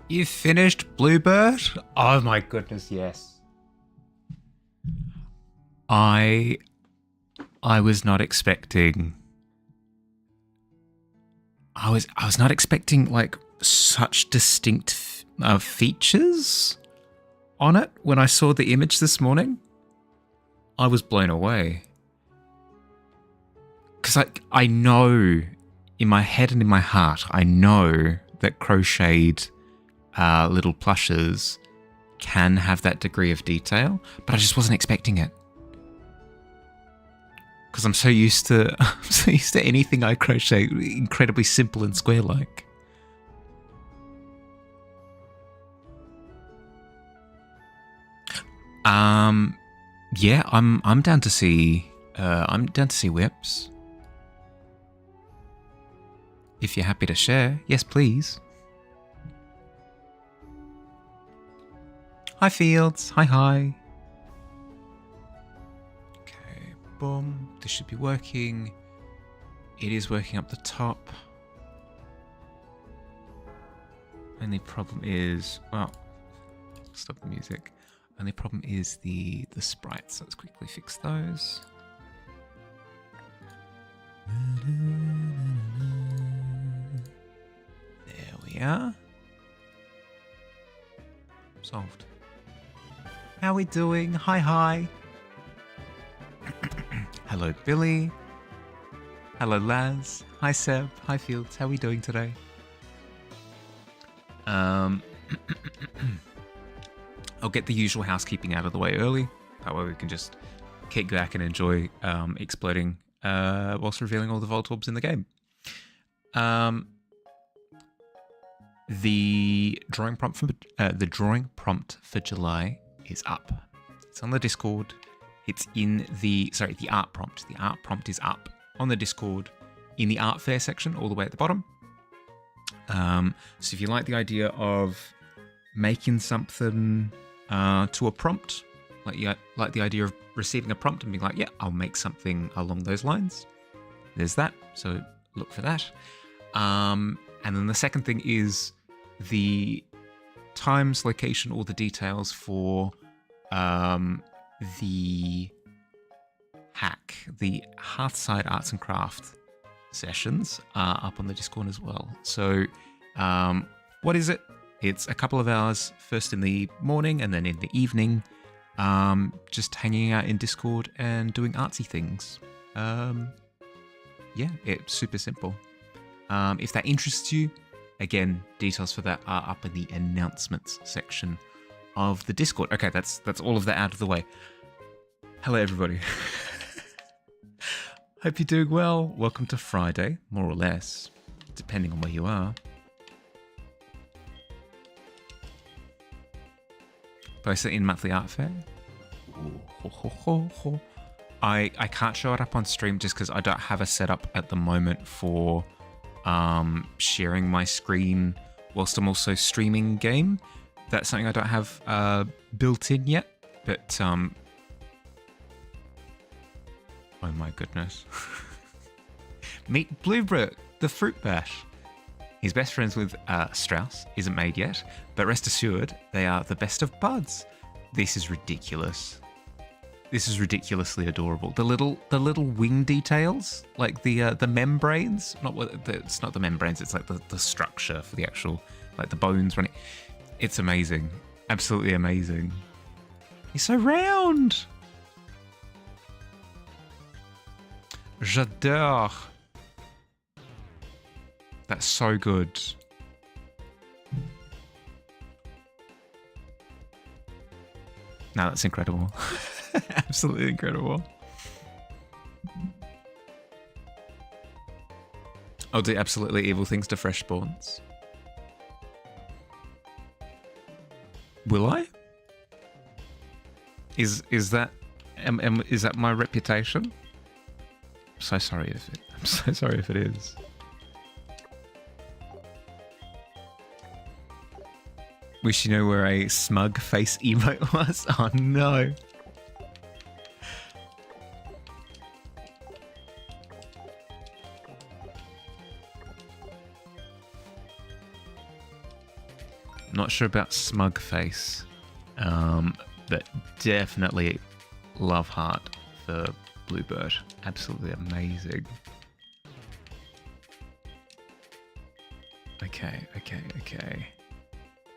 You finished Bluebird? Oh my goodness, yes. I was not expecting I was not expecting like such distinct features on it when I saw the image this morning. I was blown away. Cuz I know in my head and in my heart, I know that crocheted little plushes can have that degree of detail, but I just wasn't expecting it. Because I'm so used to anything I crochet incredibly simple and square-like. Yeah, I'm down to see whips. If you're happy to share, yes, please. Hi, Fields. Hi. Okay, boom. This should be working. It is working up the top. Only problem is, well, stop the music. Only problem is the sprites. So let's quickly fix those. There we are. Solved. How we doing? Hi. Hello, Billy. Hello, Laz. Hi, Seb. Hi, Fields. How are we doing today? I'll get the usual housekeeping out of the way early. That way we can just kick back and enjoy exploding whilst revealing all the Vault Orbs in the game. The drawing prompt for July is up. It's on the Discord. It's in the art prompt. The art prompt is up on the Discord in the art fair section all the way at the bottom. So if you like the idea of making something to a prompt, like the idea of receiving a prompt and being like, yeah, I'll make something along those lines, there's that. So look for that. And then the second thing is the times, location, all the details for the hack, the Hearthside Arts and Craft sessions are up on the Discord as well. So what is it? It's a couple of hours, first in the morning and then in the evening, just hanging out in Discord and doing artsy things. Yeah, it's super simple. If that interests you, again, details for that are up in the announcements section of the Discord. Okay, that's all of that out of the way. Hello, everybody. Hope you're doing well. Welcome to Friday, more or less, depending on where you are. Post it in monthly art fair. Ooh, I can't show it up on stream just because I don't have a setup at the moment for sharing my screen whilst I'm also streaming game. That's something I don't have built in yet, but oh my goodness. Meet Bluebird, the fruit bat. He's best friends with Strauss, isn't made yet, but rest assured, they are the best of buds. This is ridiculous. This is ridiculously adorable. The little wing details, like the membranes. It's not the membranes. It's like the structure for the actual, like the bones running. It's amazing, absolutely amazing. He's so round. J'adore. That's so good. No, that's incredible. Absolutely incredible. I'll do absolutely evil things to fresh spawns. Will I? Is that is that my reputation? I'm so sorry if it is. Wish you know where a smug face emote was. Oh no. Not sure about Smug Face, but definitely love heart for Bluebird. Absolutely amazing. Okay.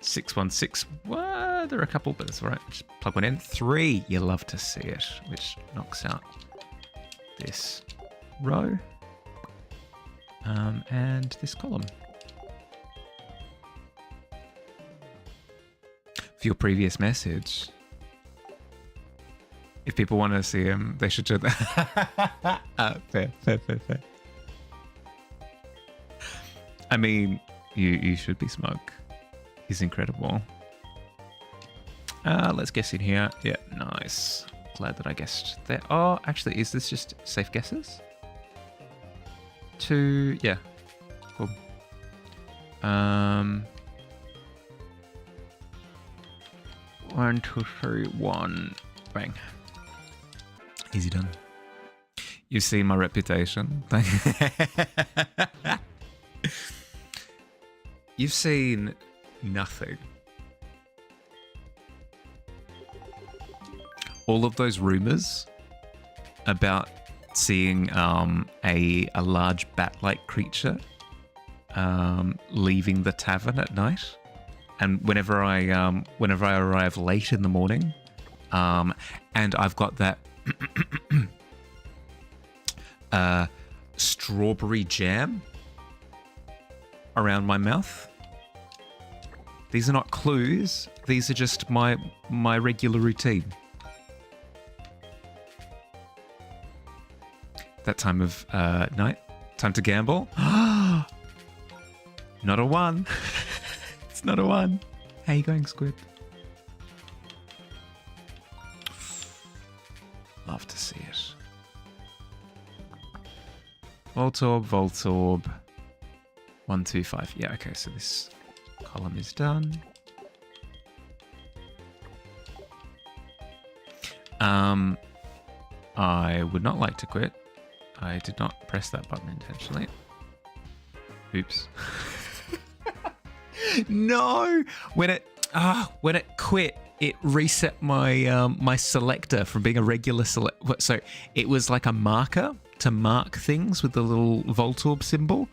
616. What? There are a couple, but it's all right. Just plug one in. 3. You love to see it, which knocks out this row and this column. For your previous message, if people want to see him, they should show that. Fair. I mean, you should be smug. He's incredible. Let's guess in here. Yeah, nice. Glad that I guessed there. Oh, actually, is this just safe guesses? 2, yeah. Cool. 1, 2, 3, 1. Bang. Easy done. You've seen my reputation. You've seen nothing. All of those rumors about seeing a large bat-like creature leaving the tavern at night, and whenever I arrive late in the morning, and I've got that strawberry jam around my mouth. These are not clues. These are just my regular routine. That time of night. Time to gamble. Not a 1. It's not a 1. How you going, Squid? Love to see it. Voltorb. 1, 2, 5. Yeah, okay, so this column is done. I would not like to quit. I did not press that button intentionally. Oops. No! When it quit, it reset my my selector from being a regular select. So it was like a marker to mark things with the little Voltorb symbol.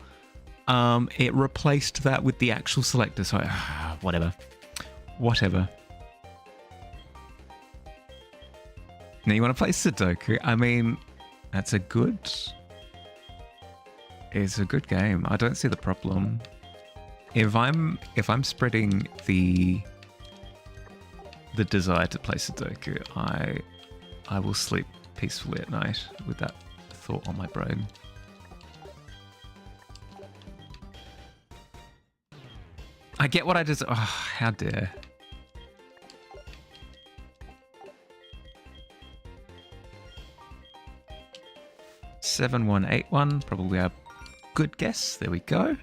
It replaced that with the actual selector. So whatever. Now you want to play Sudoku? I mean, it's a good game. I don't see the problem. If I'm spreading the desire to play Sudoku, I will sleep peacefully at night with that thought on my brain. I get what I just... Oh, how dare. Seven, 1, 8, 1. Probably a good guess. There we go.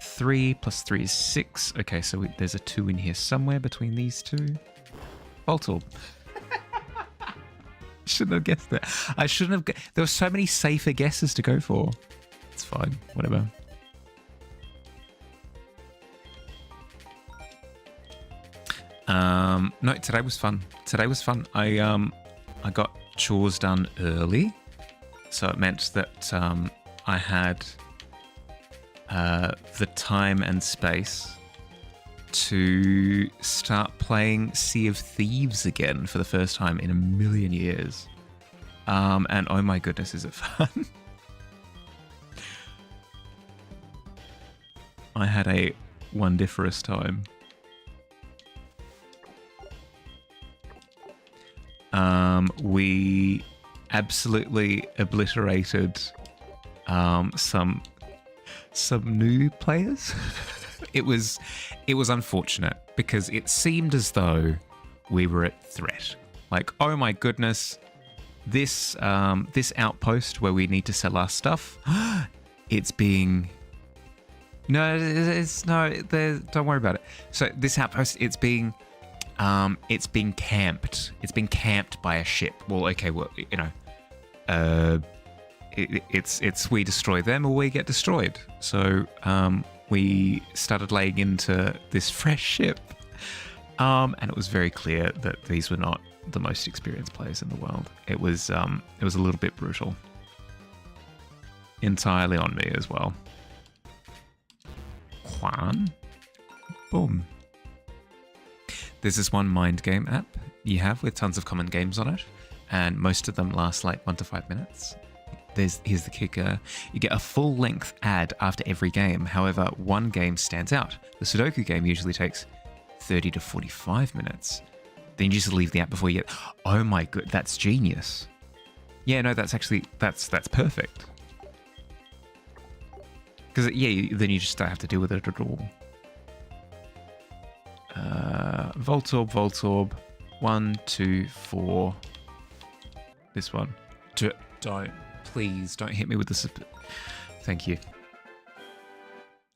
3 plus 3 is 6. Okay, so there's a 2 in here somewhere between these two. Voltorb. Shouldn't have guessed that. I shouldn't have... There were so many safer guesses to go for. It's fine. Whatever. No, today was fun. I got chores done early, so it meant that I had the time and space to start playing Sea of Thieves again for the first time in a million years. And oh my goodness, is it fun? I had a wondiferous time. We absolutely obliterated some new players. It was unfortunate because it seemed as though we were at threat. Like, oh my goodness, this outpost where we need to sell our stuff, it's being... No, don't worry about it. So this outpost, it's being camped. It's been camped by a ship. Well, okay, well, it's we destroy them or we get destroyed. So we started laying into this fresh ship, and it was very clear that these were not the most experienced players in the world. It was a little bit brutal, entirely on me as well. Juan, boom. There's this one mind game app you have with tons of common games on it, and most of them last like 1 to 5 minutes. Here's the kicker. You get a full-length ad after every game. However, one game stands out. The Sudoku game usually takes 30 to 45 minutes. Then you just leave the app before you get... Oh my god, that's genius. Yeah, no, that's actually... That's perfect. Because, yeah, then you just don't have to deal with it at all. Voltorb. 1, 2, 4. This one. Don't. Please, don't hit me with this. Thank you.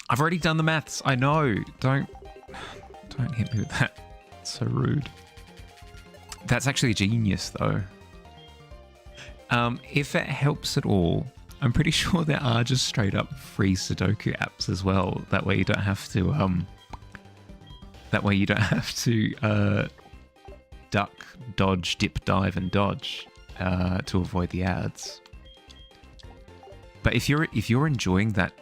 I've already done the maths. I know. Don't hit me with that. It's so rude. That's actually genius, though. If it helps at all, I'm pretty sure there are just straight up free Sudoku apps as well. That way you don't have to duck, dodge, dip, dive, and dodge to avoid the ads. But if you're enjoying that,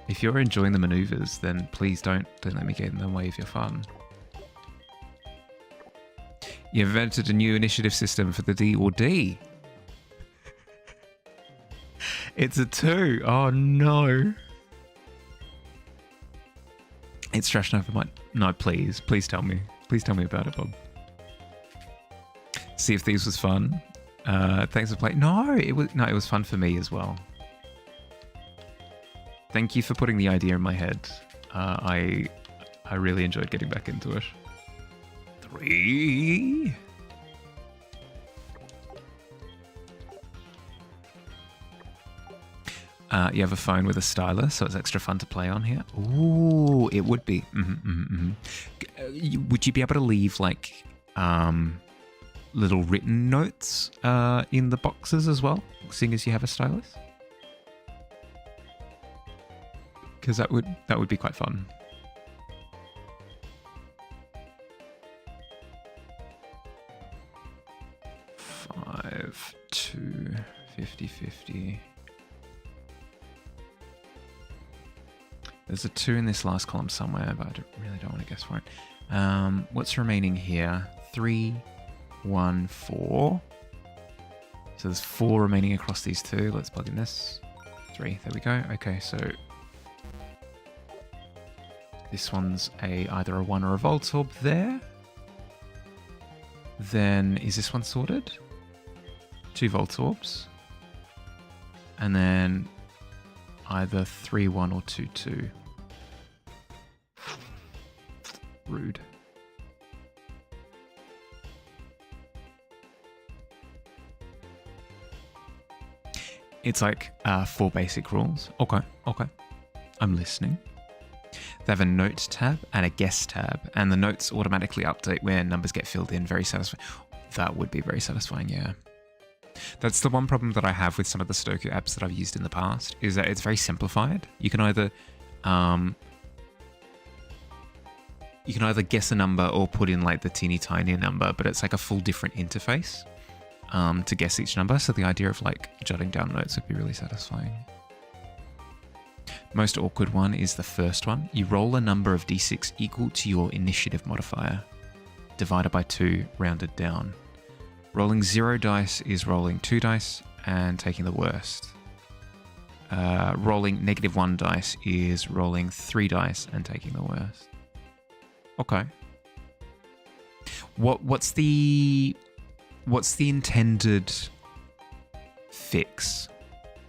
if you're enjoying the maneuvers, then please don't let me get in the way of your fun. You've invented a new initiative system for the D or D. It's a 2. Oh no. It's Trash Over my... No, please tell me. Please tell me about it, Bob. Sea of Thieves was fun. Thanks for playing. No, it was fun for me as well. Thank you for putting the idea in my head. I really enjoyed getting back into it. 3. You have a phone with a stylus, so it's extra fun to play on here. Ooh, it would be. Would you be able to leave like little written notes in the boxes as well, seeing as you have a stylus? Because that would be quite fun. Five, 2, 50-50. There's a 2 in this last column somewhere, but I really don't want to guess for it. What's remaining here? 3, 1, 4. So there's 4 remaining across these 2. Let's plug in this. 3. There we go. Okay, so this one's either a 1 or a Voltorb there. Then is this one sorted? 2 Voltorbs. And then either 3, 1 or 2, 2. Rude. It's like 4 basic rules. Okay. I'm listening. They have a note tab and a guest tab, and the notes automatically update when numbers get filled in. Very satisfying. That would be very satisfying, yeah. That's the one problem that I have with some of the Sudoku apps that I've used in the past, is that it's very simplified. You can either guess a number or put in like the teeny tiny number, but it's like a full different interface to guess each number. So the idea of like jotting down notes would be really satisfying. Most awkward one is the first one. You roll a number of d6 equal to your initiative modifier, divided by 2, rounded down. Rolling 0 dice is rolling 2 dice and taking the worst. Rolling -1 dice is rolling 3 dice and taking the worst. Okay. What's the intended fix?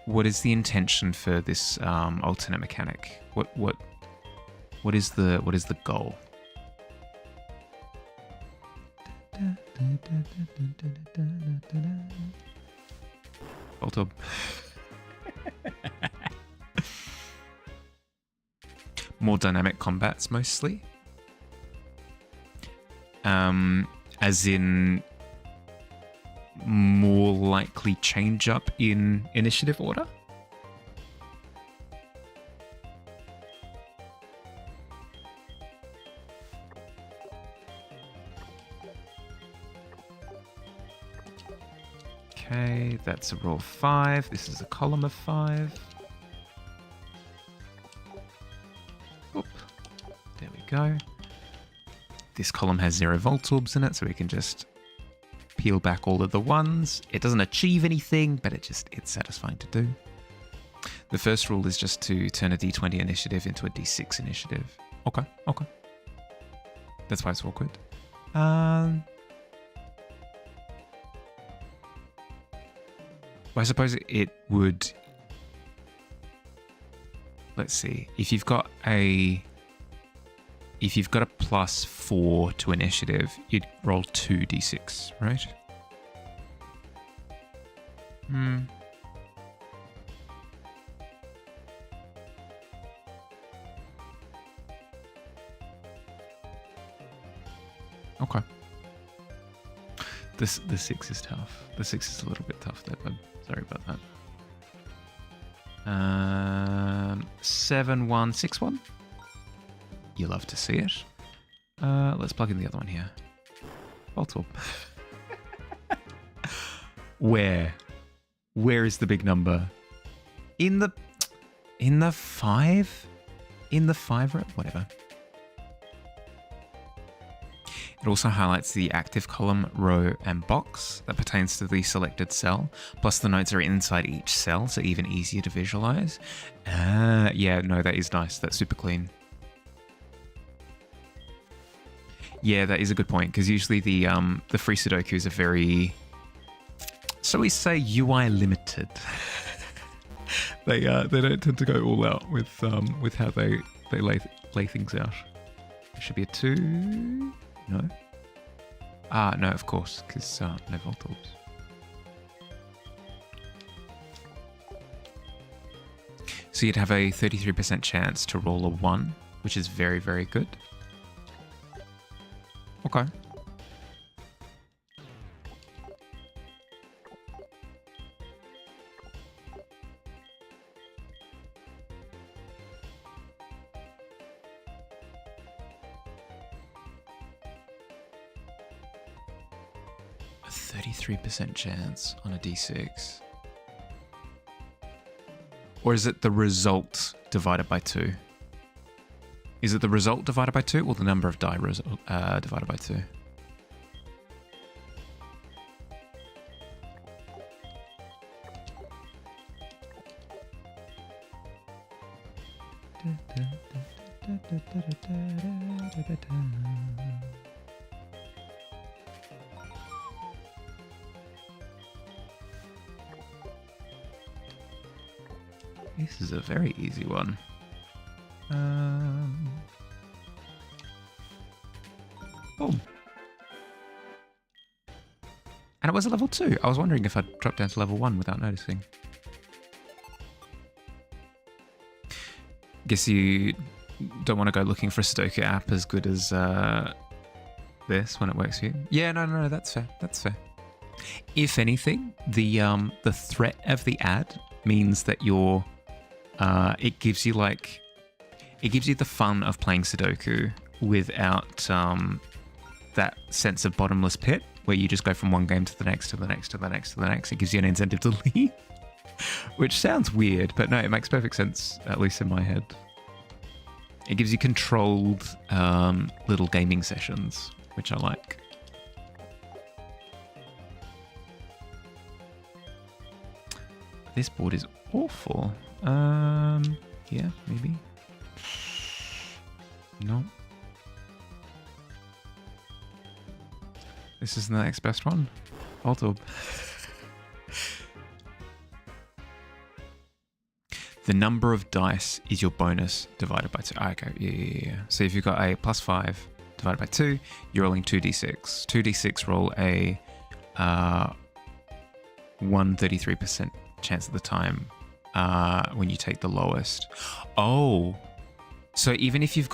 What is the intention for this alternate mechanic? What is the goal? Voltorb. More dynamic combats mostly. As in more likely change up in initiative order. Okay, that's a row of 5. This is a column of 5. Oop. There we go. This column has 0 volt orbs in it, so we can just peel back all of the 1s. It doesn't achieve anything, but it's satisfying to do. The first rule is just to turn a d20 initiative into a d6 initiative. Okay. That's why it's awkward. Well, I suppose it would... Let's see. If you've got a +4 to initiative, you'd roll 2d6, right? Okay. The 6 is tough. The 6 is a little bit tough there, bud. Sorry about that. 7, 1, 6, 1. You love to see it. Let's plug in the other one here. Volt orb. Where is the big number? In the 5? In the 5 row? Whatever. It also highlights the active column, row, and box that pertains to the selected cell. Plus the notes are inside each cell, so even easier to visualize. Yeah, no, that is nice. That's super clean. Yeah, that is a good point, because usually the free Sudokus are very, so we say, UI limited. They don't tend to go all out with how they lay things out. It should be a 2. No. No, of course, because no volt orbs. So you'd have a 33% chance to roll a 1, which is very, very good. Okay. A 33% chance on a d6. Or is it the result divided by 2? Is it the result divided by 2 or the number of die divided by 2? This is a very easy one. Boom. And it was a level 2. I was wondering if I'd drop down to level 1 without noticing. Guess you don't want to go looking for a Sudoku app as good as this when it works for you. Yeah, no, that's fair. That's fair. If anything, the threat of the ad means that you're it gives you the fun of playing Sudoku without that sense of bottomless pit where you just go from one game to the next to the next to the next to the next. It gives you an incentive to leave, which sounds weird, but no, it makes perfect sense, at least in my head. It gives you controlled little gaming sessions, which I like. This board is awful. Yeah, maybe. No. This is the next best one. Volt orb. The number of dice is your bonus divided by 2. Okay, yeah. So if you've got a +5 divided by 2, you're rolling 2d6. 2d6 roll a 133% chance of the time when you take the lowest. Oh, so even if you're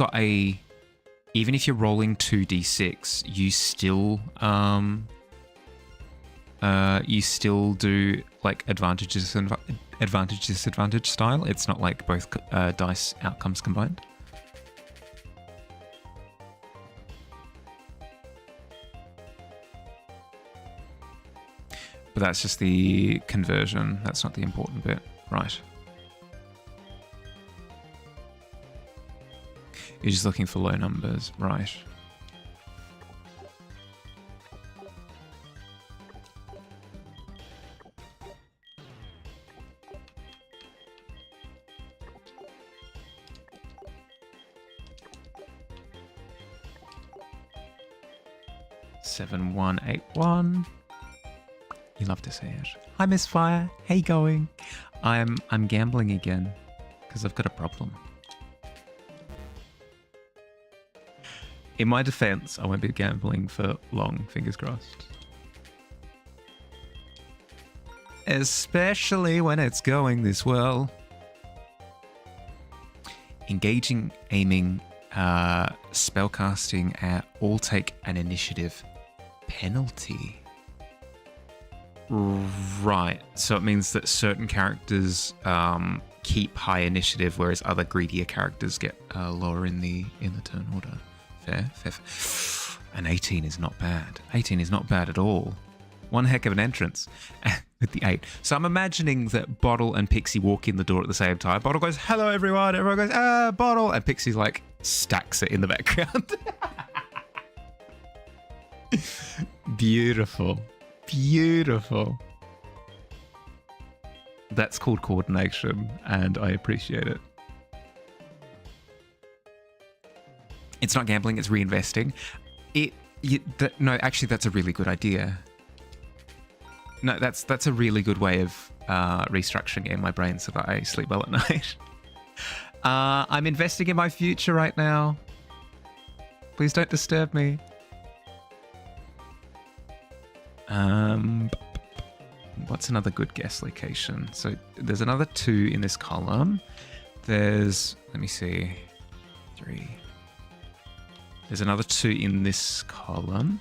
rolling 2d6, you still you still do like advantages and advantage disadvantage style. It's not like both dice outcomes combined. But that's just the conversion. That's not the important bit, right? You're just looking for low numbers, right? Seven, 1, 8, 1. You love to say it. Hi, Miss Fire. How you going? I'm gambling again because I've got a problem. In my defense, I won't be gambling for long, fingers crossed. Especially when it's going this well. Engaging, aiming, spellcasting all take an initiative penalty. Right, so it means that certain characters keep high initiative, whereas other greedier characters get lower in the turn order. Fair. And 18 is not bad. 18 is not bad at all. One heck of an entrance with the 8. So I'm imagining that Bottle and Pixie walk in the door at the same time. Bottle goes, "Hello, everyone." Everyone goes, Bottle. And Pixie's like, stacks it in the background. Beautiful. Beautiful. That's called coordination, and I appreciate it. It's not gambling, it's reinvesting. No, actually, that's a really good idea. No, that's a really good way of restructuring it in my brain so that I sleep well at night. I'm investing in my future right now. Please don't disturb me. What's another good guess location? So there's another 2 in this column. There's, let me see, 3. There's another 2 in this column.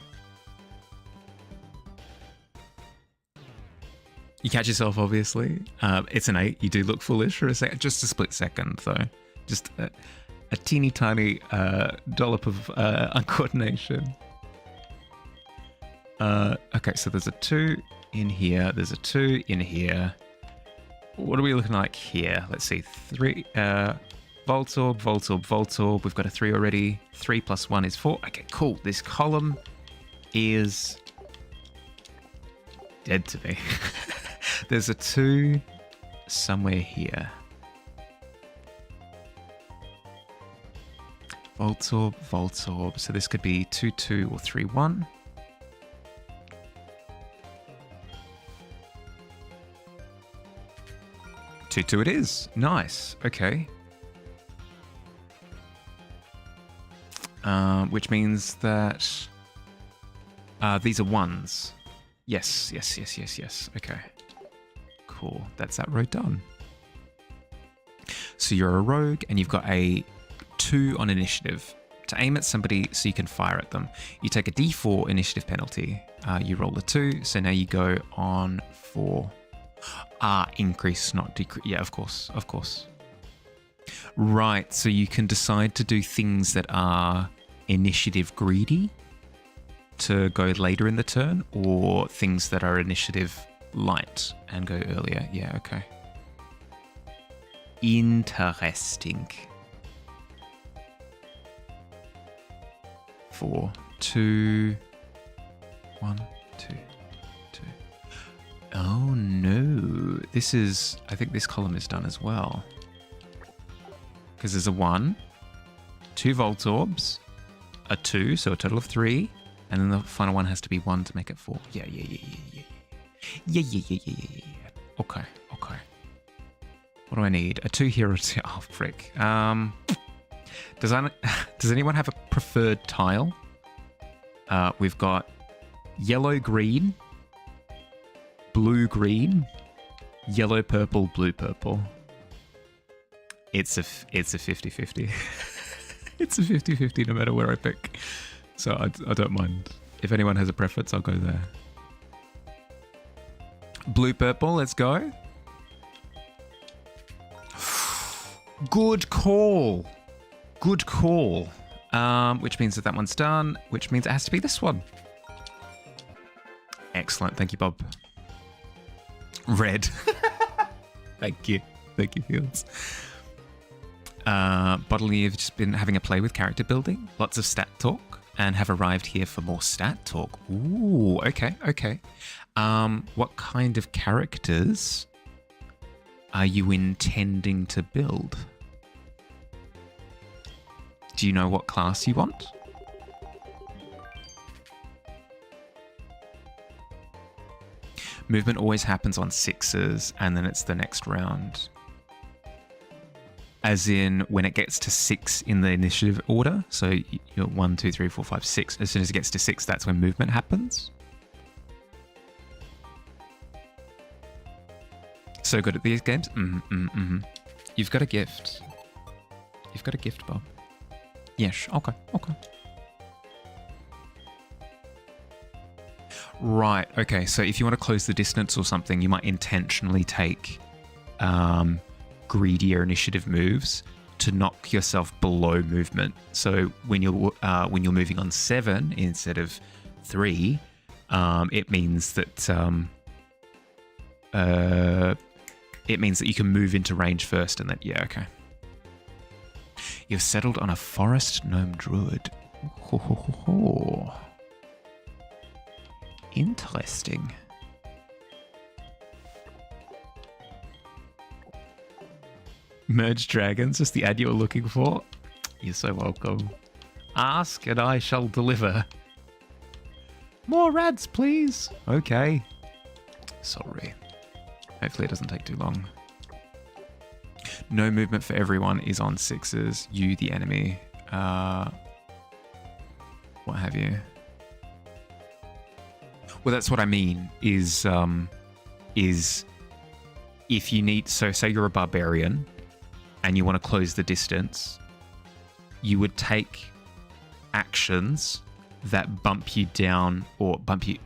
You catch yourself, obviously. It's an 8. You do look foolish for a second, just a split second, though. Just a teeny tiny dollop of uncoordination. Okay, so there's a 2 in here. There's a 2 in here. What are we looking like here? Let's see. 3. Voltorb, Voltorb, Voltorb. We've got a 3 already. 3 plus 1 is 4. Okay, cool. This column is dead to me. There's a 2 somewhere here. Voltorb, Voltorb. So this could be 2, 2 or 3, 1. 2, 2 it is. Nice. Okay. Which means that these are 1s. Yes. Okay. Cool. That's that row done. So you're a rogue and you've got a 2 on initiative. To aim at somebody so you can fire at them, you take a D4 initiative penalty. You roll a 2, so now you go on 4. Increase, not decrease. Yeah, of course. Right, so you can decide to do things that are initiative greedy to go later in the turn, or things that are initiative light and go earlier. Yeah, okay. Interesting. 4, 2, 1, 2, 2. Oh no, I think this column is done as well. Because there's a 1, 2 Voltorbs, a 2, so a total of 3, and then the final one has to be 1 to make it 4. Yeah. Okay. What do I need? A 2 here or 2? Oh, frick. Does anyone have a preferred tile? We've got yellow-green, blue-green, yellow-purple, blue-purple. It's a 50-50. It's a 50-50 no matter where I pick. So I don't mind. If anyone has a preference, I'll go there. Blue purple, let's go. Good call. Good call. Which means that one's done, which means it has to be this one. Excellent. Thank you, Bob. Red. Thank you. Thank you, Fields. Bodily, you've just been having a play with character building, lots of stat talk, and have arrived here for more stat talk. Ooh, okay, okay. What kind of characters are you intending to build? Do you know what class you want? Movement always happens on 6s, and then it's the next round. As in, when it gets to 6 in the initiative order, so you're 1, 2, 3, 4, 5, 6. As soon as it gets to 6, that's when movement happens. So good at these games. You've got a gift. You've got a gift, Bob. Yes, okay, okay. Right, okay, so if you want to close the distance or something, you might intentionally take greedier initiative moves to knock yourself below movement. So when you're moving on 7 instead of 3, it means that you can move into range first, and then okay. You've settled on a forest gnome druid. Ho, ho, ho, ho. Interesting. Merge dragons, just the ad you were looking for. You're so welcome. Ask and I shall deliver. More rads, please. Okay. Sorry. Hopefully it doesn't take too long. No movement for everyone is on 6s. You, the enemy. What have you? Well, that's what I mean, is if you need, so say you're a barbarian and you want to close the distance, you would take actions that bump you down or bump you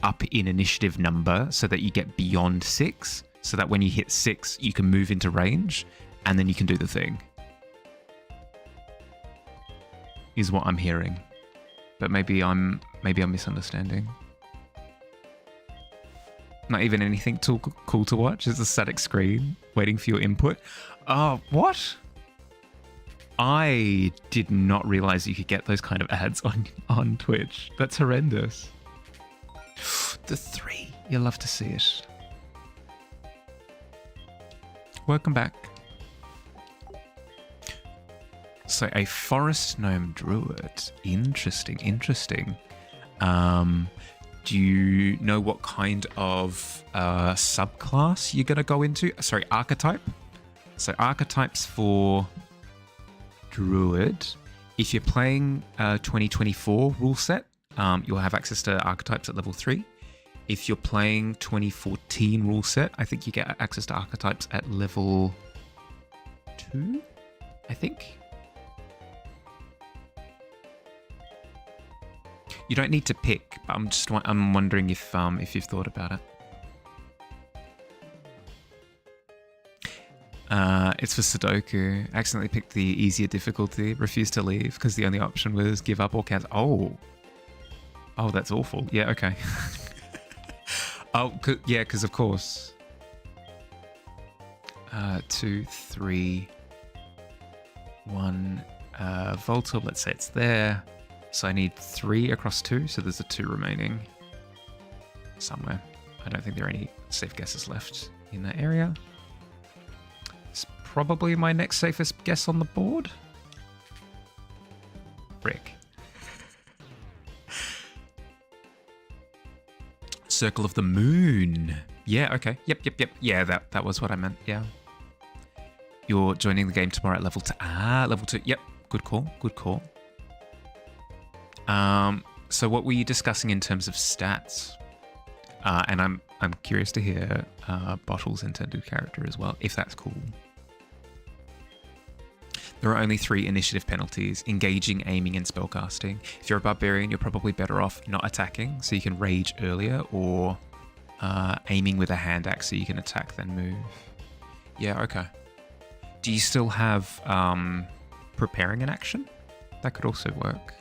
up in initiative number so that you get beyond 6, so that when you hit 6, you can move into range and then you can do the thing. Is what I'm hearing. But maybe I'm misunderstanding. Not even anything too cool to watch. It's a static screen waiting for your input. What? I did not realize you could get those kind of ads on Twitch. That's horrendous. The 3. You'll love to see it. Welcome back. So a forest gnome druid. Interesting, interesting. Do you know what kind of subclass you're going to go into? Sorry, archetype. So archetypes for druid. If you're playing 2024 rule set, you'll have access to archetypes at level 3. If you're playing 2014 rule set, I think you get access to archetypes at level 2, I think. You don't need to pick, but I'm wondering if you've thought about it. It's for Sudoku. Accidentally picked the easier difficulty. Refused to leave because the only option was give up or cancel. Oh, that's awful. Yeah, okay. Yeah, because of course. 2, 3, 1. Volta. Let's say it's there. So I need 3 across 2, so there's a 2 remaining somewhere. I don't think there are any safe guesses left in that area. It's probably my next safest guess on the board. Frick. Circle of the Moon. Yeah, okay. Yep. Yeah, that was what I meant, yeah. You're joining the game tomorrow at level 2. Level 2. Yep, good call, good call. So what were you discussing in terms of stats? And I'm curious to hear Bottle's intended character as well, if that's cool. There are only 3 initiative penalties: engaging, aiming, and spellcasting. If you're a barbarian, you're probably better off not attacking, so you can rage earlier, or aiming with a hand axe so you can attack then move. Yeah, okay. Do you still have preparing an action? That could also work.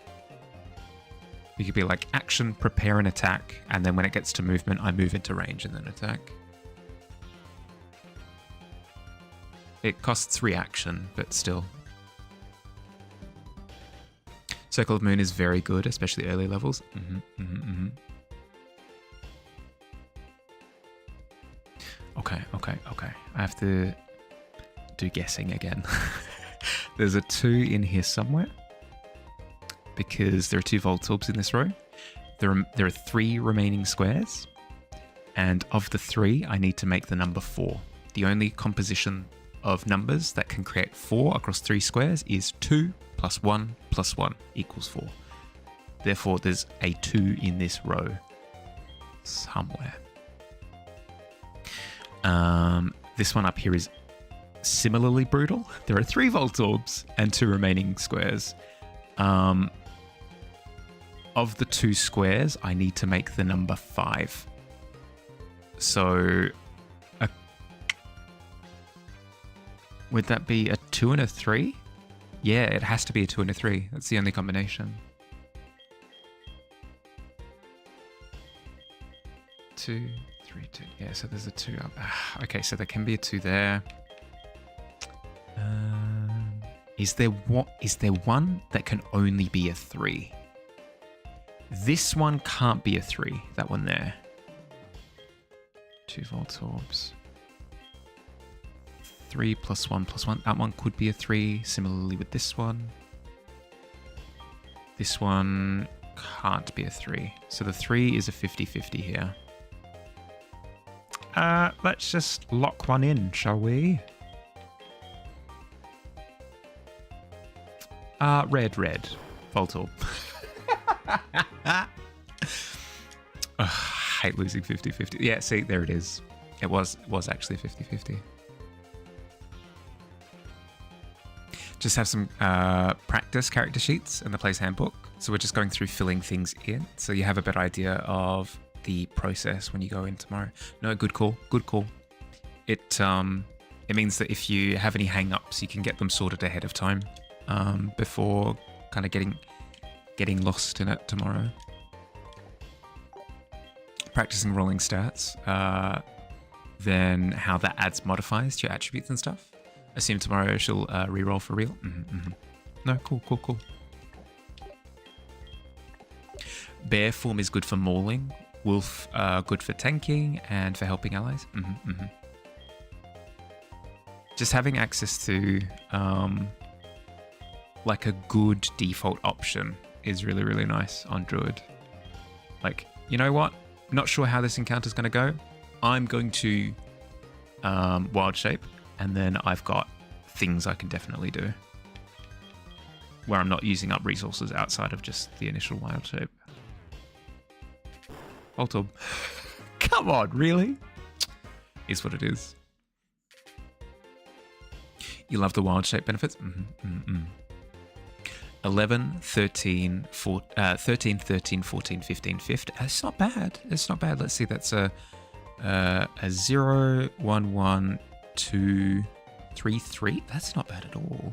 You could be like, action, prepare an attack, and then when it gets to movement, I move into range and then attack. It costs reaction, but still. Circle of Moon is very good, especially early levels. Okay. I have to do guessing again. There's a 2 in here somewhere, because there are 2 Voltorbs in this row. There are 3 remaining squares, and of the 3, I need to make the number 4. The only composition of numbers that can create 4 across 3 squares is 2 plus 1 plus 1 equals 4. Therefore, there's a 2 in this row somewhere. This one up here is similarly brutal. There are 3 Voltorbs and 2 remaining squares. Of the 2 squares, I need to make the number 5. So, would that be a 2 and a 3? Yeah, it has to be a 2 and a 3. That's the only combination. 2, 3, 2. Yeah, so there's a 2 up. Okay, so there can be a 2 there. Is there one that can only be a 3? This one can't be a 3. That one there. 2 Voltorbs. 3 plus 1 plus 1. That one could be a 3. Similarly with this one. This one can't be a 3. So the 3 is a 50-50 here. Let's just lock one in, shall we? Red. Voltorb. I hate losing 50-50. Yeah, see, there it is. It was actually 50-50. Just have some practice character sheets in the player's handbook. So we're just going through filling things in. So you have a better idea of the process when you go in tomorrow. No, good call. It means that if you have any hang-ups, you can get them sorted ahead of time before kind of getting lost in it tomorrow. Practicing rolling stats, then how that adds modifiers to your attributes and stuff. Assume tomorrow she'll reroll for real. No, cool. Bear form is good for mauling. Wolf, good for tanking and for helping allies. Just having access to like a good default option is really, really nice on Druid. Like, you know what? Not sure how this encounter's going to go. I'm going to wild shape, and then I've got things I can definitely do where I'm not using up resources outside of just the initial wild shape. Voltorb. Come on, really? Is what it is. You love the wild shape benefits? 11, 13, 13, 13, 14, 15, 15. It's not bad. Let's see. That's a 0, 1, 1, 2, 3, 3. That's not bad at all.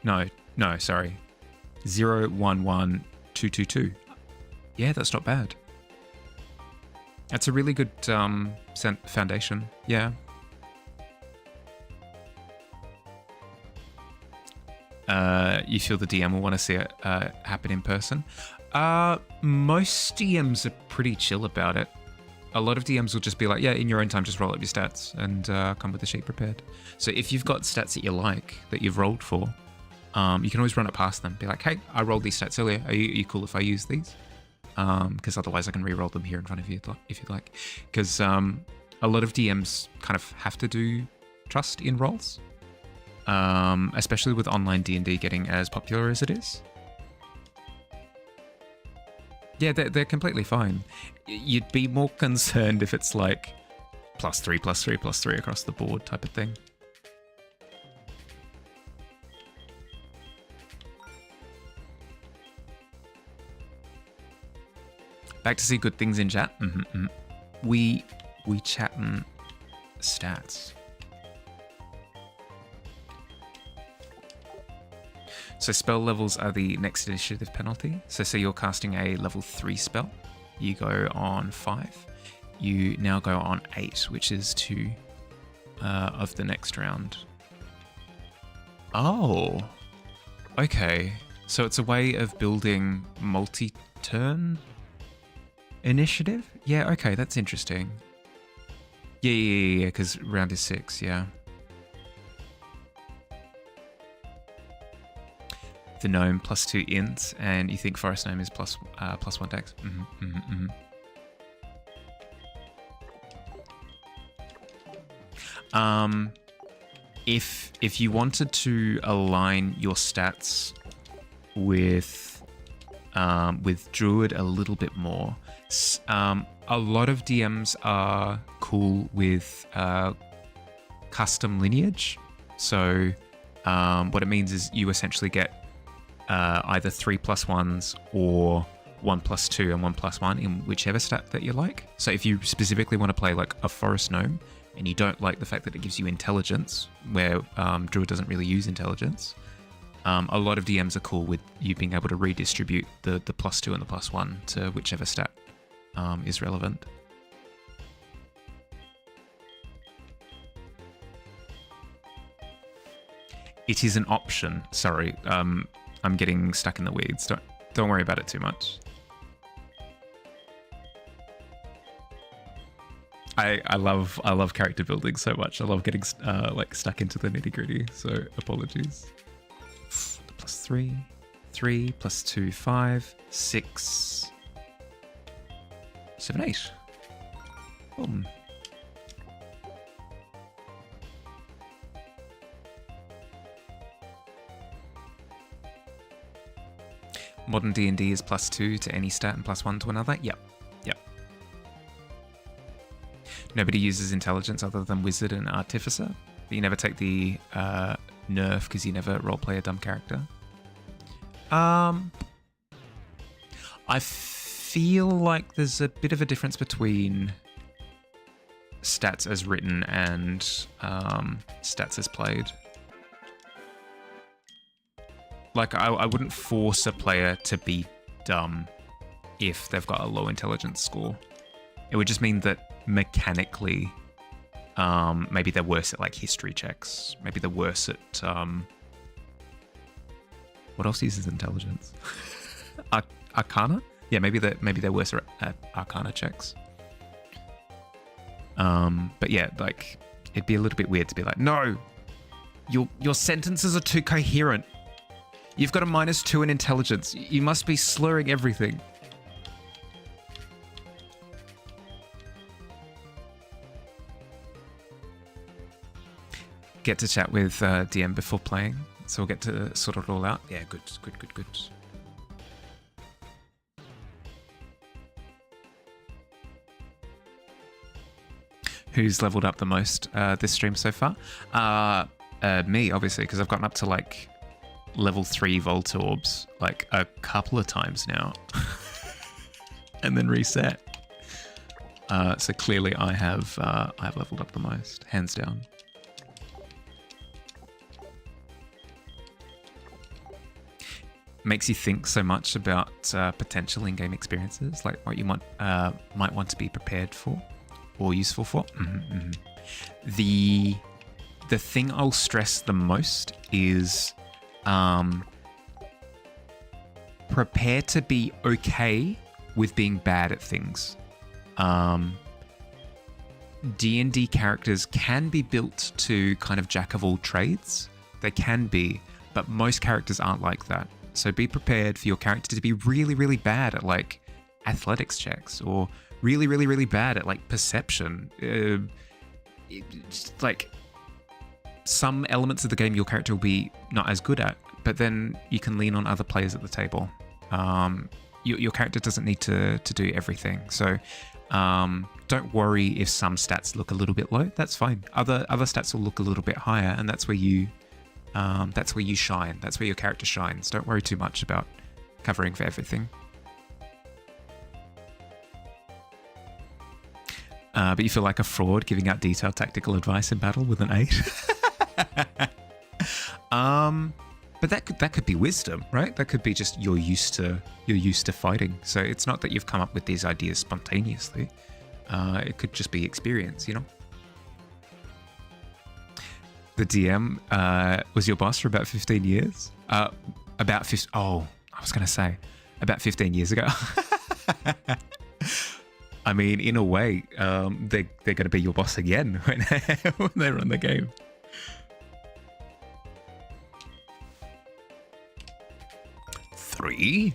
No, sorry. 0, 1, 1, 2, 2, 2. Yeah, that's not bad. That's a really good foundation. Yeah. You feel the DM will want to see it happen in person? Most DMs are pretty chill about it. A lot of DMs will just be like, yeah, in your own time, just roll up your stats and come with the sheet prepared. So if you've got stats that you like, that you've rolled for, you can always run it past them. Be like, hey, I rolled these stats earlier. Are you cool if I use these? Because otherwise I can re-roll them here in front of you if you'd like. Because a lot of DMs kind of have to do trust in rolls. Especially with online D&D getting as popular as it is. Yeah, they're completely fine. You'd be more concerned if it's like +3, +3, +3 across the board type of thing. Back to see good things in chat. We chatting stats. So spell levels are the next initiative penalty. So say you're casting a level 3 spell, you go on 5. You now go on 8, which is 2 of the next round. Oh, okay. So it's a way of building multi-turn initiative? Yeah, okay, that's interesting. Yeah, because round is 6, yeah. The gnome plus 2 int, and you think forest gnome is plus 1 dex. If you wanted to align your stats with Druid a little bit more, a lot of DMs are cool with custom lineage. So what it means is you essentially get either 3+1s or 1+2 and 1+1 in whichever stat that you like. So if you specifically want to play like a forest gnome and you don't like the fact that it gives you intelligence, where Druid doesn't really use intelligence, a lot of DMs are cool with you being able to redistribute the +2 and the +1 to whichever stat is relevant. It is an option. Sorry, I'm getting stuck in the weeds. Don't worry about it too much. I love character building so much. I love getting like stuck into the nitty gritty. So apologies. +3, 3 +2, 5, 6, 7, 8. Boom. Modern D&D is +2 to any stat and +1 to another. Yep. Nobody uses intelligence other than wizard and artificer. But you never take the nerf because you never roleplay a dumb character. I feel like there's a bit of a difference between stats as written and stats as played. Like, I wouldn't force a player to be dumb if they've got a low intelligence score. It would just mean that mechanically, maybe they're worse at like history checks. Maybe they're worse at what else uses intelligence? Arcana? Yeah, maybe they're worse at Arcana checks. But yeah, like it'd be a little bit weird to be like, no, your sentences are too coherent. You've got a -2 in intelligence. You must be slurring everything. Get to chat with DM before playing, so we'll get to sort it all out. Yeah, good. Who's leveled up the most this stream so far? Me, obviously, because I've gotten up to like level 3 Volt Orbs like a couple of times now. And then reset. So clearly I have leveled up the most, hands down. Makes you think so much about potential in-game experiences, like what you might want to be prepared for or useful for. The thing I'll stress the most is prepare to be okay with being bad at things. D&D characters can be built to kind of jack of all trades. They can be, but most characters aren't like that. So be prepared for your character to be really, really bad at like athletics checks, or really, really, really bad at like perception. Like some elements of the game your character will be not as good at, but then you can lean on other players at the table. Your character doesn't need to do everything. So don't worry if some stats look a little bit low. That's fine. Other stats will look a little bit higher, and that's where you shine. That's where your character shines. Don't worry too much about covering for everything. But you feel like a fraud giving out detailed tactical advice in battle with an 8. But that could be wisdom, right? That could be just you're used to fighting. So it's not that you've come up with these ideas spontaneously. It could just be experience, you know? The DM was your boss for about 15 years? About 15... Oh, I was going to say, about 15 years ago. I mean, in a way, they're going to be your boss again when they run the game. Three?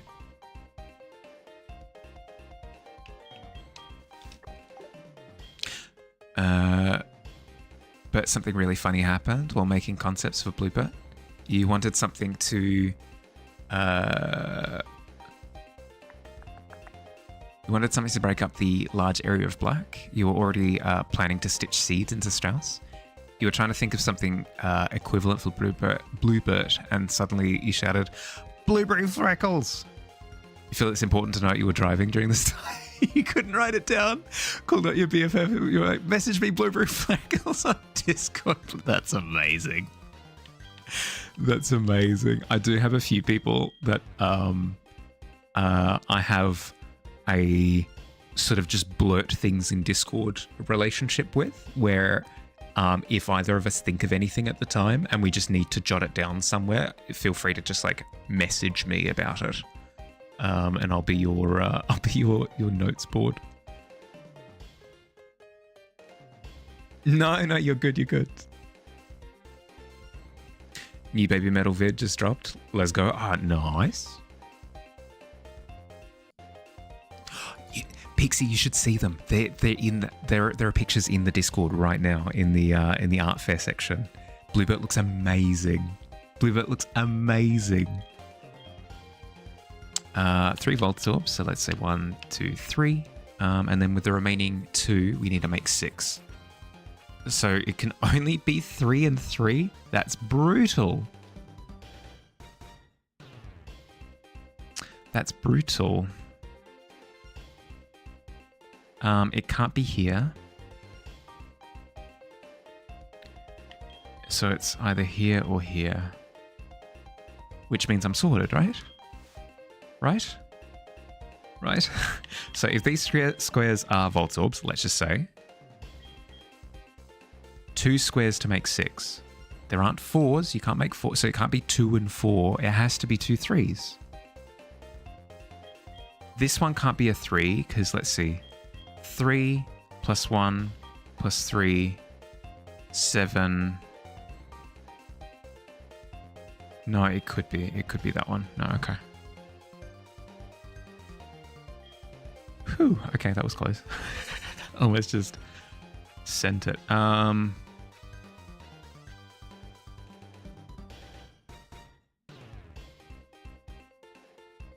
But something really funny happened while making concepts for Bluebird. You wanted something to... You wanted something to break up the large area of black. You were already planning to stitch seeds into Strauss. You were trying to think of something equivalent for Bluebird, and suddenly you shouted, "Blueberry freckles!" You feel it's important to note you were driving during this time. You couldn't write it down. Called out your BFF. You were like, "Message me Blueberry freckles on Discord." That's amazing. That's amazing. I do have a few people that I have a sort of just blurt things in Discord relationship with, where if either of us think of anything at the time and we just need to jot it down somewhere, feel free to just like message me about it, and I'll be your notes board. No, you're good. You're good. New Baby Metal vid just dropped. Let's go. Ah, nice. Pixie, you should see them. There are pictures in the Discord right now in the art fair section. Bluebird looks amazing. 3 volt orbs. So let's say 1, 2, 3, and then with the remaining 2, we need to make 6. So it can only be 3 and 3. That's brutal. That's brutal. It can't be here. So it's either here or here. Which means I'm sorted, right? Right? So if these squares are volt orbs, let's just say, 2 squares to make 6. There aren't 4s, you can't make 4, so it can't be 2 and 4, it has to be 2 3s. This one can't be a 3, because let's see, 3 plus 1 plus 3, 7. No, it could be that one. No, okay. Whew, okay, that was close. Almost just sent it.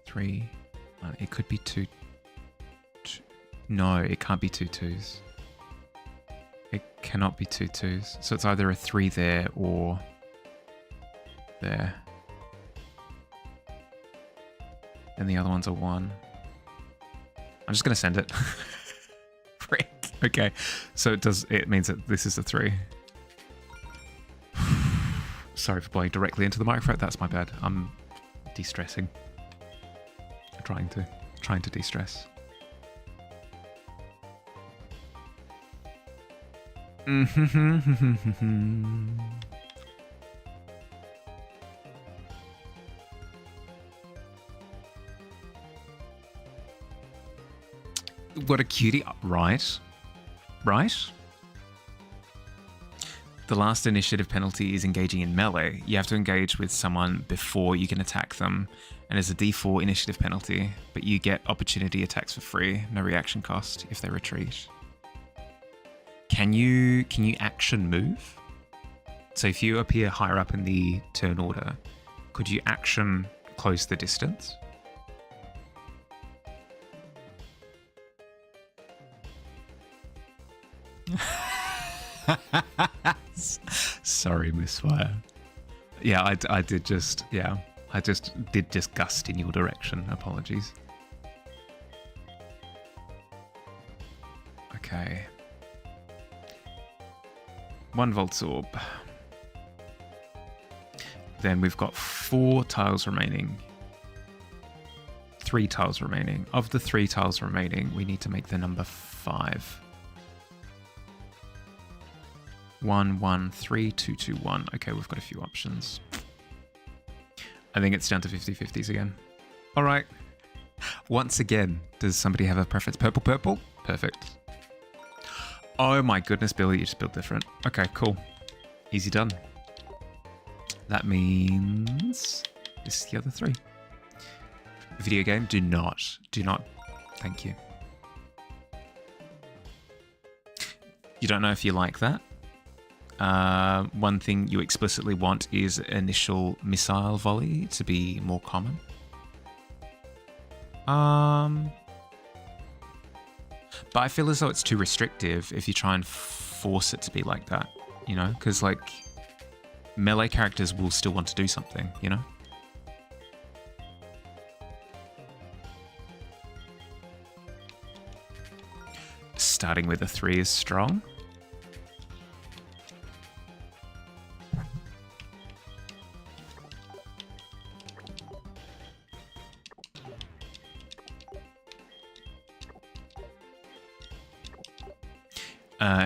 3. It could be 2. No, it can't be 2 2s. It cannot be 2 2s. So it's either a 3 there or there. And the other one's a 1. I'm just going to send it. Frick. Okay. So it means that this is a 3. Sorry for blowing directly into the microphone. That's my bad. I'm de-stressing. Trying to de-stress. What a cutie. Right. The last initiative penalty is engaging in melee. You have to engage with someone before you can attack them, and there's a D4 initiative penalty, but you get opportunity attacks for free, no reaction cost if they retreat. Can you action move? So if you appear higher up in the turn order, could you action close the distance? Sorry, Missfire. Yeah, I did just gust in your direction. Apologies. Okay. 1 Volt's Orb. Then we've got 4 tiles remaining. 3 tiles remaining. Of the 3 tiles remaining, we need to make the number 5. 1, 1, 3, 2, 2, 1. Okay, we've got a few options. I think it's down to 50-50s again. All right. Once again, does somebody have a preference? Purple, purple? Perfect. Oh my goodness, Billy, you just built different. Okay, cool. Easy done. That means this is the other 3. Video game, do not. Thank you. You don't know if you like that. One thing you explicitly want is initial missile volley to be more common. But I feel as though it's too restrictive if you try and force it to be like that, you know? Because, like, melee characters will still want to do something, you know? Starting with a 3 is strong.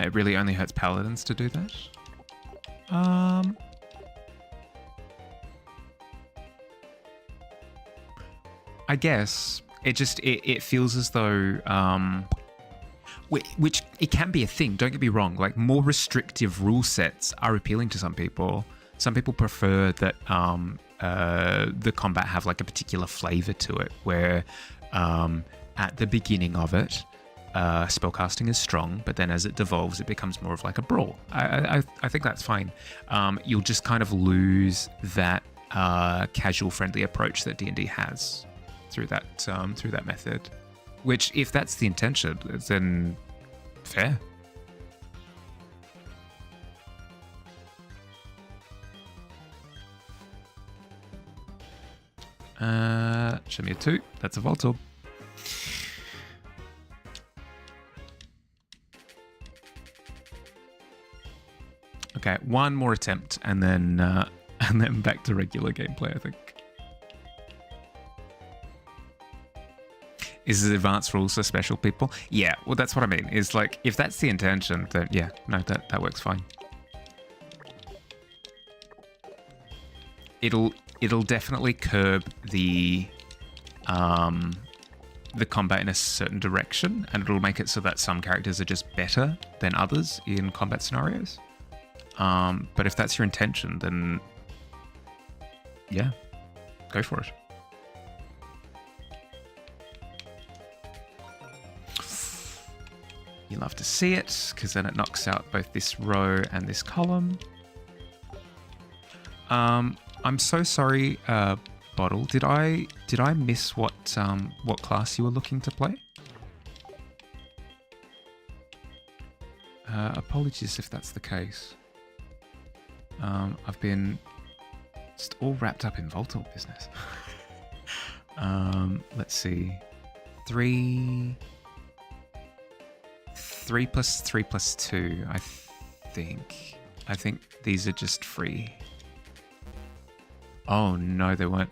It really only hurts paladins to do that. I guess it feels as though which it can be a thing. Don't get me wrong. Like, more restrictive rule sets are appealing to some people. Some people prefer that the combat have like a particular flavor to it, where at the beginning of it, spellcasting is strong, but then as it devolves, it becomes more of like a brawl. I think that's fine. You'll just kind of lose that casual, friendly approach that D&D has through that method. Which, if that's the intention, then fair. Show me a 2. That's a Voltorb. Okay, one more attempt, and then back to regular gameplay, I think. Is it advanced rules for special people? Yeah, well, that's what I mean. Is like, if that's the intention, then yeah, no, that works fine. It'll definitely curb the combat in a certain direction, and it'll make it so that some characters are just better than others in combat scenarios. But if that's your intention, then yeah, go for it. You love to see it, because then it knocks out both this row and this column. I'm so sorry, Bottle. Did I miss what class you were looking to play? Apologies if that's the case. I've been just all wrapped up in Voltorb business. Let's see. 3 plus 3 plus 2, I think these are just free. Oh no, they weren't.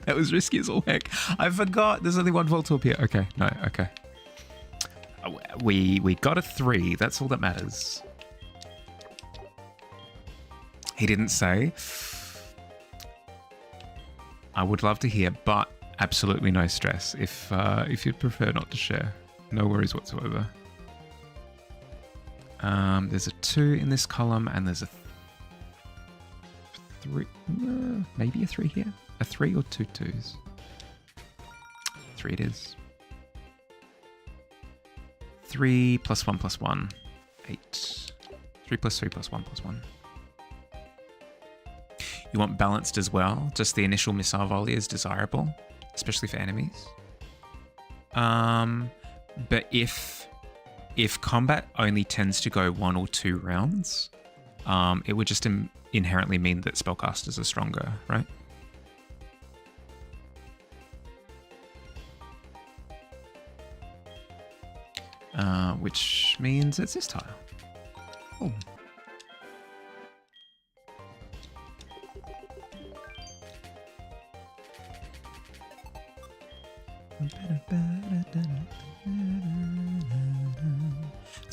That was risky as all heck. I forgot there's only one Voltorb here. Okay, no, okay. We got a 3, that's all that matters. He didn't say. I would love to hear, but absolutely no stress if you'd prefer not to share. No worries whatsoever. There's a 2 in this column, and there's a 3, maybe a 3 here. A 3 or 2 2s? 3 it is. 3 plus 1 plus 1, 8. 3 plus 3 plus 1 plus 1. You want balanced as well. Just the initial missile volley is desirable, especially for enemies. But if combat only tends to go 1 or 2 rounds, it would just inherently mean that spellcasters are stronger, right? Which means it's this tile. Oh.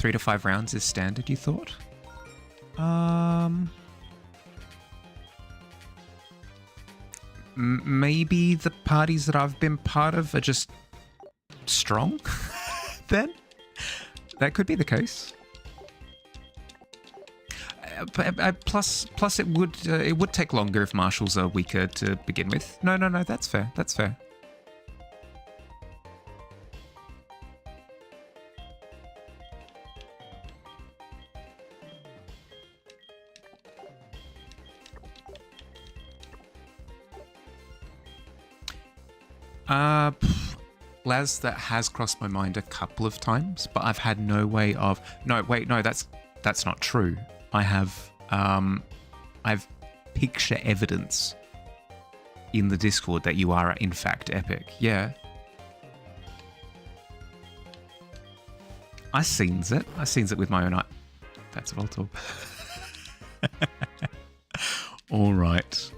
3 to 5 rounds is standard, you thought? Maybe the parties that I've been part of are just strong, then? That could be the case. Plus it would take longer if marshals are weaker to begin with. No, that's fair. That's fair. Laz, that has crossed my mind a couple of times, but I've had no way of... No, wait, no, that's not true. I've picture evidence in the Discord that you are in fact epic. Yeah. I seens it with my own eye. That's a Voltorb. All right.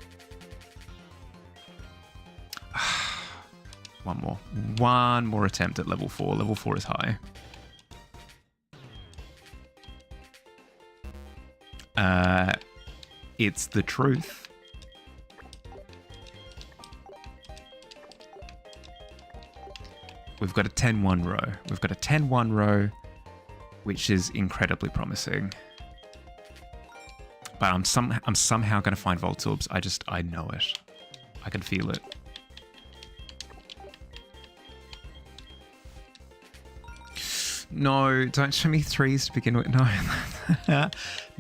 One more attempt at level 4. Level 4 is high. It's the truth. We've got a 10-1 row. We've got a 10-1 row, which is incredibly promising. But I'm somehow going to find Voltorbs. I know it. I can feel it. No, don't show me 3s to begin with. No.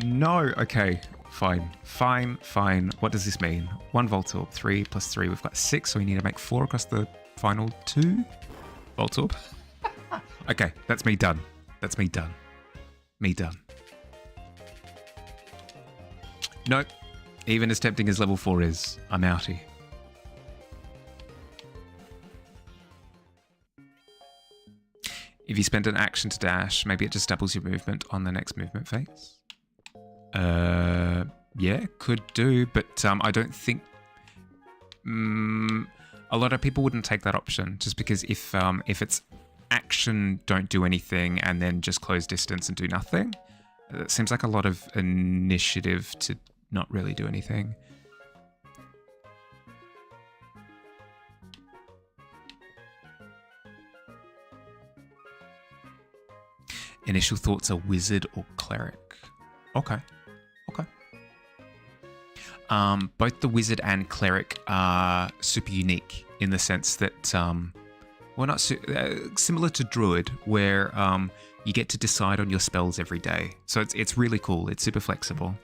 No. Okay, fine. What does this mean? 1 Voltorb, 3 plus 3. We've got 6, so we need to make 4 across the final 2 Voltorb. Okay, that's me done. Me done. Nope. Even as tempting as level 4 is, I'm outie. If you spend an action to dash, maybe it just doubles your movement on the next movement phase. Yeah, could do, but I don't think... a lot of people wouldn't take that option, just because if it's action, don't do anything, and then just close distance and do nothing, it seems like a lot of initiative to not really do anything. Initial thoughts are wizard or cleric. Okay. Both the wizard and cleric are super unique in the sense that, well, not similar to druid, where you get to decide on your spells every day. So it's really cool. It's super flexible.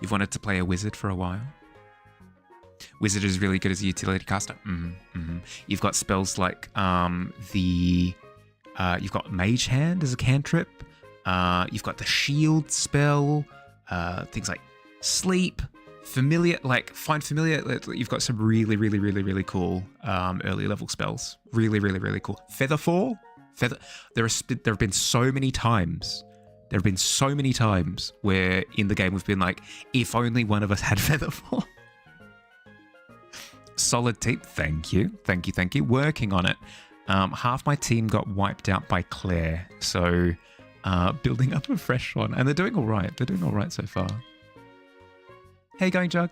You've wanted to play a wizard for a while? Wizard is really good as a utility caster. You've got spells like you've got Mage Hand as a cantrip. You've got the Shield spell. Things like Sleep, Familiar, like Find Familiar. You've got some really cool early level spells. Really cool. Featherfall. There have been so many times. There have been so many times where in the game we've been like, if only one of us had Featherfall. Solid tip, thank you. Working on it. Half my team got wiped out by Claire, so building up a fresh one. And they're doing all right. They're doing all right so far. Hey, going Jug.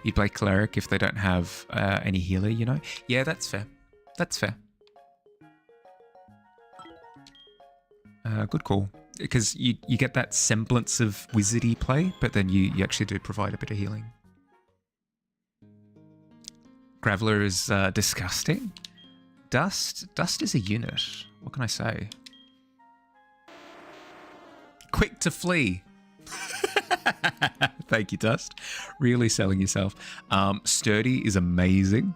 You play cleric if they don't have any healer, you know? Yeah, that's fair. Good call. Because you get that semblance of wizardy play, but then you actually do provide a bit of healing. Graveler is disgusting. Dust is a unit. What can I say? Quick to flee. Thank you, Dust. Really selling yourself. Sturdy is amazing.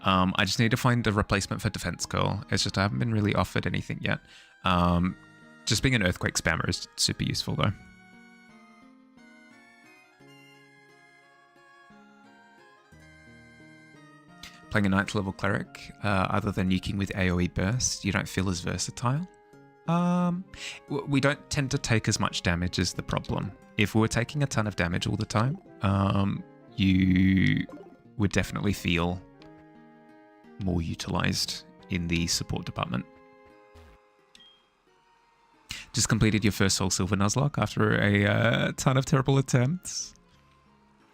I just need to find a replacement for Defense Curl. It's just I haven't been really offered anything yet. Just being an Earthquake spammer is super useful, though. playing a 9th level cleric, other than nuking with AoE burst, you don't feel as versatile. We don't tend to take as much damage as the problem. If we were taking a ton of damage all the time, you would definitely feel more utilized in the support department. Just completed your first Soulsilver Nuzlocke after a ton of terrible attempts.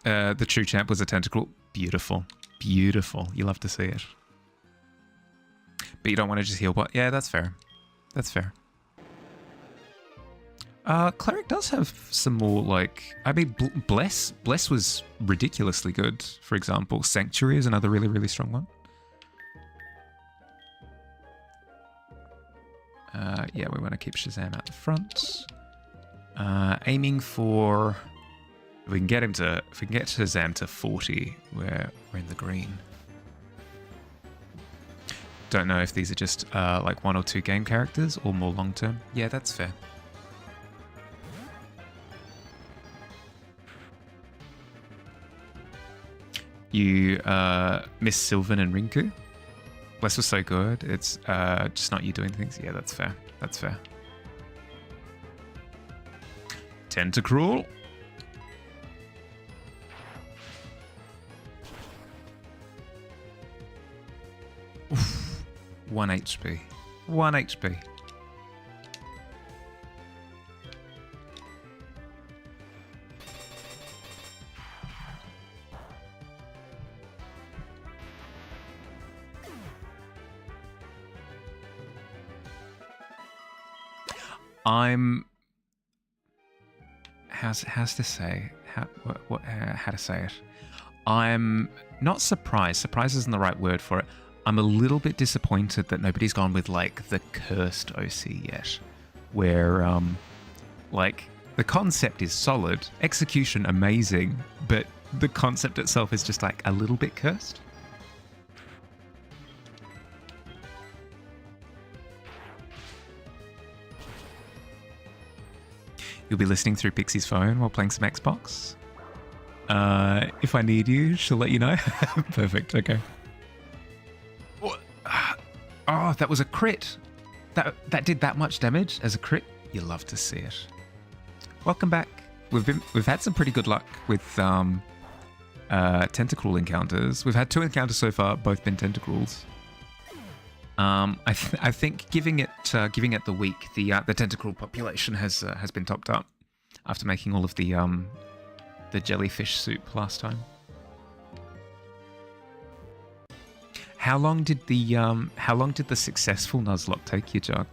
The true champ was a tentacle. Beautiful. Beautiful. You love to see it. But you don't want to just heal what? Yeah, that's fair. That's fair. Cleric does have some more, like... I mean, Bless was ridiculously good, for example. Sanctuary is another really, really strong one. Yeah, we want to keep Shazam out the front. Aiming for... If we can get Shazam to 40, we're in the green. Don't know if these are just like 1 or 2 game characters or more long term. Yeah, that's fair. You miss Sylvan and Rinku. Bless was so good. It's just not you doing things. Yeah, that's fair. That's fair. Tentacruel. Oof. 1 HP. 1 HP. I'm how to say it. I'm not surprised. Surprise isn't the right word for it. I'm a little bit disappointed that nobody's gone with like the cursed OC yet, where like the concept is solid, execution amazing, but the concept itself is just like a little bit cursed. You'll be listening through Pixie's phone while playing some Xbox. If I need you, she'll let you know. Perfect, okay. Oh, that was a crit. That did that much damage as a crit. You love to see it. Welcome back. We've had some pretty good luck with tentacle encounters. We've had 2 encounters so far, both been tentacles. I think giving it the week, the tentacle population has been topped up after making all of the jellyfish soup last time. How long did the successful Nuzlocke take you, Jug?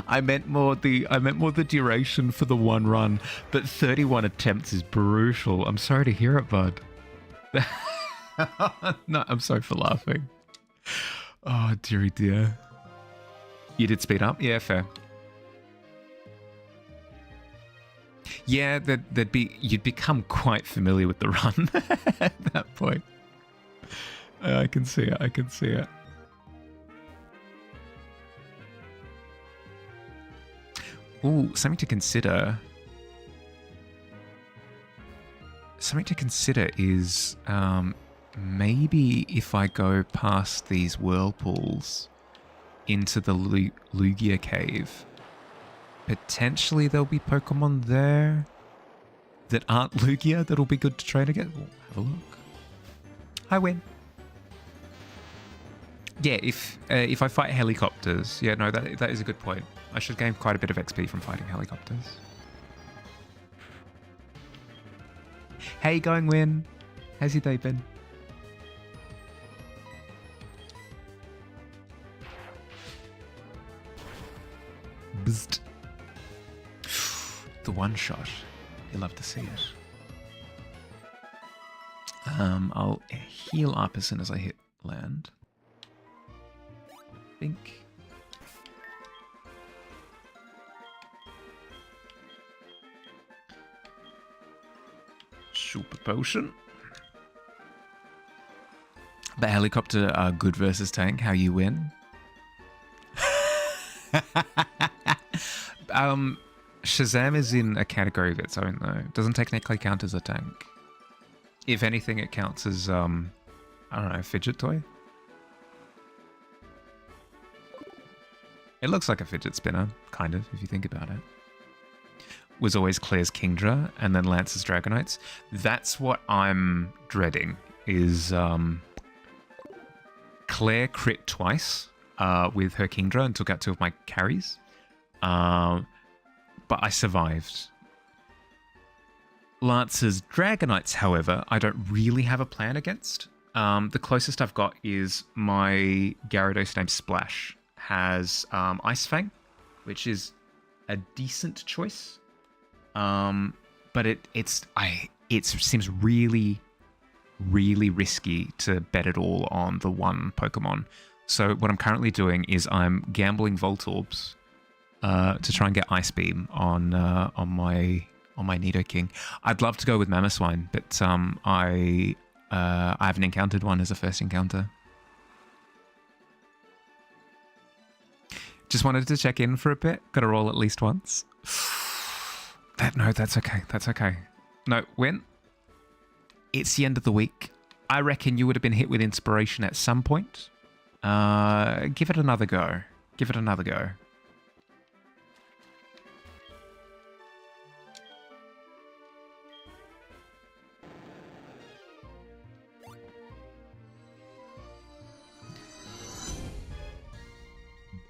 I meant more the duration for the one run, but 31 attempts is brutal. I'm sorry to hear it, bud. No, I'm sorry for laughing. Oh, dearie dear. You did speed up? Yeah, fair. Yeah, you'd become quite familiar with the run at that point. I can see it. Ooh, something to consider. Something to consider is maybe if I go past these whirlpools into the Lugia cave, potentially there'll be Pokemon there that aren't Lugia that'll be good to train against. We'll have a look. I win. Yeah, if I fight helicopters, yeah, no, that is a good point. I should gain quite a bit of XP from fighting helicopters. Hey, going Win. How's your day been? Bzzzt. The one shot. You love to see it. I'll heal up as soon as I hit land. Think. Super potion. But helicopter are good versus tank. How you win? Shazam is in a category of its own, though. Doesn't technically count as a tank. If anything, it counts as, I don't know, a fidget toy? It looks like a fidget spinner, kind of, if you think about it. Was always Claire's Kingdra, and then Lance's Dragonites. That's what I'm dreading, is Claire crit twice with her Kingdra and took out 2 of my carries. But I survived. Lance's Dragonites, however, I don't really have a plan against. The closest I've got is my Gyarados named Splash has Ice Fang, which is a decent choice. But it seems really, really risky to bet it all on the one Pokemon. So what I'm currently doing is I'm gambling Voltorbs to try and get Ice Beam on my Nidoking. I'd love to go with Mamoswine, but I haven't encountered one as a first encounter. Just wanted to check in for a bit. Got to roll at least once. No, that's okay. That's okay. No, when? It's the end of the week. I reckon you would have been hit with inspiration at some point. Give it another go. Give it another go.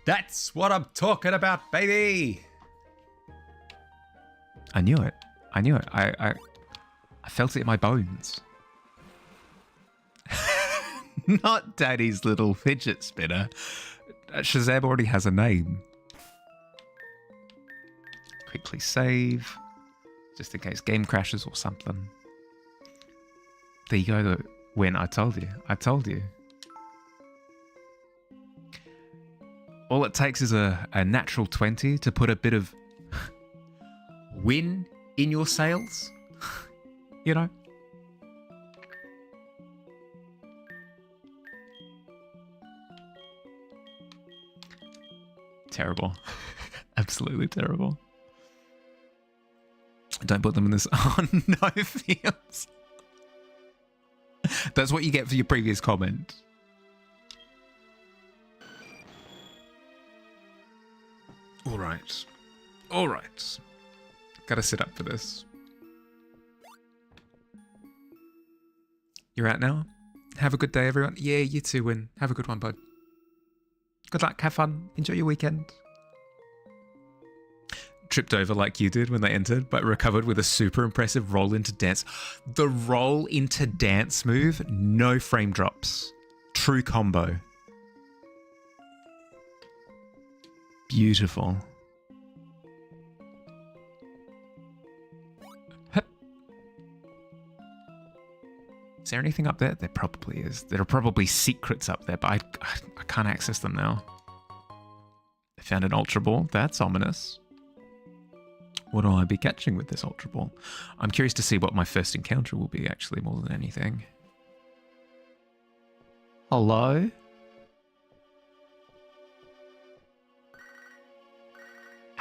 That's what I'm talking about, baby! I knew it. I knew it. I felt it in my bones. Not Daddy's little fidget spinner. Shazam already has a name. Quickly save. Just in case game crashes or something. There you go. Win. I told you. I told you. All it takes is a natural 20 to put a bit of win in your sails. You know? Terrible. Absolutely terrible. Don't put them in this. Oh no, Fields. That's what you get for your previous comment. Alright. Alright. Gotta sit up for this. You're out now? Have a good day, everyone. Yeah, you too, Win. Have a good one, bud. Good luck, have fun. Enjoy your weekend. Tripped over like you did when they entered, but recovered with a super impressive roll into dance. The roll into dance move, no frame drops. True combo. Beautiful. Is there anything up there? There probably is. There are probably secrets up there, but I can't access them now. I found an Ultra Ball. That's ominous. What will I be catching with this Ultra Ball? I'm curious to see what my first encounter will be, actually, more than anything. Hello?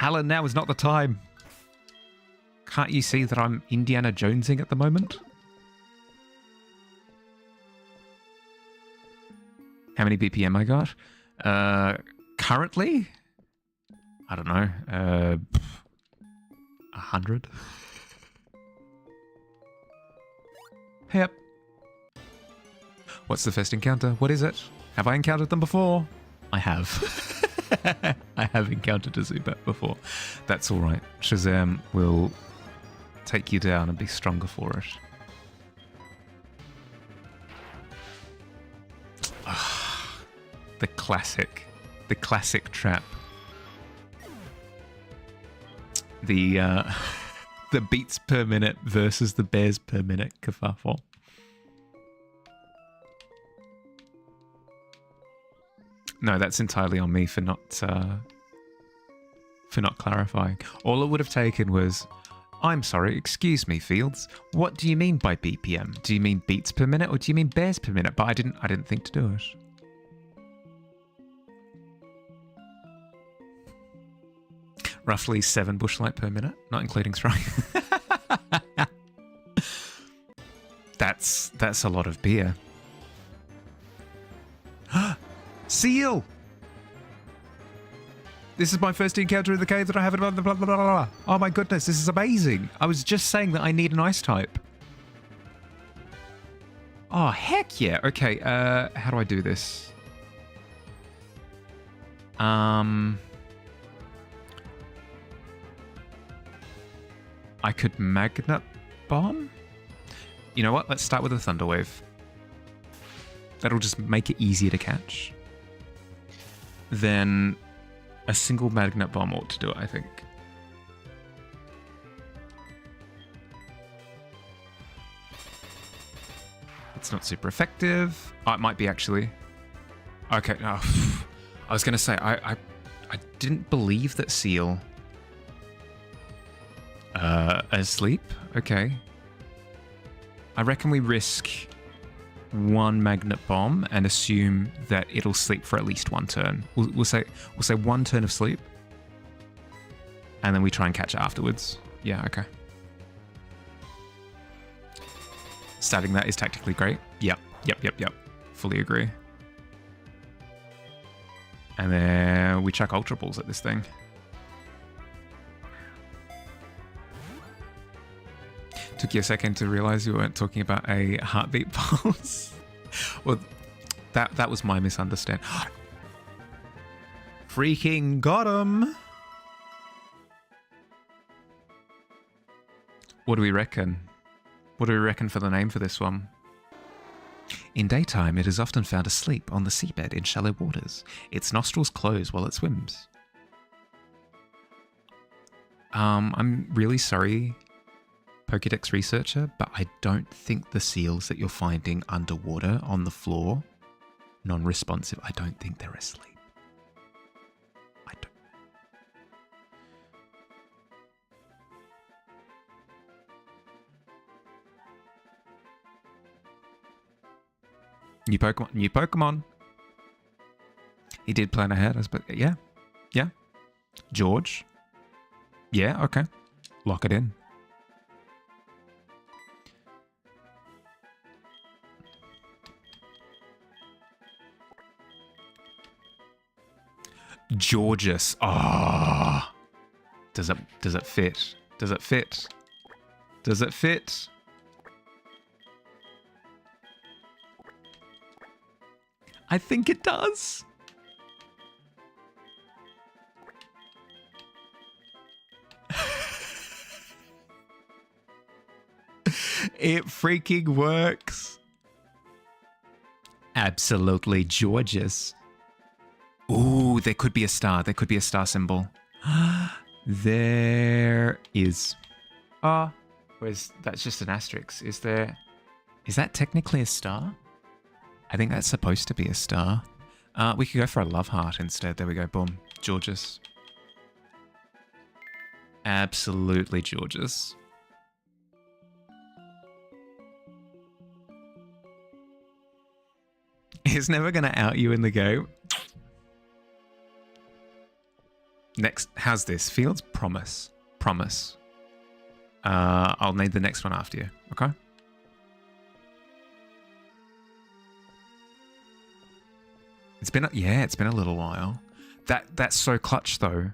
Alan, now is not the time. Can't you see that I'm Indiana Jonesing at the moment? How many BPM I got? Currently? I don't know. 100? Yep. What's the first encounter? What is it? Have I encountered them before? I have. I have encountered a Zubat before. That's alright. Shazam will take you down and be stronger for it. The classic trap. The beats per minute versus the bears per minute kerfuffle. No, that's entirely on me for not clarifying. All it would have taken was, I'm sorry, excuse me, Fields. What do you mean by BPM? Do you mean beats per minute or do you mean bears per minute? But I didn't think to do it. roughly 7 bushlight per minute, not including throwing. That's a lot of beer. Seal! This is my first encounter in the cave that I haven't... Blah, blah, blah, blah, blah. Oh my goodness, this is amazing. I was just saying that I need an ice type. Oh, heck yeah. Okay, how do I do this? I could magnet bomb? You know what? Let's start with a thunder wave. That'll just make it easier to catch. Then a single magnet bomb ought to do it, I think. It's not super effective. Oh, it might be actually. Okay, no. I was going to say, I didn't believe that Seal... asleep? Okay. I reckon we risk 1 magnet bomb and assume that it'll sleep for at least 1 turn. We'll say 1 turn of sleep, and then we try and catch it afterwards. Yeah, okay. Starting that is tactically great. Yep. Fully agree. And then we chuck Ultra Balls at this thing. Took you a second to realize you weren't talking about a heartbeat pulse. Well, that was my misunderstanding. Freaking got him! What do we reckon? What do we reckon for the name for this one? In daytime, it is often found asleep on the seabed in shallow waters. Its nostrils close while it swims. I'm really sorry, Pokédex researcher, but I don't think the seals that you're finding underwater on the floor, non-responsive, I don't think they're asleep. I don't. New Pokemon. He did plan ahead, but yeah. George. Yeah, okay. Lock it in. Georges. Ah. Oh. Does it fit? Does it fit? Does it fit? I think it does. It freaking works. Absolutely gorgeous. Ooh, there could be a star. There could be a star symbol. There is. Whereas that's just an asterisk. Is that technically a star? I think that's supposed to be a star. We could go for a love heart instead. There we go. Boom. Gorgeous. Absolutely gorgeous. He's never going to out you in the game. Next, how's this? Fields? Promise. Promise. I'll name the next one after you. Okay? It's been a little while. That's so clutch though.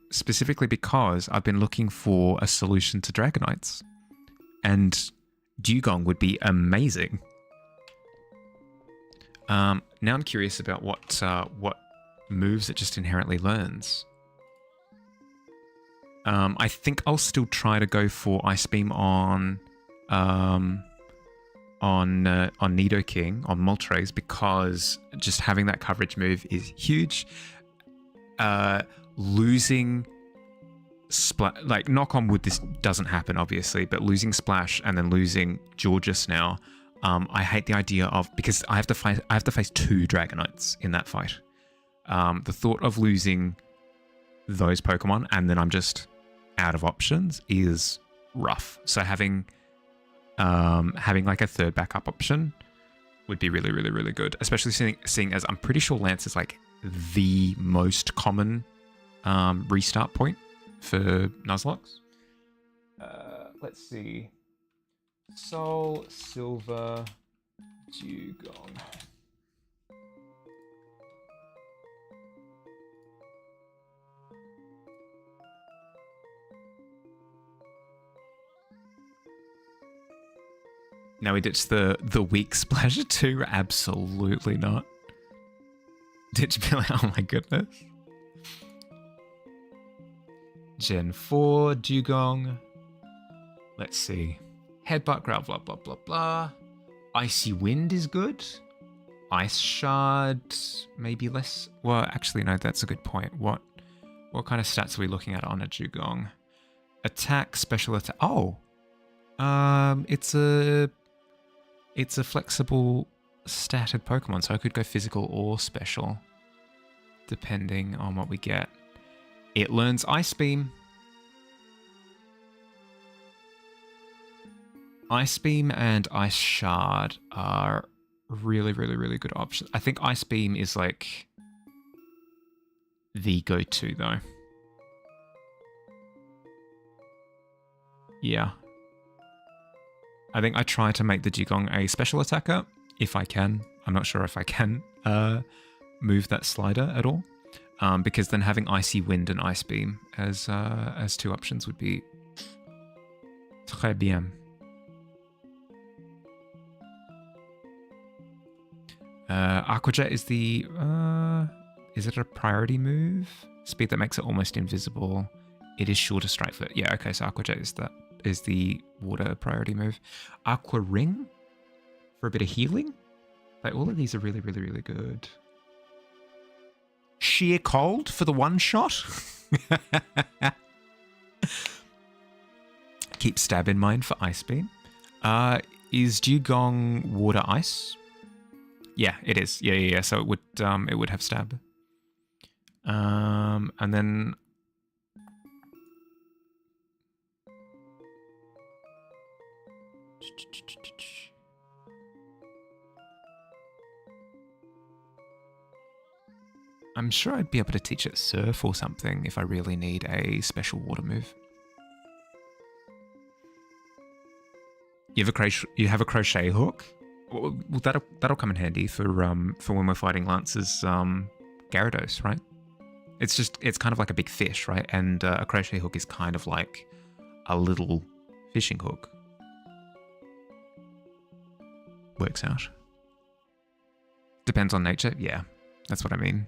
Specifically because I've been looking for a solution to Dragonites, and Dugong would be amazing. Now I'm curious about what moves it just inherently learns. I think I'll still try to go for Ice Beam on Nidoking, on Moltres, because just having that coverage move is huge. Losing like, knock on wood, this doesn't happen obviously, but losing Splash and then losing Georges now, I hate the idea of, because I have to face 2 Dragonites in that fight. The thought of losing those Pokemon and then I'm just out of options is rough. So having like a third backup option would be really, really, really good. Especially seeing as I'm pretty sure Lance is like the most common restart point for Nuzlocke. Let's see. Soulsilver Dugong. Now we ditch the weak splasher too? Absolutely not. Ditch Billy, oh my goodness. Gen 4 Dugong. Let's see. Headbutt, growl, blah, blah, blah, blah. Icy Wind is good. Ice Shard, maybe less. Well, actually, no, that's a good point. What kind of stats are we looking at on a Dugong? Attack, special attack. Oh, it's a flexible statted Pokemon, so I could go physical or special, depending on what we get. It learns Ice Beam. Ice Beam and Ice Shard are really, really, really good options. I think Ice Beam is like the go-to though. Yeah. I think I try to make the Dugong a special attacker if I can. I'm not sure if I can move that slider at all. Because then having Icy Wind and Ice Beam as two options would be très bien. Aqua Jet is the is it a priority move? Speed that makes it almost invisible. It is shorter strike foot. Yeah, okay, so Aqua Jet is the water priority move. Aqua Ring for a bit of healing. Like all of these are really, really, really good. Sheer Cold for the one shot. Keep Stab in mind for Ice Beam. Is Dugong water ice? Yeah, it is. Yeah. So it would have Stab. And then I'm sure I'd be able to teach it Surf or something if I really need a special water move. You have a crochet hook? Well, that'll come in handy for when we're fighting Lance's Gyarados, right? It's kind of like a big fish, right? And a crochet hook is kind of like a little fishing hook. Works out. Depends on nature. Yeah, that's what I mean.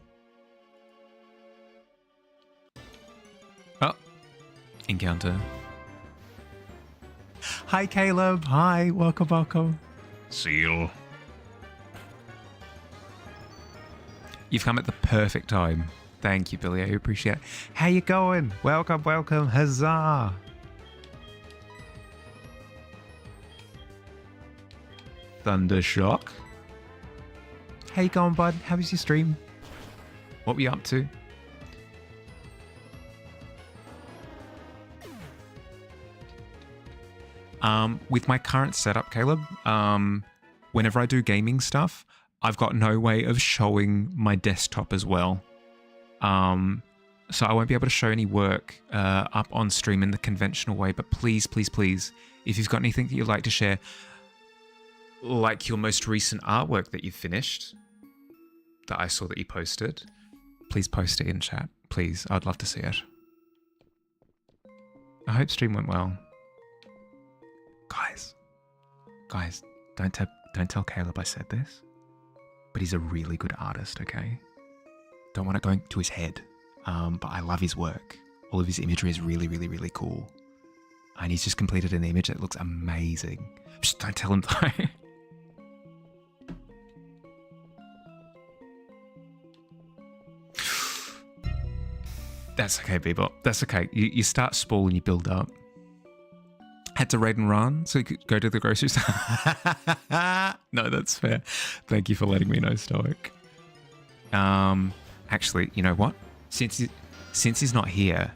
Oh, encounter. Hi, Caleb. Hi, welcome. Seal. You've come at the perfect time. Thank you, Billy. I appreciate it. How you going? Welcome. Huzzah. Thundershock. How you going, bud? How was your stream? What were you up to? With my current setup, Caleb, whenever I do gaming stuff, I've got no way of showing my desktop as well. So I won't be able to show any work up on stream in the conventional way, but please, if you've got anything that you'd like to share, like your most recent artwork that you've finished, that I saw that you posted, please post it in chat. Please, I'd love to see it. I hope stream went well. Guys, don't tell Caleb I said this, but he's a really good artist, okay? Don't want it going to his head, but I love his work. All of his imagery is really, really, really cool. And he's just completed an image that looks amazing. Just don't tell him though. That's okay, Bebop. That's okay. You start small and you build up. Had to raid and run so you could go to the grocery store. No, that's fair. Thank you for letting me know, Stoic. Actually, you know what? Since he's not here,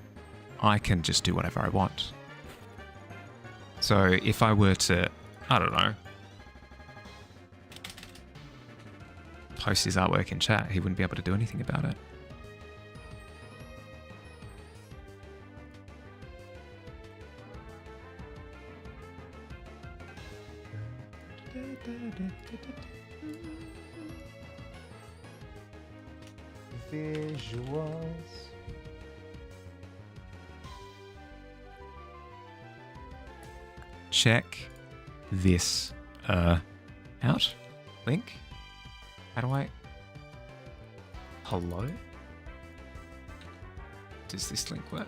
I can just do whatever I want. So if I were to, I don't know, post his artwork in chat, he wouldn't be able to do anything about it. Visuals. Check this out. Link. How do I? Hello? Does this link work?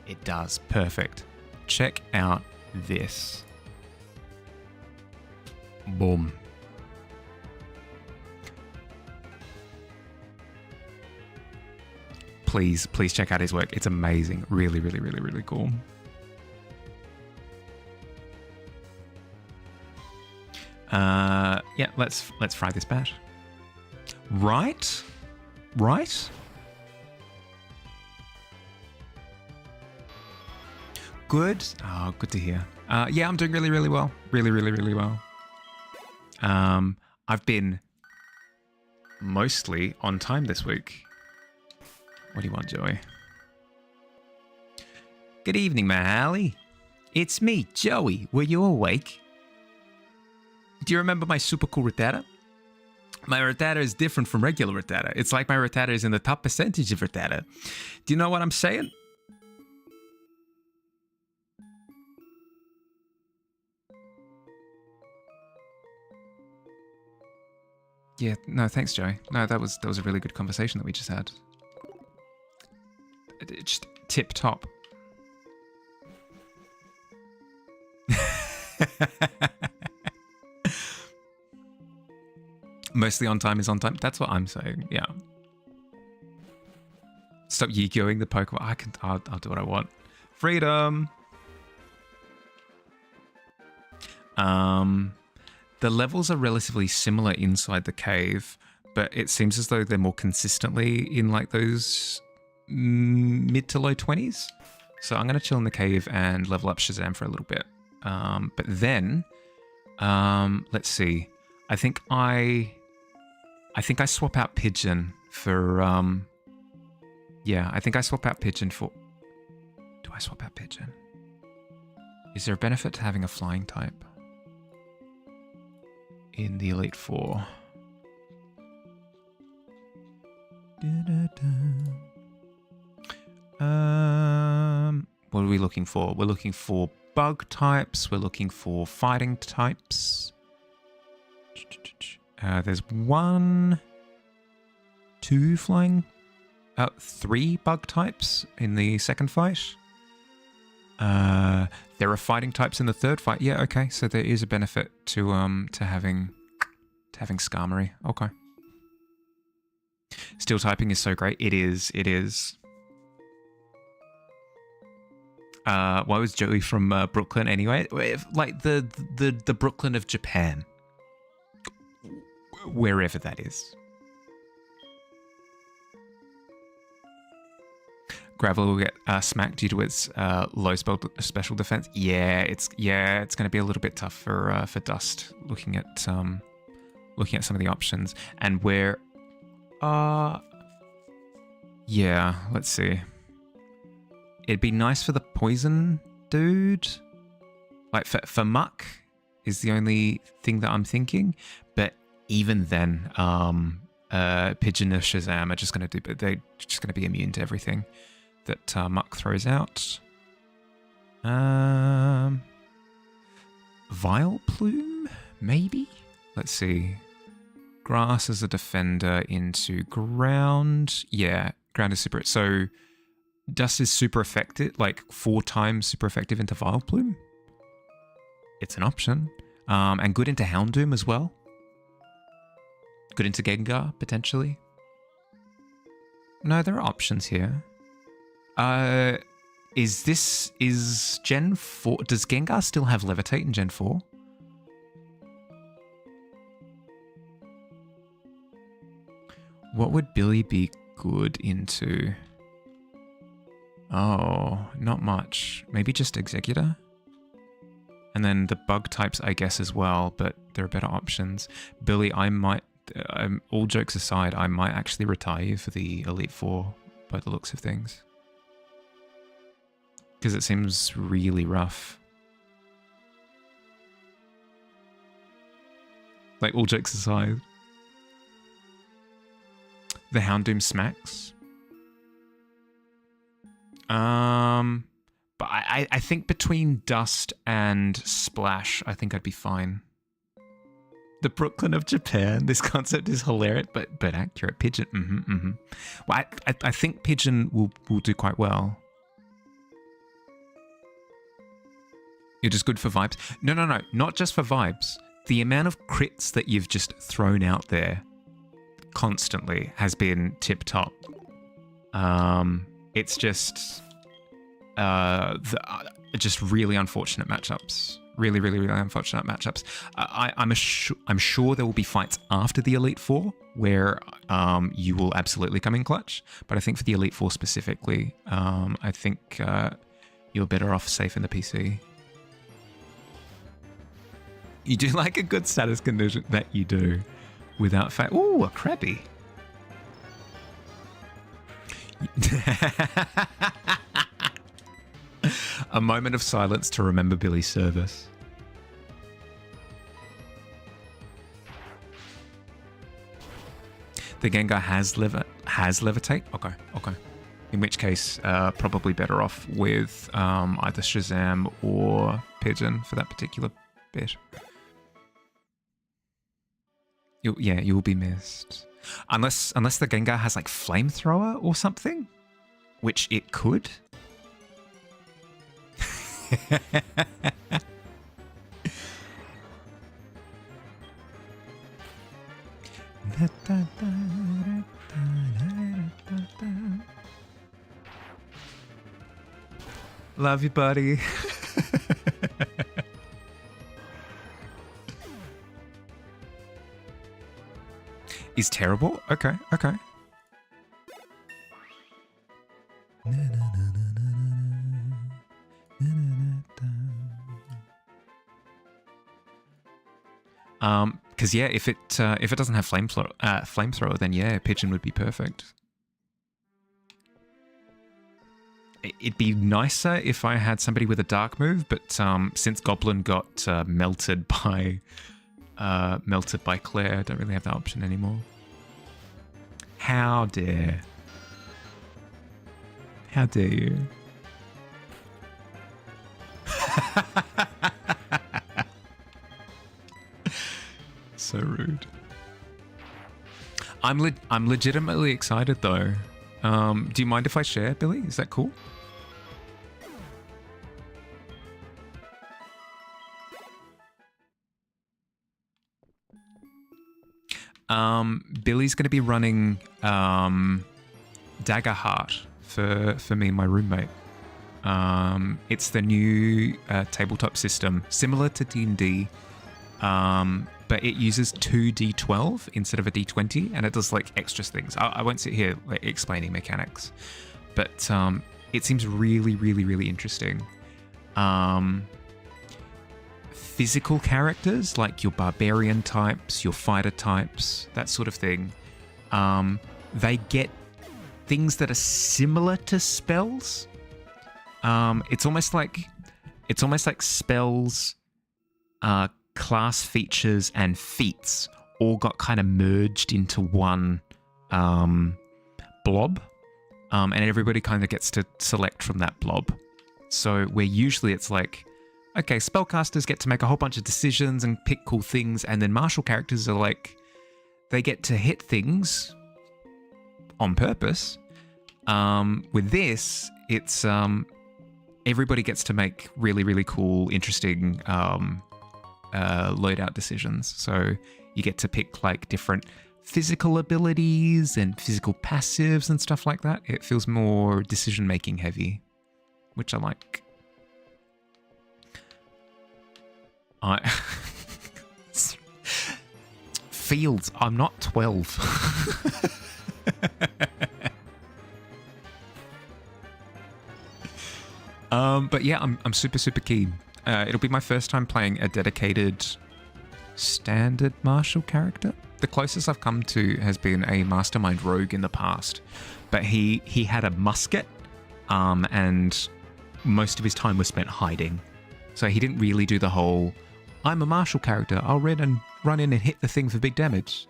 It does. Perfect. Check out this. Boom. Please check out his work. It's amazing. Really, really, really, really cool. Yeah, let's fry this bat. Right? Good. Oh, good to hear. Yeah, I'm doing really, really well. Really, really, really well. I've been mostly on time this week. What do you want, Joey? Good evening, Mahali. It's me, Joey. Were you awake? Do you remember my super cool Rattata? My Rattata is different from regular Rattata. It's like my Rattata is in the top percentage of Rattata. Do you know what I'm saying? Yeah, no, thanks, Joey. No, that was a really good conversation that we just had. Just tip top. Mostly on time is on time. That's what I'm saying. Yeah. Stop Yigoing the Pokemon. I'll do what I want. Freedom. The levels are relatively similar inside the cave, but it seems as though they're more consistently in like those mid to low 20s. So I'm going to chill in the cave and level up Shazam for a little bit. But then, let's see. I think I swap out Pigeon for, yeah, I think I swap out Pigeon for, do I swap out Pigeon? Is there a benefit to having a flying type in the Elite Four? What are we looking for? We're looking for bug types. We're looking for fighting types. There's 1, 2 flying, 3 bug types in the second fight. There are fighting types in the third fight. Yeah, okay. So there is a benefit to having Skarmory. Okay. Steel typing is so great. It is. Why was Joey from Brooklyn anyway? Like the Brooklyn of Japan. Wherever that is. Gravel will get smacked due to its low special defense. Yeah, it's going to be a little bit tough for Dust. Looking at some of the options and where. Yeah, let's see. It'd be nice for the poison dude. Like for Muck is the only thing that I'm thinking, but even then, Pigeon or Shazam are just going to do. They're just going to be immune to everything that Muck throws out. Vileplume, maybe. Let's see. Grass as a defender into ground. Yeah, ground is super. So Dust is super effective, like 4 times super effective into Vileplume. It's an option. And good into Houndoom as well. Good into Gengar, potentially. No, there are options here. Is Gen 4... Does Gengar still have Levitate in Gen 4? What would Billy be good into? Oh, not much. Maybe just Executor? And then the bug types, I guess, as well, but there are better options. Billy, I might... all jokes aside, I might actually retire you for the Elite Four by the looks of things. Because it seems really rough. Like, all jokes aside. The Houndoom smacks. But I think between Dust and Splash, I think I'd be fine. The Brooklyn of Japan. This concept is hilarious, but accurate. Pigeon. Well, I think Pigeon will do quite well. You're just good for vibes. No, not just for vibes. The amount of crits that you've just thrown out there constantly has been tip top. It's just just really unfortunate matchups. Really unfortunate matchups. I'm sure there will be fights after the Elite Four where you will absolutely come in clutch. But I think for the Elite Four specifically, I think you're better off safe in the PC. You do like a good status condition that you do without fact. Ooh, a Krabby. A moment of silence to remember Billy's service. The Gengar has levitate. Okay. In which case, probably better off with either Shazam or Pigeon for that particular bit. You will be missed. Unless the Gengar has like Flamethrower or something, which it could. Love you, buddy. Is terrible? Okay. Because yeah, if it doesn't have flamethrower, then yeah, Pigeon would be perfect. It'd be nicer if I had somebody with a dark move, but since Goblin got melted by Claire, I don't really have that option anymore. How dare you? So rude. I'm legitimately excited though. Do you mind if I share, Billy? Is that cool? Billy's going to be running Dagger Heart for me and my roommate. It's the new tabletop system, similar to D&D, but it uses 2d12 instead of a d20, and it does like extra things. I won't sit here like, explaining mechanics, but it seems really interesting. Physical characters like your barbarian types, your fighter types, that sort of thing, they get things that are similar to spells. It's almost like spells, class features and feats all got kind of merged into one blob, and everybody kind of gets to select from that blob. So where usually it's like, okay, spellcasters get to make a whole bunch of decisions and pick cool things, and then martial characters are like, they get to hit things on purpose. With this, it's everybody gets to make really cool, interesting loadout decisions. So you get to pick like different physical abilities and physical passives and stuff like that. It feels more decision-making heavy, which I like. Fields, I'm not 12. But yeah, I'm super keen. It'll be my first time playing a dedicated standard martial character. The closest I've come to has been a mastermind rogue in the past, but he had a musket, and most of his time was spent hiding. So he didn't really do the whole I'm a martial character. I'll run in and hit the thing for big damage.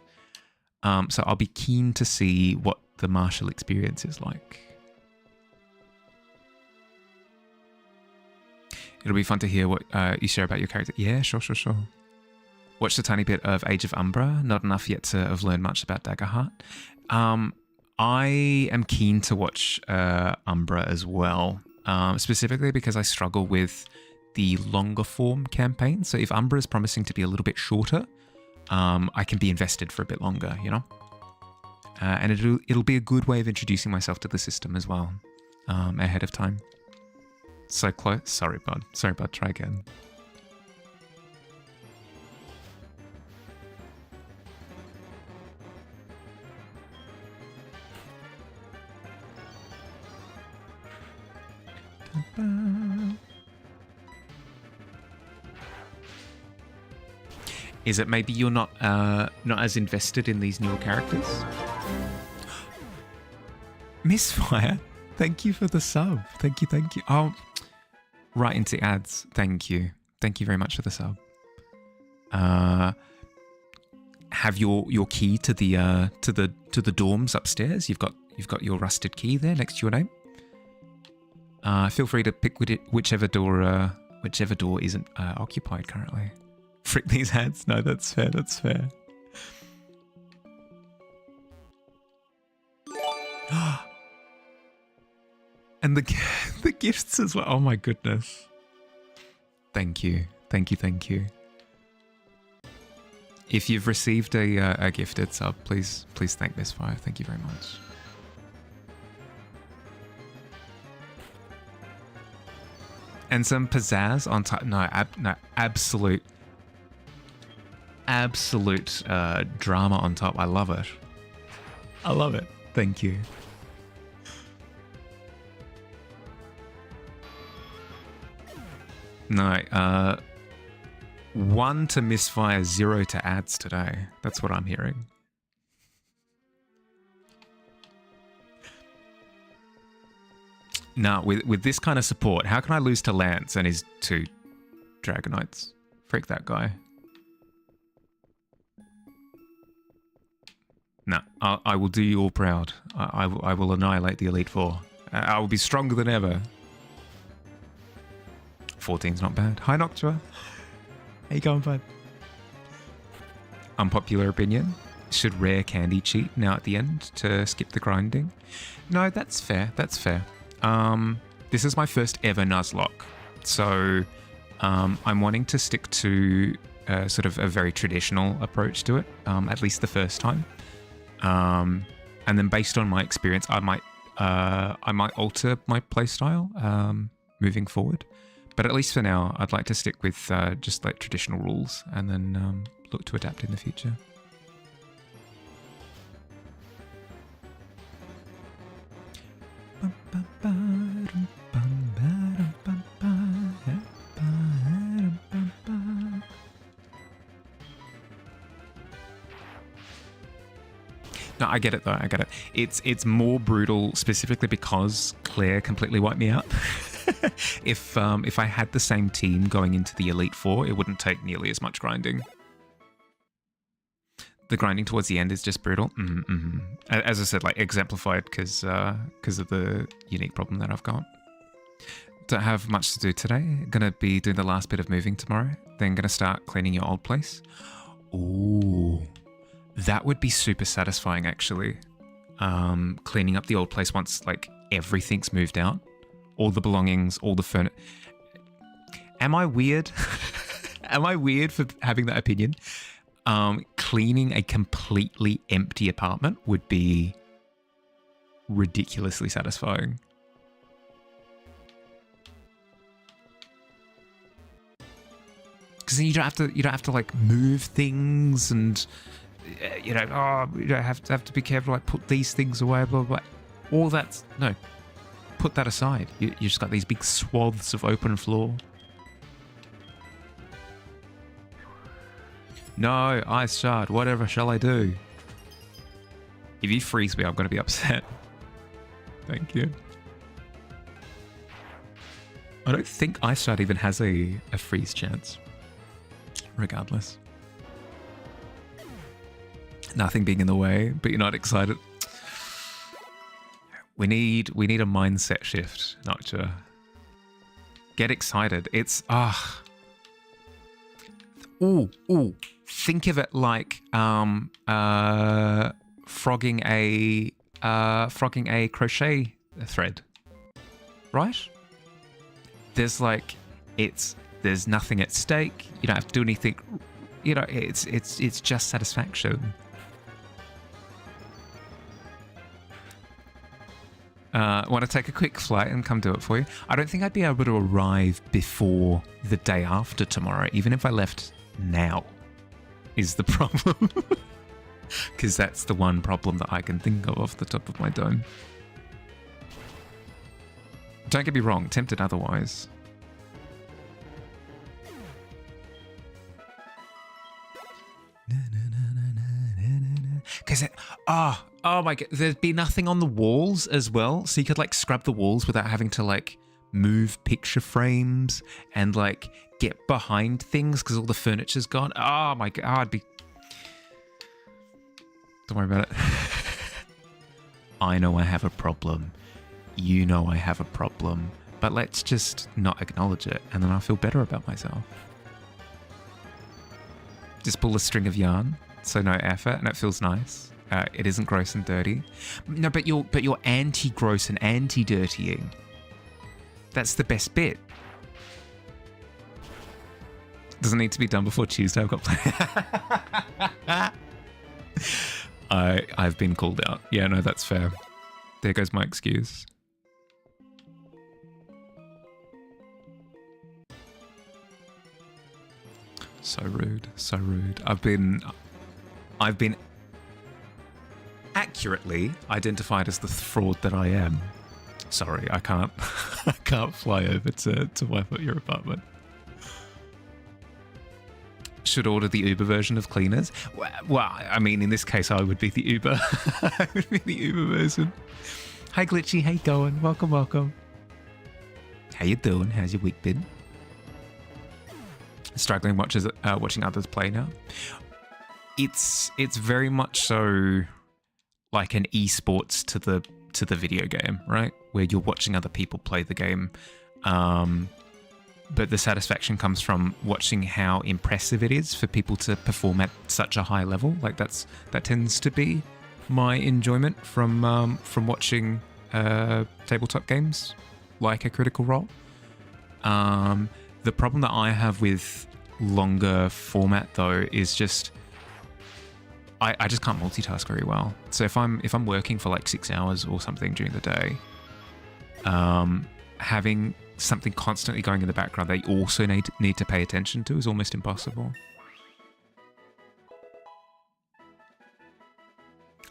So I'll be keen to see what the martial experience is like. It'll be fun to hear what you share about your character. Yeah, sure. Watched a tiny bit of Age of Umbra. Not enough yet to have learned much about Daggerheart. I am keen to watch Umbra as well, specifically because I struggle with the longer form campaign. So if Umbra is promising to be a little bit shorter, I can be invested for a bit longer, you know? And it'll be a good way of introducing myself to the system as well, ahead of time. So close. Sorry, bud. Try again. Is it maybe you're not as invested in these newer characters? Missfire, thank you for the sub. Thank you. Oh, right into ads. Thank you very much for the sub. Have your key to the dorms upstairs? You've got your rusted key there next to your name. Feel free to pick whichever door isn't occupied currently. Frick these ads. No, that's fair. And the gifts as well. Oh my goodness. Thank you. If you've received a gifted sub, please thank Missfire. Thank you very much. And some pizzazz on top. No, absolute drama on top. I love it. Thank you. No, 1 to Missfire, 0 to ads today. That's what I'm hearing. Now, with this kind of support, how can I lose to Lance and his 2 Dragonites? Freak that guy. No, I will do you all proud. I will annihilate the Elite Four. I will be stronger than ever. 14's not bad. Hi, Noctua. How you going, bud? Unpopular opinion. Should rare candy cheat now at the end to skip the grinding? No, that's fair. This is my first ever Nuzlocke. So I'm wanting to stick to sort of a very traditional approach to it, at least the first time. And then based on my experience, I might alter my playstyle moving forward. But at least for now, I'd like to stick with just like traditional rules and then look to adapt in the future. No, I get it though. It's more brutal specifically because Claire completely wiped me out. If I had the same team going into the Elite Four, it wouldn't take nearly as much grinding. The grinding towards the end is just brutal. As I said, like exemplified because of the unique problem that I've got. Don't have much to do today. Gonna be doing the last bit of moving tomorrow. Then gonna start cleaning your old place. Ooh, that would be super satisfying actually. Cleaning up the old place once like everything's moved out. All the belongings, all the furniture. Am I weird? Am I weird for having that opinion? Cleaning a completely empty apartment would be ridiculously satisfying. Because then you don't have to like move things and you don't have to be careful, like put these things away, blah blah blah. All that's no. Put that aside. You just got these big swaths of open floor. No, ice shard. Whatever shall I do? If you freeze me, I'm going to be upset. Thank you. I don't think ice shard even has a freeze chance. regardless. Nothing being in the way, but you're not excited. We need a mindset shift, Noctua. Get excited. It's ooh. Think of it like frogging a crochet thread, right? There's nothing at stake. You don't have to do anything. You know, it's just satisfaction. Want to take a quick flight and come do it for you? I don't think I'd be able to arrive before the day after tomorrow, even if I left now, is the problem. Because that's the one problem that I can think of off the top of my dome. Don't get me wrong, tempted otherwise. Because oh my god, there'd be nothing on the walls as well, so you could like scrub the walls without having to like move picture frames and like get behind things because all the furniture's gone. Oh my god, I'd be... Don't worry about it. I know I have a problem. You know I have a problem. But let's just not acknowledge it, and then I'll feel better about myself. Just pull a string of yarn, so no effort, and it feels nice. It isn't gross and dirty. No, but you're anti-gross and anti-dirtying. That's the best bit. Doesn't need to be done before Tuesday. I've got plans. I've been called out. Yeah, no, that's fair. There goes my excuse. So rude, so rude. I've been accurately identified as the fraud that I am. Sorry, I can't I can't fly over to wipe out your apartment. Should order the Uber version of cleaners. Well, I mean, in this case, I would be the Uber. I would be the Uber version. Hi, Glitchy. How you going? Welcome, welcome. How you doing? How's your week been? Struggling watching others play now. It's very much so like an esports to the video game, right? Where you're watching other people play the game. But the satisfaction comes from watching how impressive it is for people to perform at such a high level. Like that tends to be my enjoyment from watching tabletop games like a Critical Role. The problem that I have with longer format though is just I just can't multitask very well. So if I'm working for like 6 hours or something during the day, having something constantly going in the background that you also need to pay attention to is almost impossible.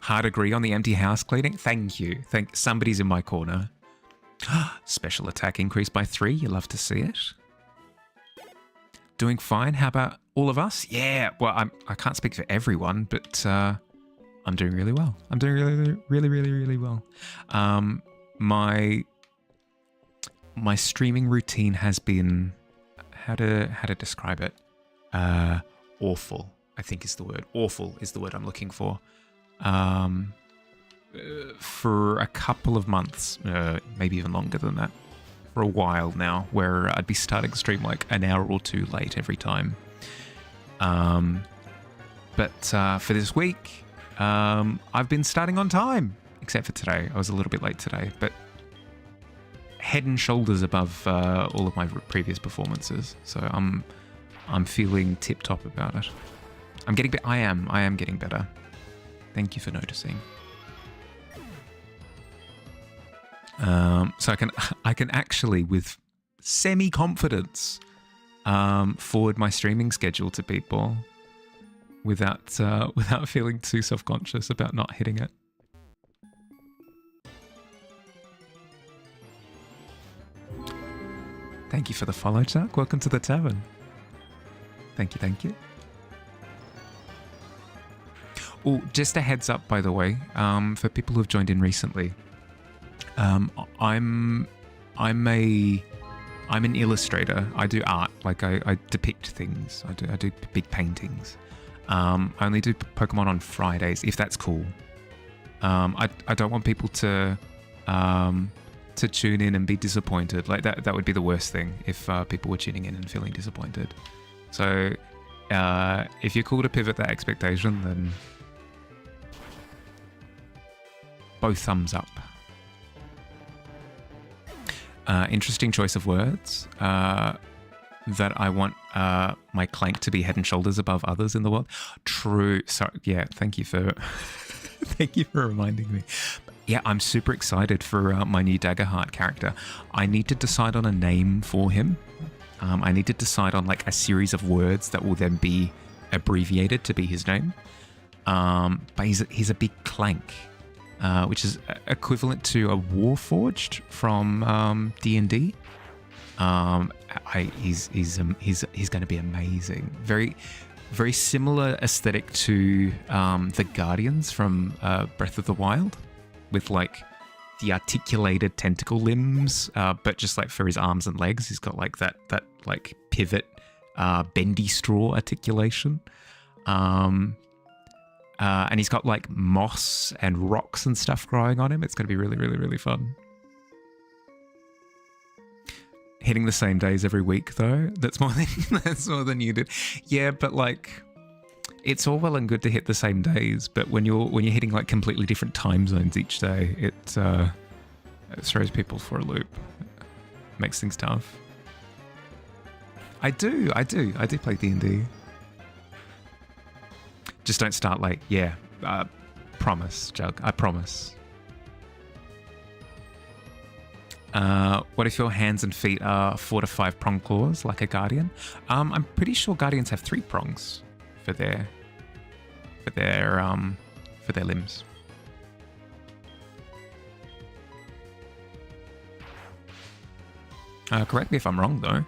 Hard agree on the empty house cleaning. Thank you. Somebody's in my corner. Special attack increased by 3. You love to see it. Doing fine. How about all of us? Yeah. Well, I can't speak for everyone, but I'm doing really well. I'm doing really well. My streaming routine has been how to describe it? Awful, I think is the word. Awful is the word I'm looking for. For a couple of months, maybe even longer than that, for a while now, where I'd be starting the stream like an hour or two late every time. But for this week, I've been starting on time, except for today. I was a little bit late today, but head and shoulders above all of my previous performances. So I'm feeling tip-top about it. I am getting better. Thank you for noticing. So I can actually, with semi-confidence, forward my streaming schedule to people without feeling too self-conscious about not hitting it. Thank you for the follow, Jack. Welcome to the Tavern. Thank you. Oh, just a heads up, by the way, for people who've joined in recently. I'm a I'm an illustrator. I do art. Like I depict things. I do big paintings. I only do Pokemon on Fridays, if that's cool. I don't want people to tune in and be disappointed. Like that would be the worst thing if people were tuning in and feeling disappointed. So if you're cool to pivot that expectation, then both thumbs up. Interesting choice of words. That I want my Clank to be head and shoulders above others in the world. True. Sorry. Yeah. Thank you for thank you for reminding me. Yeah, I'm super excited for my new Daggerheart character. I need to decide on a name for him. I need to decide on like a series of words that will then be abbreviated to be his name. But he's a big Clank. Which is equivalent to a Warforged from D&D. He's going to be amazing. Very, very similar aesthetic to the Guardians from Breath of the Wild, with like the articulated tentacle limbs, but just like for his arms and legs, he's got like that like pivot, bendy straw articulation. And he's got like moss and rocks and stuff growing on him. It's going to be really, really, really fun. Hitting the same days every week, though, that's more than you did. Yeah, but like, it's all well and good to hit the same days, but when you're hitting like completely different time zones each day, it throws people for a loop. It makes things tough. I do play D&D. Just don't start late. Yeah. Promise, Jug. I promise. What if your hands and feet are 4 to 5 prong claws like a guardian? I'm pretty sure guardians have 3 prongs for their limbs. Correct me if I'm wrong, though.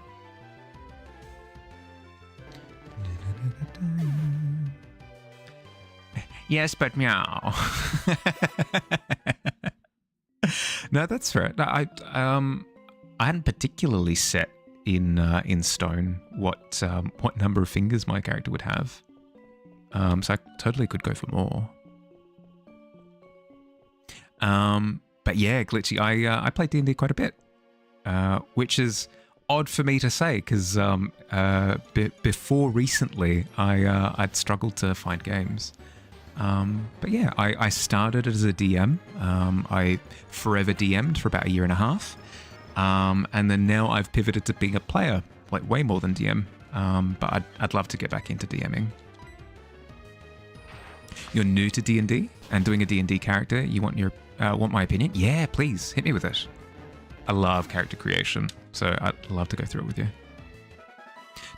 Yes, but meow. No, that's fair. No, I hadn't particularly set in stone what number of fingers my character would have. So I totally could go for more. But yeah, Glitchy, I play D&D quite a bit, which is odd for me to say because before recently I'd struggled to find games. But yeah, I started as a DM. I forever DM'd for about a year and a half. And then now I've pivoted to being a player, like way more than DM. But I'd love to get back into DMing. You're new to D&D and doing a D&D character. You want my opinion? Yeah, please hit me with it. I love character creation, so I'd love to go through it with you.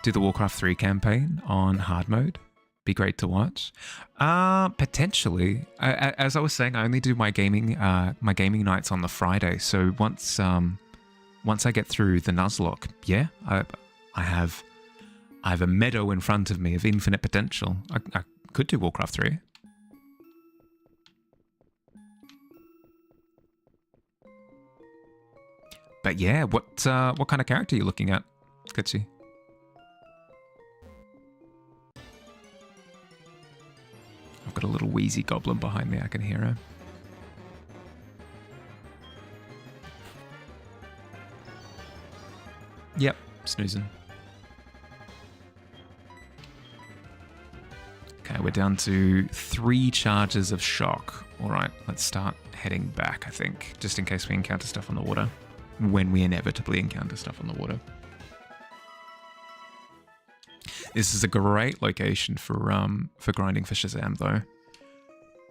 Do the Warcraft 3 campaign on hard mode. Be great to watch. Potentially. As I was saying, I only do my gaming nights on the Friday. So once I get through the Nuzlocke, yeah, I have a meadow in front of me of infinite potential. I could do Warcraft 3. But yeah, what kind of character are you looking at, Kutsi? I've got a little wheezy goblin behind me. I can hear her. Yep, snoozing. Okay, we're down to 3 charges of shock. All right, let's start heading back, I think, just in case we encounter stuff on the water. When we inevitably encounter stuff on the water. This is a great location for grinding for Shazam, though.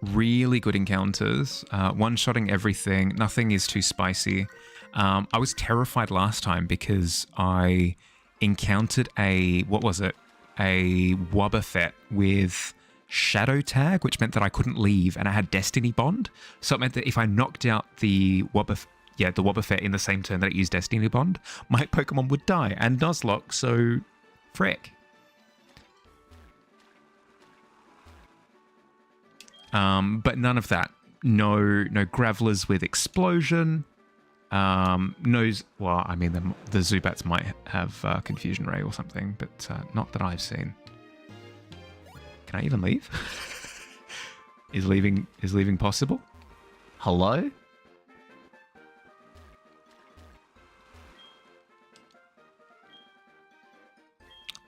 Really good encounters. One-shotting everything. Nothing is too spicy. I was terrified last time because I encountered a Wobbuffet with Shadow Tag, which meant that I couldn't leave, and I had Destiny Bond. So it meant that if I knocked out the Wobbuffet in the same turn that it used Destiny Bond, my Pokemon would die. And Nuzlocke, so frick. But none of that. No Gravelers with Explosion. knows. Well, I mean, the Zubats might have Confusion Ray or something, but not that I've seen. Can I even leave? Is leaving possible? Hello?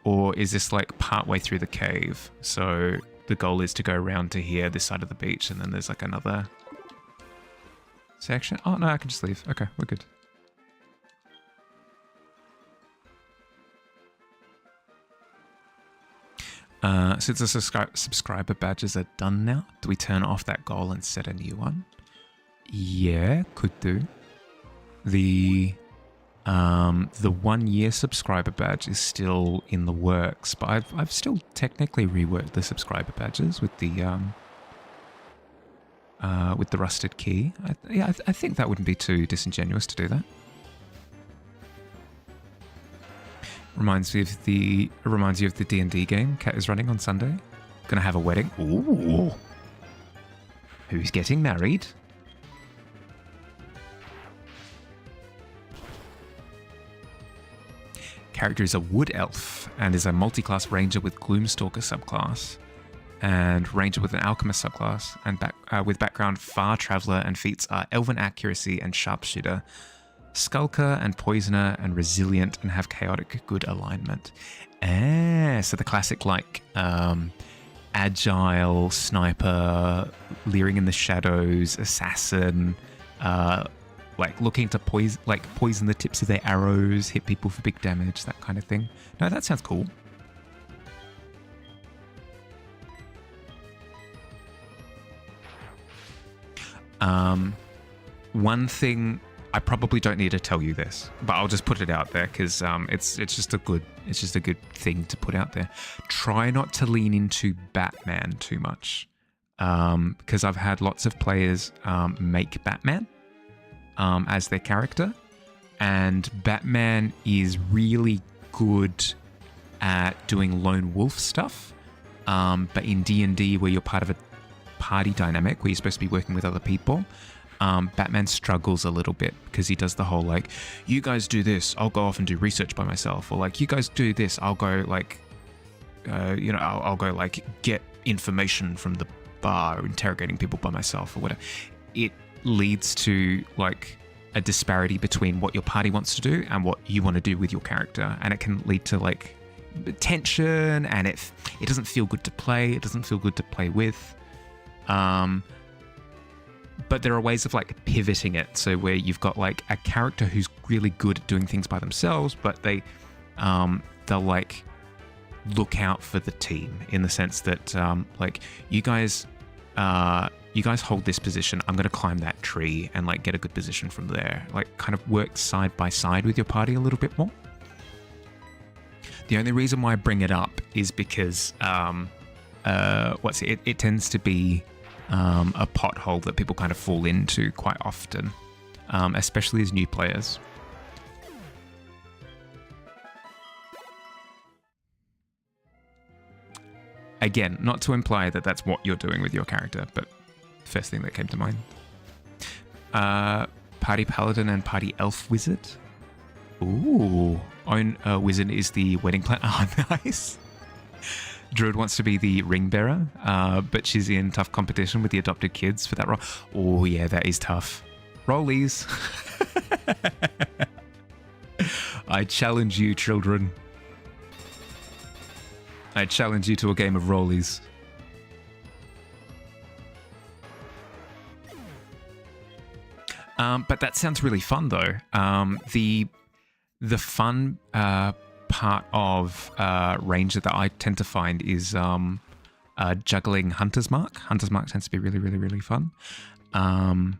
Or is this like partway through the cave? So the goal is to go around to here, this side of the beach, and then there's like another section. Oh no, I can just leave. Okay, we're good. Since the subscriber badges are done now, do we turn off that goal and set a new one? Yeah, could do. The 1 year subscriber badge is still in the works, but I've still technically reworked the subscriber badges with the rusted key. I think that wouldn't be too disingenuous to do that. Reminds you of the D&D game Kat is running on Sunday. Gonna have a wedding. Ooh. Who's getting married? Character is a wood elf and is a multi-class ranger with Gloomstalker subclass, and ranger with an alchemist subclass, and with background far traveler, and feats are elven accuracy and sharpshooter, skulker and poisoner, and resilient, and have chaotic good alignment. So the classic like agile sniper, leering in the shadows, assassin, like looking to poison the tips of their arrows, hit people for big damage, that kind of thing. No, that sounds cool. One thing, I probably don't need to tell you this, but I'll just put it out there because it's just a good thing to put out there. Try not to lean into Batman too much, because I've had lots of players make Batman as their character, and Batman is really good at doing lone wolf stuff, but in D&D, where you're part of a party dynamic where you're supposed to be working with other people, Batman struggles a little bit because he does the whole like, you guys do this, I'll go off and do research by myself, or like, you guys do this, I'll go like, I'll go like get information from the bar, interrogating people by myself or whatever. It leads to like a disparity between what your party wants to do and what you want to do with your character, and it can lead to like tension, and it doesn't feel good to play. It doesn't feel good to play with. But there are ways of like pivoting it, so where you've got like a character who's really good at doing things by themselves, but they'll like look out for the team in the sense that like you guys hold this position, I'm going to climb that tree and like get a good position from there, like kind of work side by side with your party a little bit more. The only reason why I bring it up is because it tends to be a pothole that people kind of fall into quite often, especially as new players. Again, not to imply that that's what you're doing with your character, but first thing that came to mind. Party Paladin and Party Elf Wizard. Ooh. Own Wizard is the wedding planner. Oh, nice. Druid wants to be the ring bearer, but she's in tough competition with the adopted kids for that role. Oh, yeah, that is tough. Rollies. I challenge you, children. I challenge you to a game of rollies. But that sounds really fun, though. The fun part of Ranger that I tend to find is juggling Hunter's Mark. Hunter's Mark tends to be really, really, really fun. And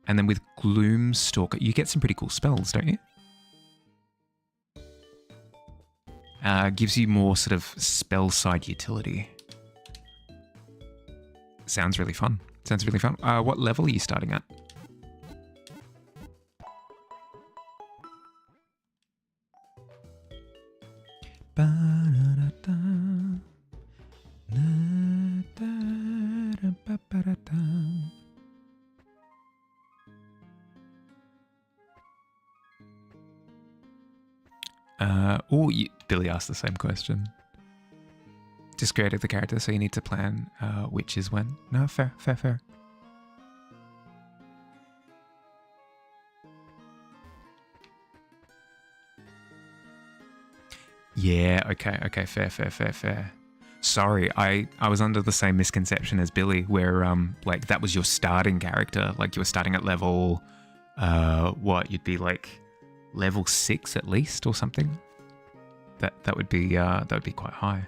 then with Gloomstalker, you get some pretty cool spells, don't you? Gives you more sort of spell side utility. Sounds really fun. Sounds really fun. What level are you starting at? Billy asked the same question. Just created the character, so you need to plan which is when. No, fair. Yeah, okay, fair. Sorry, I was under the same misconception as Billy, where like that was your starting character, like you were starting at level, you'd be like level 6 at least or something. That would be quite high.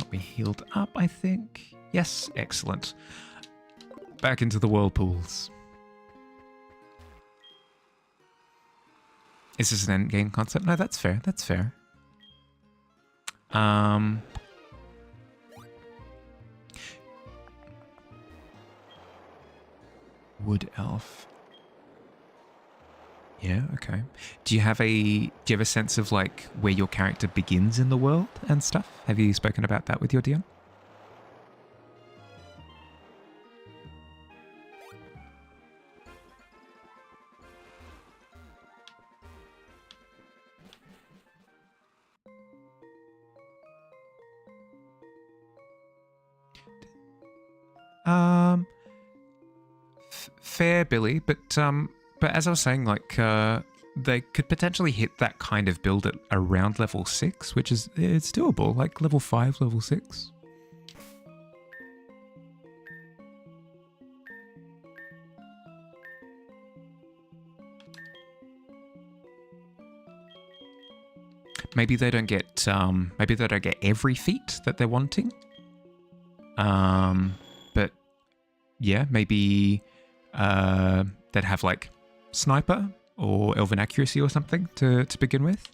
We healed up, I think. Yes, excellent. Back into the whirlpools. Is this an endgame concept? No, that's fair. Wood elf. Yeah, okay. Do you have a sense of like where your character begins in the world and stuff? Have you spoken about that with your DM? Fair, Billy, but as I was saying, like they could potentially hit that kind of build at around level 6, which is it's doable, like level 5, level 6. Maybe they don't get every feat that they're wanting. But yeah, maybe they'd have like sniper or elven accuracy or something to begin with.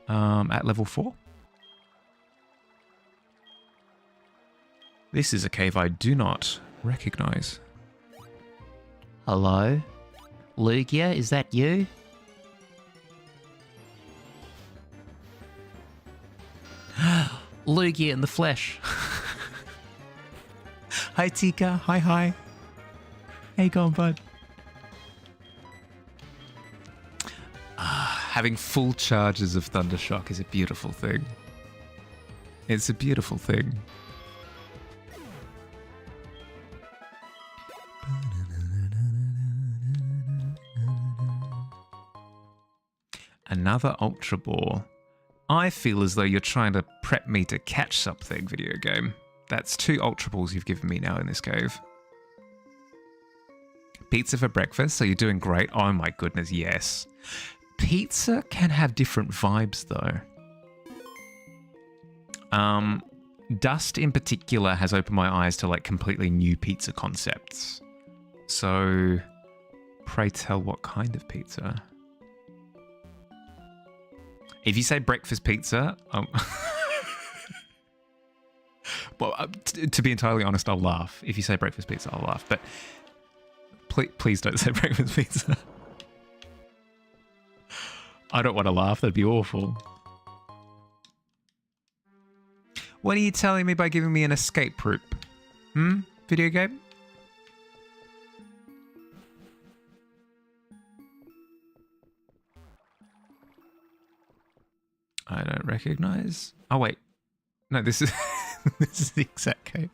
At level 4. This is a cave I do not recognize. Hello? Lugia, is that you? Lugia in the flesh. Hi, Tika. Hi. How you going, bud? Having full charges of Thundershock is a beautiful thing. It's a beautiful thing. Another Ultra Ball. I feel as though you're trying to prep me to catch something, video game. That's 2 Ultra Balls you've given me now in this cave. Pizza for breakfast, so you're doing great. Oh my goodness, yes. Pizza can have different vibes though. Dust in particular has opened my eyes to like completely new pizza concepts. So, pray tell what kind of pizza? If you say breakfast pizza, well, to be entirely honest, I'll laugh. If you say breakfast pizza, I'll laugh. But please don't say breakfast pizza. I don't want to laugh. That'd be awful. What are you telling me by giving me an escape route? Video game? I don't recognize. Oh wait, no. This is this is the exact cave.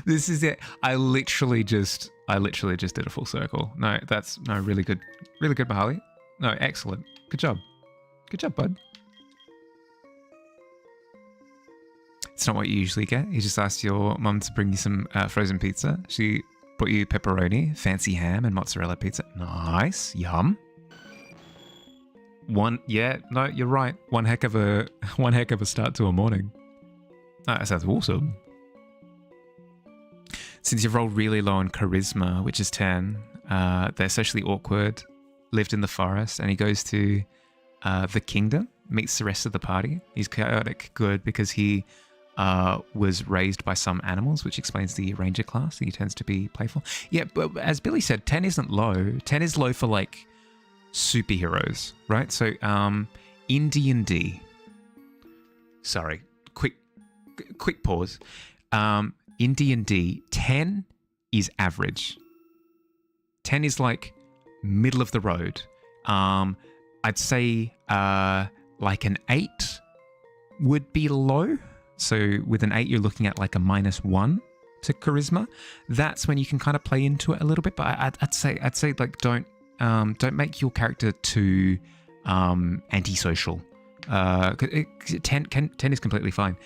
This is it. I literally just did a full circle. No, that's really good, Mahali. No, excellent. Good job, bud. It's not what you usually get. You just asked your mum to bring you some frozen pizza. She brought you pepperoni, fancy ham, and mozzarella pizza. Nice, yum. Yeah, no, you're right. One heck of a start to a morning. Oh, that sounds awesome. Since you've rolled really low on charisma, which is 10, they're socially awkward, lived in the forest, and he goes to the kingdom, meets the rest of the party. He's chaotic good because he was raised by some animals, which explains the ranger class. He tends to be playful. Yeah, but as Billy said, 10 isn't low. 10 is low for like superheroes, right? So in D&D, sorry, quick pause. In D&D, 10 is average. 10 is like middle of the road. I'd say like an 8 would be low. So with an 8, you're looking at like a -1 to charisma. That's when you can kind of play into it a little bit. But I'd say like don't make your character too antisocial. 10 is completely fine.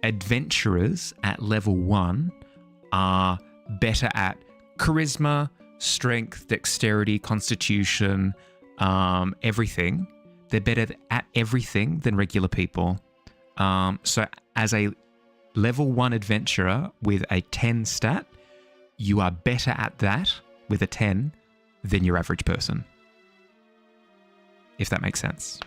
Adventurers at level 1 are better at charisma, strength, dexterity, constitution, everything. They're better at everything than regular people. So as a level 1 adventurer with a 10 stat, you are better at that with a 10 than your average person. If that makes sense.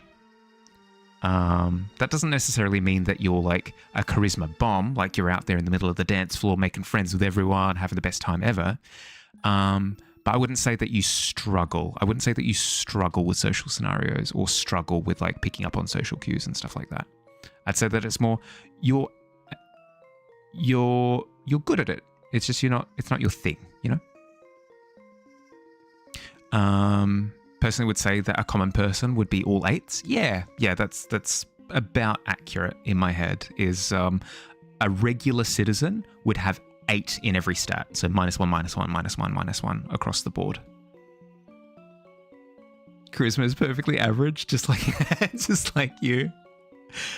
That doesn't necessarily mean that you're like a charisma bomb, like you're out there in the middle of the dance floor making friends with everyone, having the best time ever. But I wouldn't say that you struggle. I wouldn't say that you struggle with social scenarios or struggle with like picking up on social cues and stuff like that. I'd say that it's more you're good at it. It's just it's not your thing, you know? Personally would say that a common person would be all 8s. Yeah, that's about accurate in my head. Is a regular citizen would have 8 in every stat. So -1, -1, -1, -1 across the board. Charisma is perfectly average, just like you.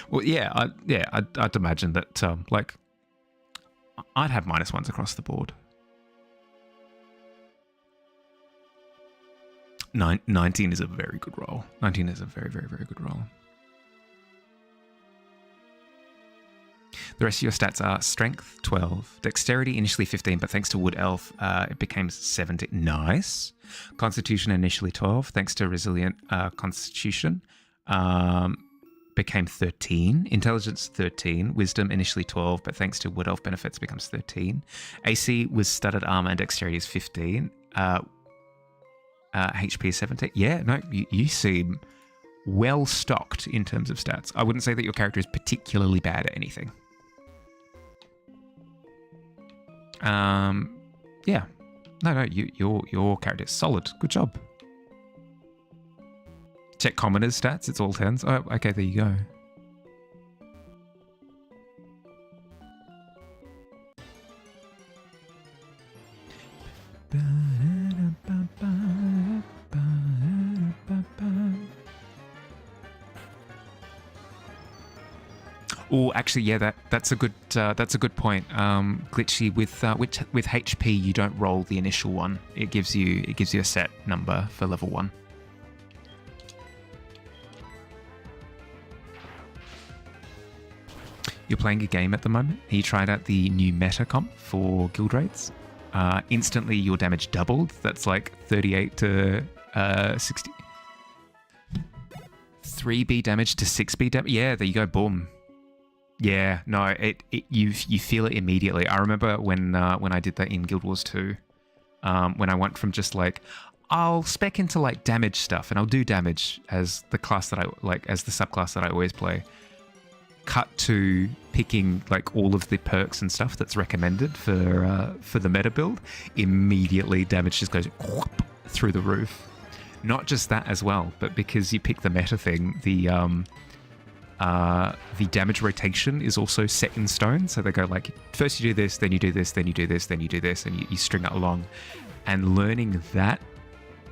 Well, I'd imagine that like I'd have -1s across the board. 19 is a very good roll. 19 is a very, very, very good roll. The rest of your stats are strength 12, dexterity initially 15, but thanks to Wood Elf, it became 17. Nice. Constitution initially 12, thanks to resilient constitution, became 13. Intelligence 13, wisdom initially 12, but thanks to Wood Elf benefits becomes 13. AC was studded armor and dexterity is 15. HP is 17. Yeah, no, you seem well stocked in terms of stats. I wouldn't say that your character is particularly bad at anything. Yeah. No, your character is solid. Good job. Check commoners stats, it's all 10s. Oh, okay, there you go. Oh, actually, yeah, that's a good point. Glitchy with HP, you don't roll the initial one. It gives you a set number for level 1. You're playing a game at the moment. You tried out the new meta comp for guild raids. Instantly, your damage doubled. That's like 38 to 60. 3B damage to 6B damage. Yeah, there you go. Boom. Yeah, no, you feel it immediately. I remember when I did that in Guild Wars 2, when I went from just like, I'll spec into like damage stuff and I'll do damage as the class that I like, as the subclass that I always play, cut to picking like all of the perks and stuff that's recommended for the meta build. Immediately damage just goes whoop through the roof. Not just that as well, but because you pick the meta thing, the damage rotation is also set in stone. So they go like, first you do this, then you do this, then you do this, then you do this, and you string it along. And learning that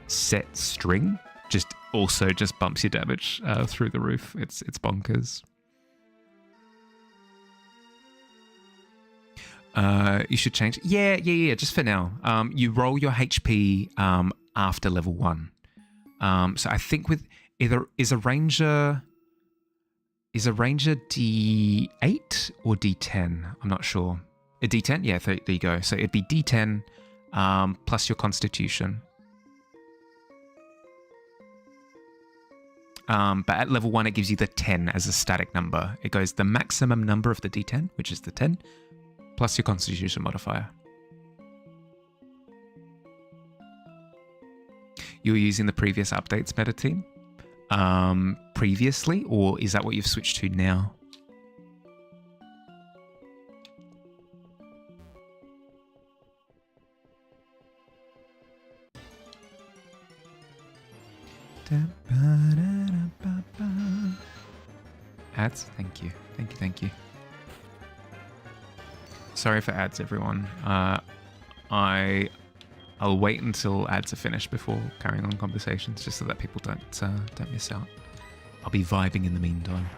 set string just bumps your damage through the roof. It's bonkers. You should change. Yeah. Just for now. You roll your HP after level 1. So I think with is a ranger D8 or D10? I'm not sure. A D10? Yeah, there you go. So it'd be D10 plus your constitution. But at level 1, it gives you the 10 as a static number. It goes the maximum number of the D10, which is the 10, plus your constitution modifier. You were using the previous updates meta team previously, or is that what you've switched to now? Ads? Thank you. Thank you, thank you. Sorry for ads, everyone. I'll wait until ads are finished before carrying on conversations, just so that people don't miss out. I'll be vibing in the meantime.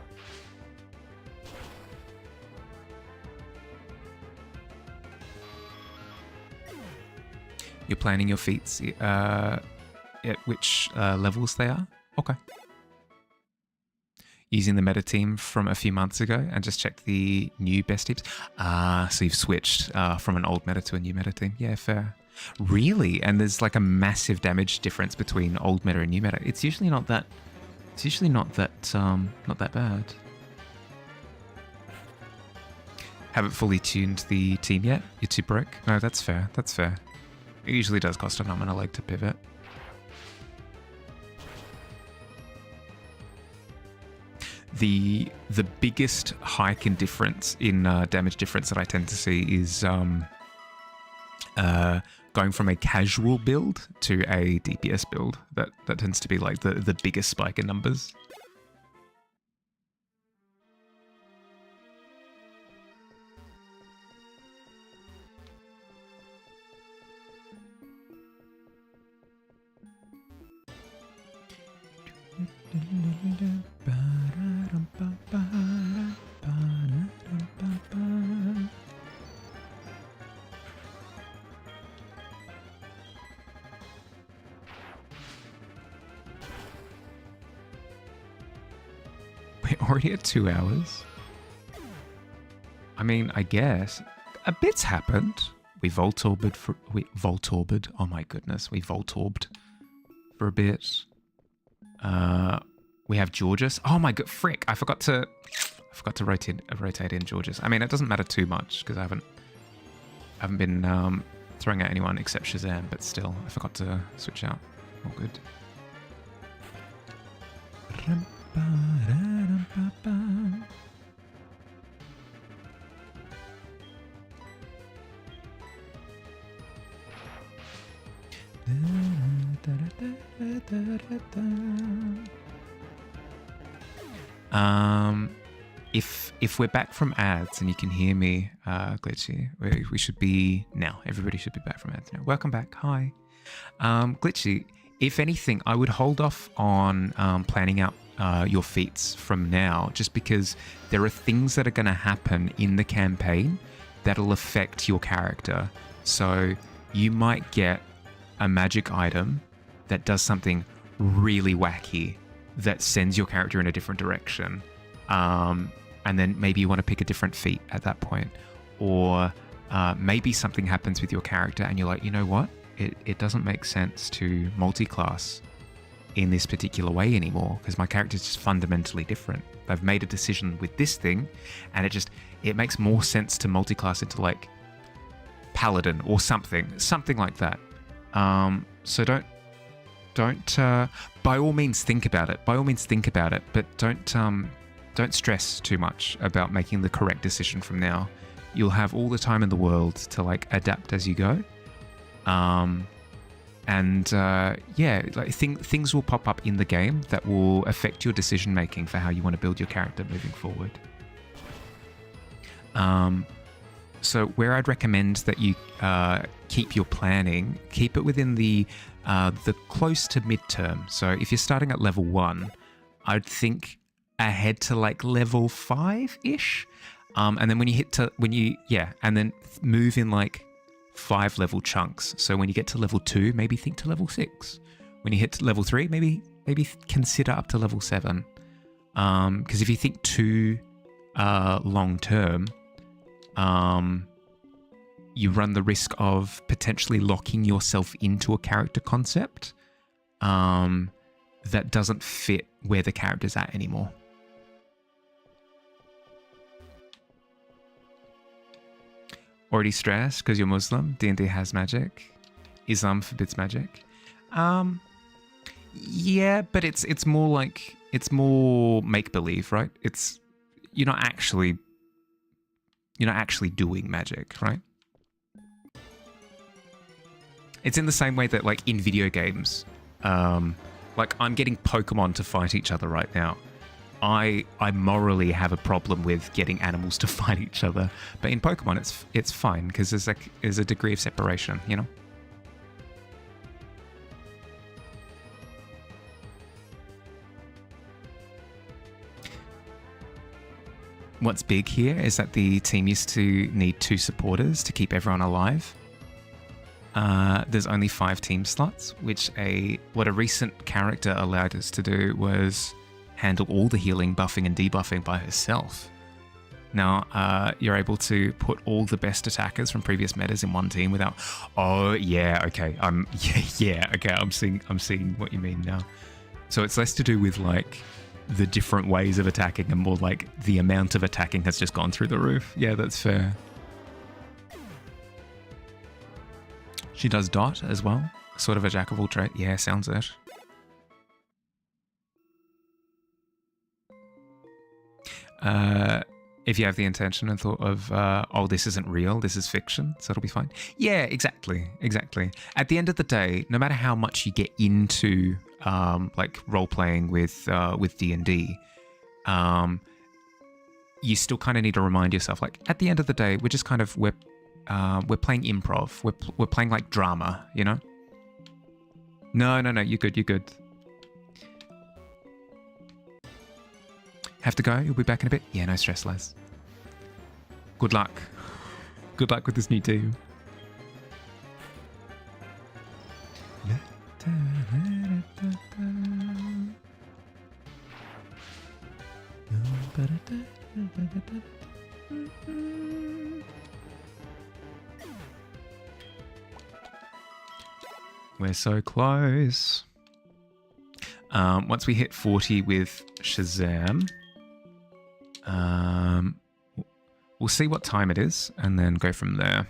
You're planning your feats at which levels they are? Okay. Using the meta team from a few months ago and just checked the new best teams. So you've switched from an old meta to a new meta team. Yeah, fair. Really? And there's like a massive damage difference between old meta and new meta. It's usually not that. It's usually not that bad. Haven't fully tuned the team yet. You're too broke. No, that's fair. That's fair. It usually does cost a nominal leg to pivot. The biggest hike in difference in damage difference that I tend to see is going from a casual build to a DPS build. That tends to be like the biggest spike in numbers. We're already at 2 hours. I mean, I guess a bit's happened. We Voltorbed for oh my goodness, we Voltorbed for a bit. We have Georges. Oh my god, frick! I forgot to rotate in Georges. I mean, it doesn't matter too much because I haven't been throwing at anyone except Shazam, but still, I forgot to switch out. All good. If we're back from ads and you can hear me, Glitchy, we should be now. Everybody should be back from ads now. Welcome back. Hi. Glitchy, if anything, I would hold off on planning out your feats from now, just because there are things that are going to happen in the campaign that'll affect your character. So you might get a magic item that does something really wacky that sends your character in a different direction. And then maybe you want to pick a different feat at that point. Or maybe something happens with your character and you're like, you know what? It doesn't make sense to multi-class in this particular way anymore because my character is just fundamentally different. I've made a decision with this thing and it makes more sense to multi-class into like Paladin or something like that. So don't by all means think about it. But don't stress too much about making the correct decision from now. You'll have all the time in the world to like adapt as you go. Yeah, like things will pop up in the game that will affect your decision making for how you want to build your character moving forward. So where I'd recommend that you keep your planning, keep it within the close to midterm. So if you're starting at level 1, I'd think ahead to like level 5-ish. And then and then move in like 5 level chunks. So when you get to level 2, maybe think to level 6. When you hit to level 3, maybe consider up to level 7. Because if you think too long term, you run the risk of potentially locking yourself into a character concept that doesn't fit where the character's at anymore. Already stressed because you're Muslim? D&D has magic. Islam forbids magic. Yeah, but it's more like, it's more make-believe, right? You're not actually doing magic, right? It's in the same way that like in video games, Like, I'm getting Pokemon to fight each other right now. I morally have a problem with getting animals to fight each other, but in Pokemon it's fine because there's a degree of separation, you know. What's big here is that the team used to need 2 supporters to keep everyone alive. There's only 5 team slots, what a recent character allowed us to do was handle all the healing, buffing, and debuffing by herself. Now, you're able to put all the best attackers from previous metas in one team without. Oh yeah, okay. Okay. I'm seeing what you mean now. So it's less to do with like the different ways of attacking and more like the amount of attacking has just gone through the roof. Yeah, that's fair. She does dot as well. Sort of a jack of all trades. Yeah, sounds it. If you have the intention and thought of, oh, this isn't real, this is fiction, so it'll be fine. Yeah, exactly. At the end of the day, no matter how much you get into like role playing with D&D, you still kind of need to remind yourself, like at the end of the day, we're just kind of we're playing improv. We're playing like drama, you know. No, you're good. Have to go? You'll be back in a bit? Yeah, no stress, Les. Good luck. Good luck with this new team. We're so close. Once we hit 40 with Shazam, we'll see what time it is and then go from there.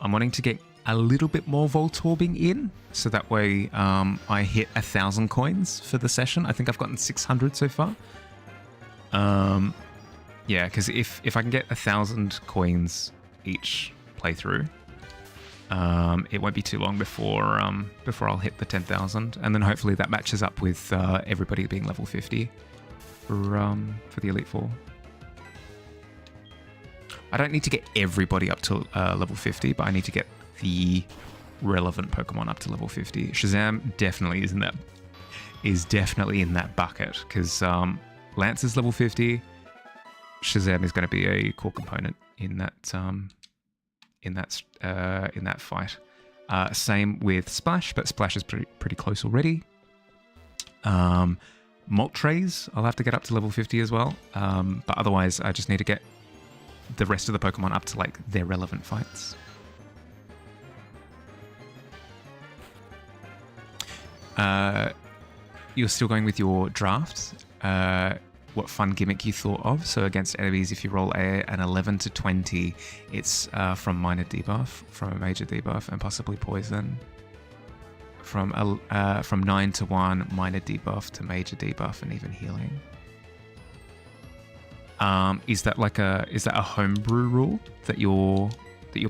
I'm wanting to get a little bit more Voltorbing in, so that way I hit 1,000 coins for the session. I think I've gotten 600 so far. Yeah, because if I can get 1,000 coins each playthrough, it won't be too long before I'll hit the 10,000, and then hopefully that matches up with everybody being level 50 for the Elite Four. I don't need to get everybody up to level 50, but I need to get the relevant Pokemon up to level 50. Shazam definitely is definitely in that bucket, because Lance is level 50. Shazam is going to be a core component in that fight. Same with Splash, but Splash is pretty close already. Moltres, I'll have to get up to level 50 as well. But otherwise, I just need to get the rest of the Pokemon up to like their relevant fights. You're still going with your drafts. What fun gimmick you thought of? So against enemies, if you roll an 11 to 20, it's from minor debuff, from a major debuff, and possibly poison. From 9 to 1, minor debuff to major debuff, and even healing. Is that a homebrew rule that you're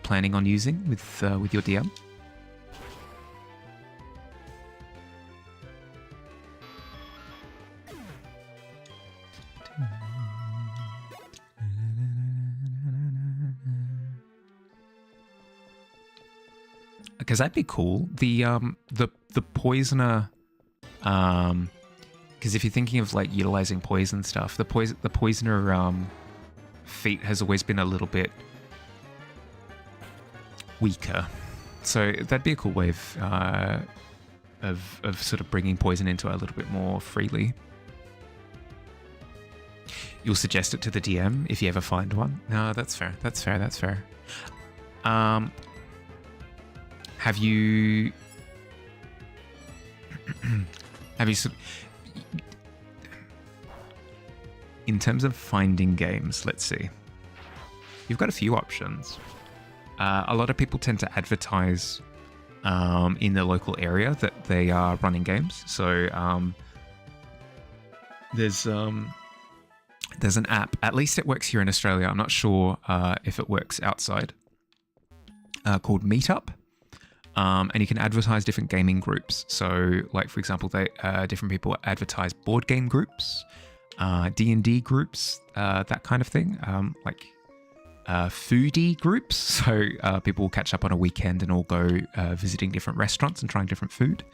planning on using with your DM? Because that'd be cool. The poisoner, because if you're thinking of like utilizing poison stuff, the poisoner feat has always been a little bit weaker. So that'd be a cool way of sort of bringing poison into it a little bit more freely. You'll suggest it to the DM if you ever find one. No, that's fair. Have you in terms of finding games, let's see. You've got a few options. A lot of people tend to advertise in the local area that they are running games. So there's an app, at least it works here in Australia. I'm not sure if it works outside, called Meetup. And you can advertise different gaming groups. So, like for example, different people advertise board game groups, D&D groups, that kind of thing. Like foodie groups. So people will catch up on a weekend and all go visiting different restaurants and trying different food.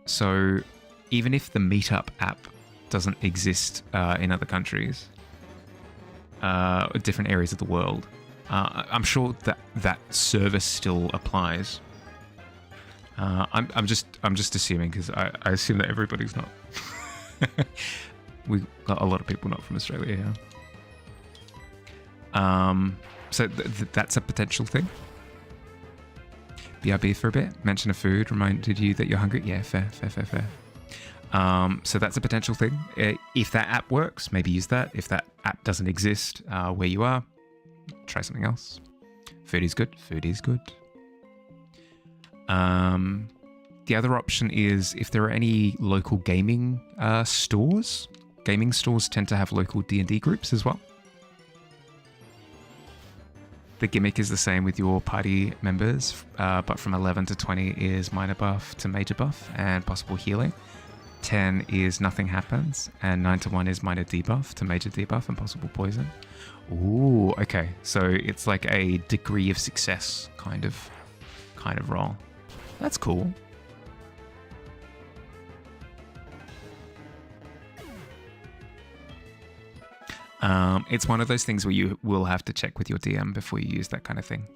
So even if the Meetup app doesn't exist in other countries, different areas of the world, I'm sure that service still applies. I'm just assuming, because I assume that everybody's not. We've got a lot of people not from Australia here. So that's a potential thing. BRB for a bit. Mention of food reminded you that you're hungry. Yeah, fair. So that's a potential thing. If that app works, maybe use that. If that app doesn't exist where you are, try something else. Food is good. The other option is if there are any local gaming stores. Gaming stores tend to have local D&D groups as well. The gimmick is the same with your party members, but from 11 to 20 is minor buff to major buff and possible healing. 10 is nothing happens, and 9 to 1 is minor debuff to major debuff and possible poison. Ooh, okay. So it's like a degree of success kind of role. That's cool. It's one of those things where you will have to check with your DM before you use that kind of thing.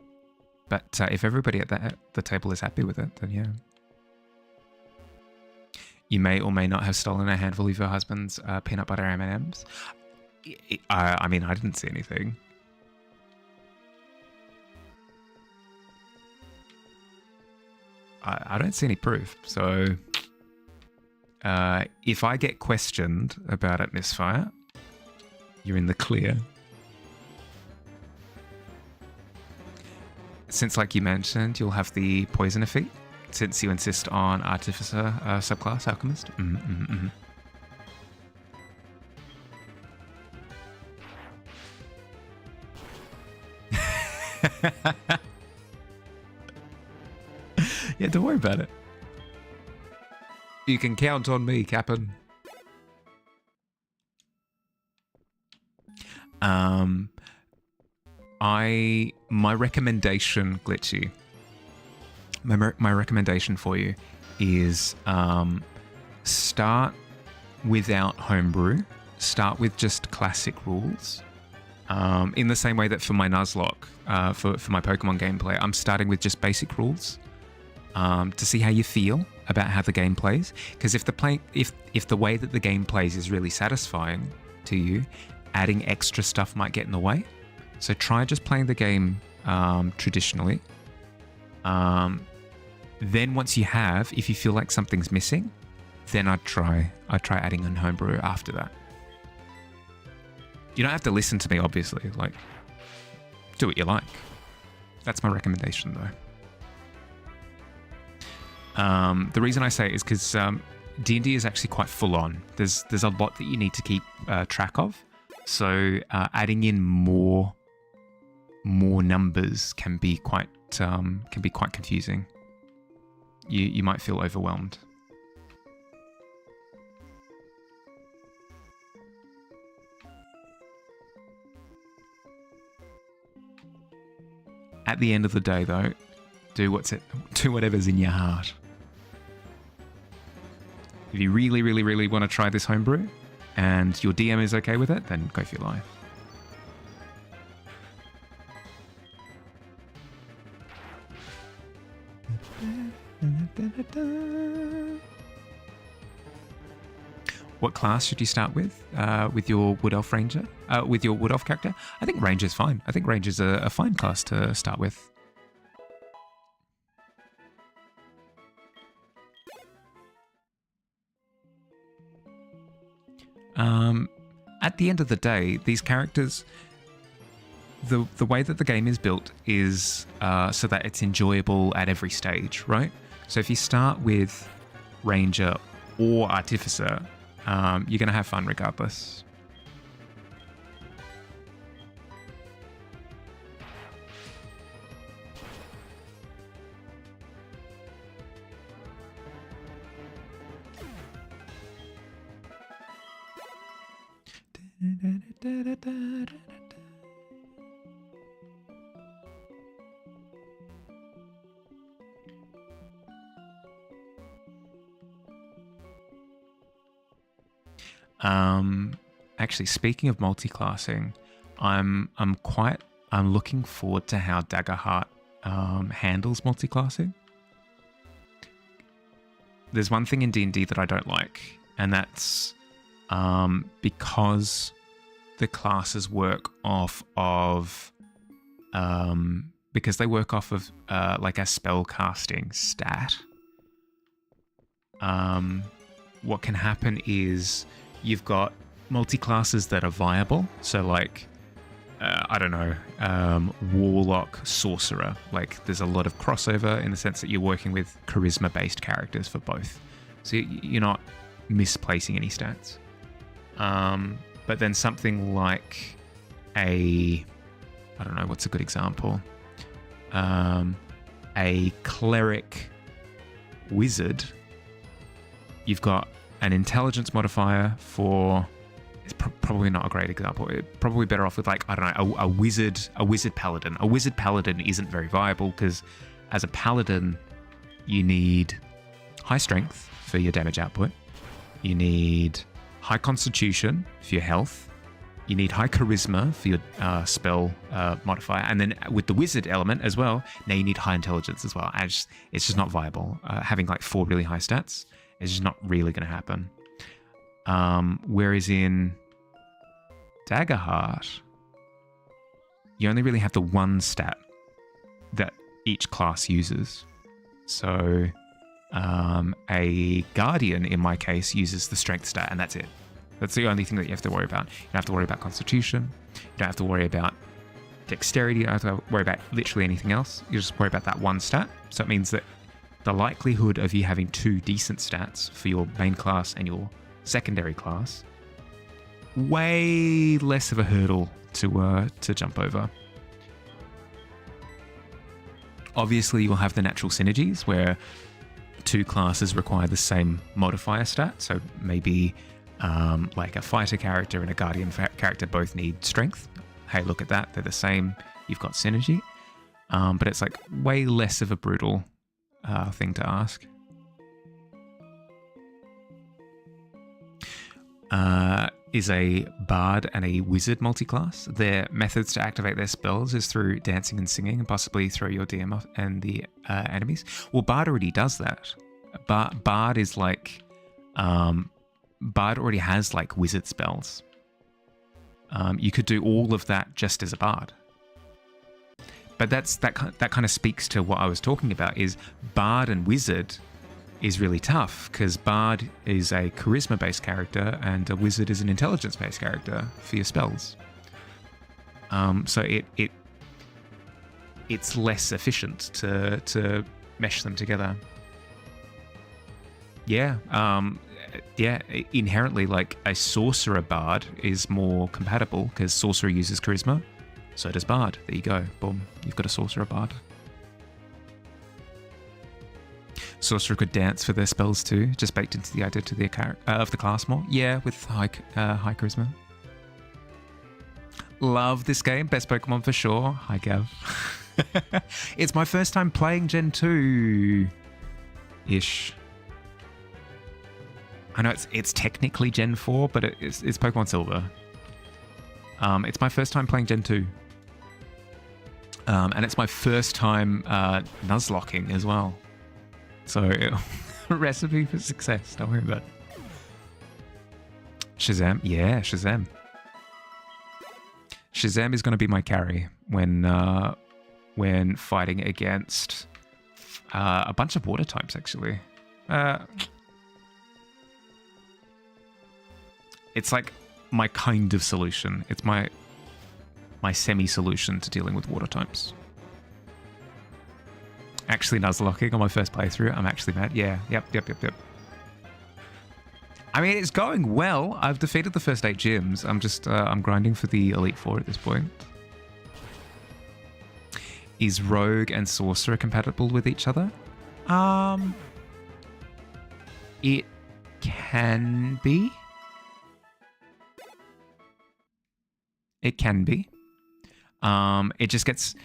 But if everybody at the table is happy with it, then yeah. You may or may not have stolen a handful of your husband's peanut butter M&Ms. I mean, I didn't see anything. I don't see any proof. So if I get questioned about it, Misfire, you're in the clear. Since, like you mentioned, you'll have the poison effect, since you insist on Artificer subclass Alchemist. Yeah, don't worry about it. You can count on me, Captain. My recommendation, Glitchy. My recommendation for you is start without homebrew. Start with just classic rules. In the same way that for my Nuzlocke, for my Pokemon gameplay, I'm starting with just basic rules to see how you feel about how the game plays. Because if the way that the game plays is really satisfying to you, adding extra stuff might get in the way. So try just playing the game traditionally. Then once you have, if you feel like something's missing, then I'd try adding in homebrew after that. You don't have to listen to me, obviously. Like, do what you like. That's my recommendation, though. The reason I say it is because D&D is actually quite full on. There's a lot that you need to keep track of. So adding in more numbers can be quite confusing. You might feel overwhelmed. At the end of the day, though, do whatever's in your heart. If you really, really, really want to try this homebrew, and your DM is okay with it, then go for your life. What class should you start with your Wood Elf Ranger? With your Wood Elf character? I think Ranger's fine. I think Ranger's a fine class to start with. At the end of the day, these characters, the way that the game is built is so that it's enjoyable at every stage, right? So if you start with Ranger or Artificer, you're going to have fun regardless. Actually, speaking of multi-classing, I'm looking forward to how Daggerheart handles multi-classing. There's one thing in D&D that I don't like, and that's because the classes work off of because they work off of like a spell casting stat. What can happen is you've got multi-classes that are viable. So like, I don't know, Warlock, Sorcerer. Like there's a lot of crossover in the sense that you're working with charisma-based characters for both. So you're not misplacing any stats. But then something like I don't know, what's a good example? A cleric wizard. You've got an intelligence modifier for... It's probably not a great example. It's probably better off with like, I don't know, a wizard paladin. A wizard paladin isn't very viable because as a paladin, you need high strength for your damage output. You need high constitution for your health. You need high charisma for your spell modifier. And then with the wizard element as well, now you need high intelligence as well. And it's just not viable. Having like 4 really high stats is just not really going to happen. Whereas in Daggerheart, you only really have the one stat that each class uses. So a Guardian, in my case, uses the strength stat, and that's it. That's the only thing that you have to worry about. You don't have to worry about Constitution. You don't have to worry about Dexterity. You don't have to worry about literally anything else. You just worry about that one stat. So it means that the likelihood of you having 2 decent stats for your main class and your secondary class, way less of a hurdle to jump over. Obviously, you'll have the natural synergies where 2 classes require the same modifier stat. So maybe like a fighter character and a guardian character both need strength. Hey, look at that. They're the same. You've got synergy. But it's like way less of a brutal thing to ask. Is a bard and a wizard multiclass. Their methods to activate their spells is through dancing and singing and possibly throw your DM off and the enemies. Well, bard already does that. Bard is like... Bard already has like wizard spells. You could do all of that just as a bard. But that kind of speaks to what I was talking about, is bard and wizard is really tough because bard is a charisma-based character and a wizard is an intelligence-based character for your spells. So it's less efficient to mesh them together. Yeah. Inherently, like a sorcerer bard is more compatible because sorcerer uses charisma. So does bard. There you go. Boom. You've got a sorcerer bard. Sorcerer could dance for their spells too, just baked into the identity of the class more. Yeah, with high charisma. Love this game. Best Pokemon for sure. Hi, Gav. It's my first time playing Gen 2-ish. I know it's technically Gen 4, but it's Pokemon Silver. It's my first time playing Gen 2. And it's my first time Nuzlocking as well. So, recipe for success. Don't worry about it. Shazam. Yeah, Shazam. Shazam is going to be my carry when fighting against a bunch of water types, actually. It's like my kind of solution. It's my semi-solution to dealing with water types. Actually Nuzlocking on my first playthrough. I'm actually mad. Yeah. Yep. I mean, it's going well. I've defeated the first 8 gyms. I'm just, I'm grinding for the Elite Four at this point. Is Rogue and Sorcerer compatible with each other? It can be. It can be. It just gets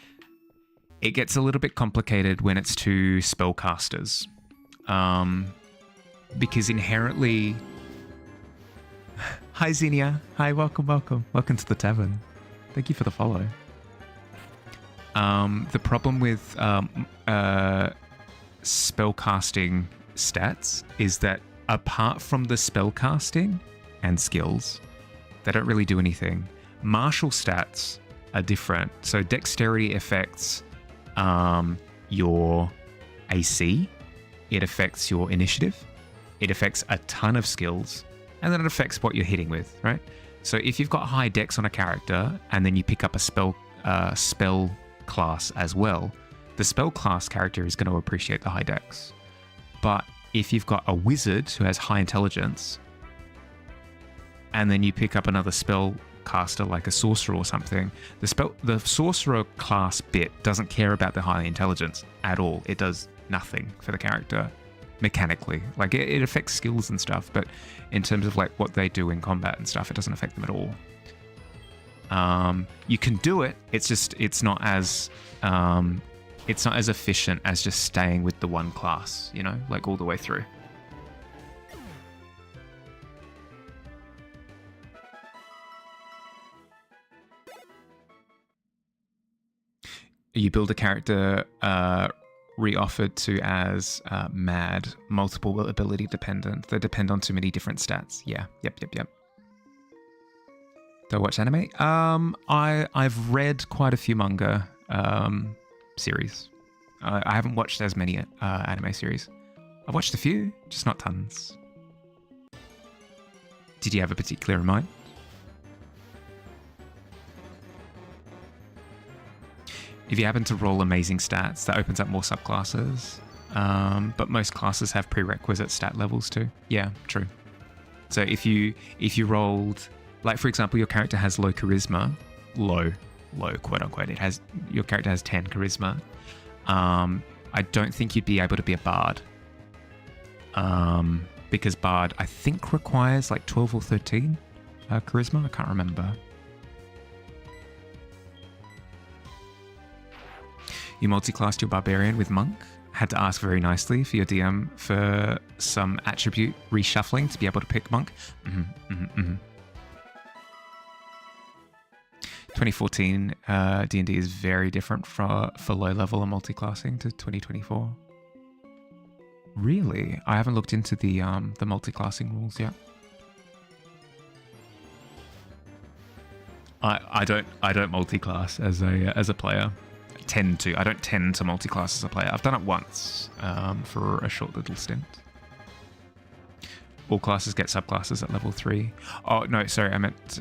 a little bit complicated when it's to spellcasters, because inherently. Hi Xenia. Hi, welcome to the Tavern. Thank you for the follow. The problem with spellcasting stats is that apart from the spellcasting and skills, they don't really do anything. Martial stats are different. So dexterity affects your AC, it affects your initiative, it affects a ton of skills, and then it affects what you're hitting with, right? So if you've got high dex on a character and then you pick up a spell class as well, the spell class character is going to appreciate the high dex. But if you've got a wizard who has high intelligence and then you pick up another spell caster like a sorcerer or something, the sorcerer class bit doesn't care about the high intelligence at all. It does nothing for the character mechanically. Like it affects skills and stuff, but in terms of like what they do in combat and stuff, it doesn't affect them at all. You can do it. It's not as efficient as just staying with the one class, you know, like all the way through. You build a character re-offered to as mad, multiple ability dependent. They depend on too many different stats. Yeah. Yep. Do I watch anime? I've read quite a few manga series. I haven't watched as many anime series. I've watched a few, just not tons. Did you have a particular in mind? If you happen to roll amazing stats, that opens up more subclasses. But most classes have prerequisite stat levels too. Yeah, true. So if you rolled, like for example, your character has low charisma, low quote unquote. Your character has 10 charisma. I don't think you'd be able to be a bard. Because bard I think requires like 12 or 13 charisma. I can't remember. You multi-classed your barbarian with monk. Had to ask very nicely for your DM for some attribute reshuffling to be able to pick monk. 2014 D&D is very different for low level and multi-classing to 2024. Really? I haven't looked into the multi-classing rules yet. I don't multi-class as a player. I don't tend to multi-class as a player. I've done it once for a short little stint. All classes get subclasses at level 3. Oh, no, sorry, I meant...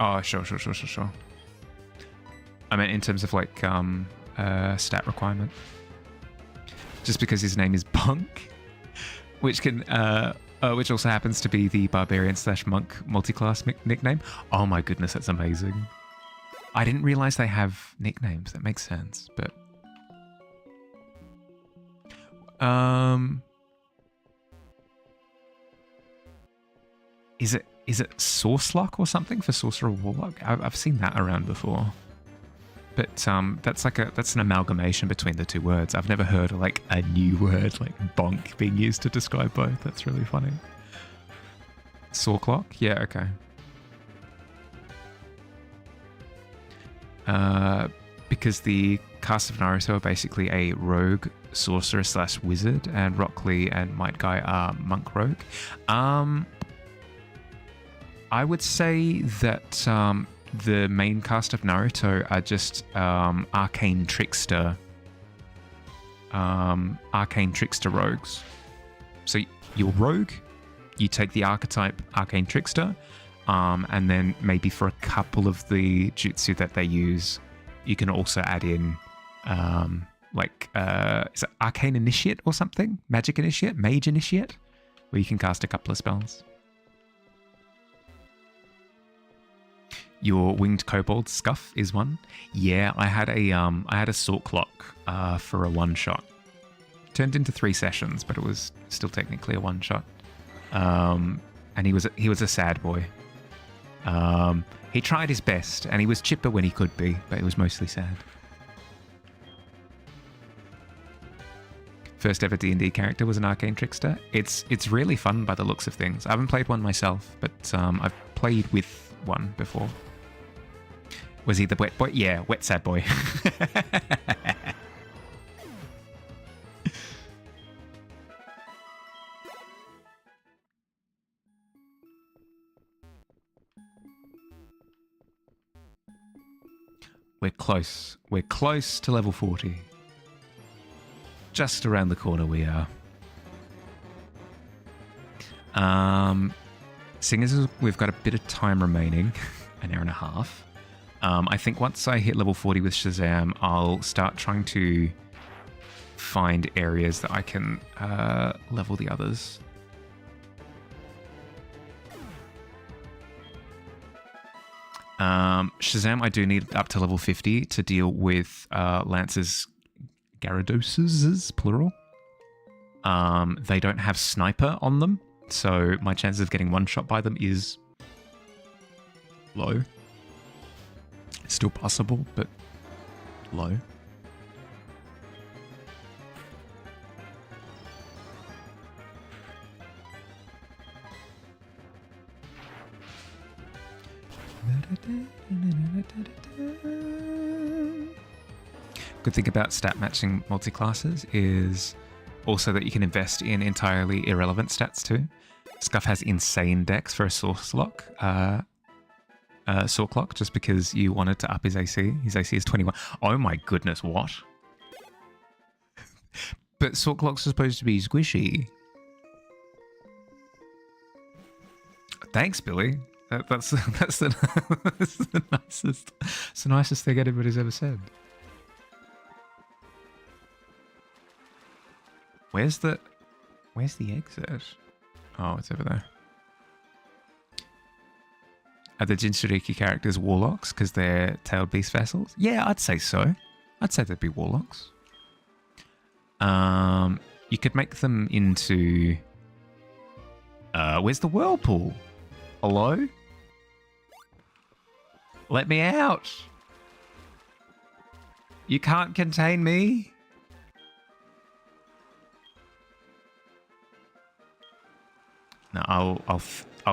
Oh, sure. I meant in terms of like stat requirement. Just because his name is Bunk, which also happens to be the barbarian / monk multi-class nickname. Oh my goodness, that's amazing. I didn't realize they have nicknames. That makes sense, but is it Sourcelock or something for Sorcerer Warlock? I've seen that around before, but that's an amalgamation between the two words. I've never heard of like a new word like bonk being used to describe both. That's really funny. Sawclock? Yeah, okay. Because the cast of Naruto are basically a rogue sorcerer / wizard, and Rock Lee and Might Guy are monk rogue. I would say that the main cast of Naruto are just arcane trickster rogues. So you're rogue, you take the archetype arcane trickster, and then maybe for a couple of the jutsu that they use, you can also add in is it arcane initiate or something? Magic initiate? Mage initiate? Where you can cast a couple of spells. Your winged kobold scuff is one. Yeah, I had a salt clock for a one shot. Turned into 3 sessions, but it was still technically a one shot. And he was a sad boy. He tried his best, and he was chipper when he could be, but it was mostly sad. First ever D&D character was an arcane trickster. It's really fun by the looks of things. I haven't played one myself, but I've played with one before. Was he the wet boy? Yeah, wet sad boy. We're close. We're close to level 40. Just around the corner we are. Seeing as we've got a bit of time remaining, an hour and a half, I think once I hit level 40 with Shazam, I'll start trying to find areas that I can level the others. Shazam, I do need up to level 50 to deal with Lance's Gyarados, plural. They don't have sniper on them, so my chances of getting one shot by them is low. It's still possible, but low. Good thing about stat matching multi-classes is also that you can invest in entirely irrelevant stats too. Scuff has insane decks for a Sourclock, just because you wanted to up his AC. His AC is 21. Oh my goodness, what? But Sourclock's supposed to be squishy. Thanks, Billy. That's the nicest thing anybody's ever said. Where's the exit? Oh, it's over there. Are the Jinchuriki characters warlocks because they're tailed beast vassals? Yeah, I'd say so. I'd say they'd be warlocks. You could make them into... where's the whirlpool? Hello? Let me out! You can't contain me? No, I'll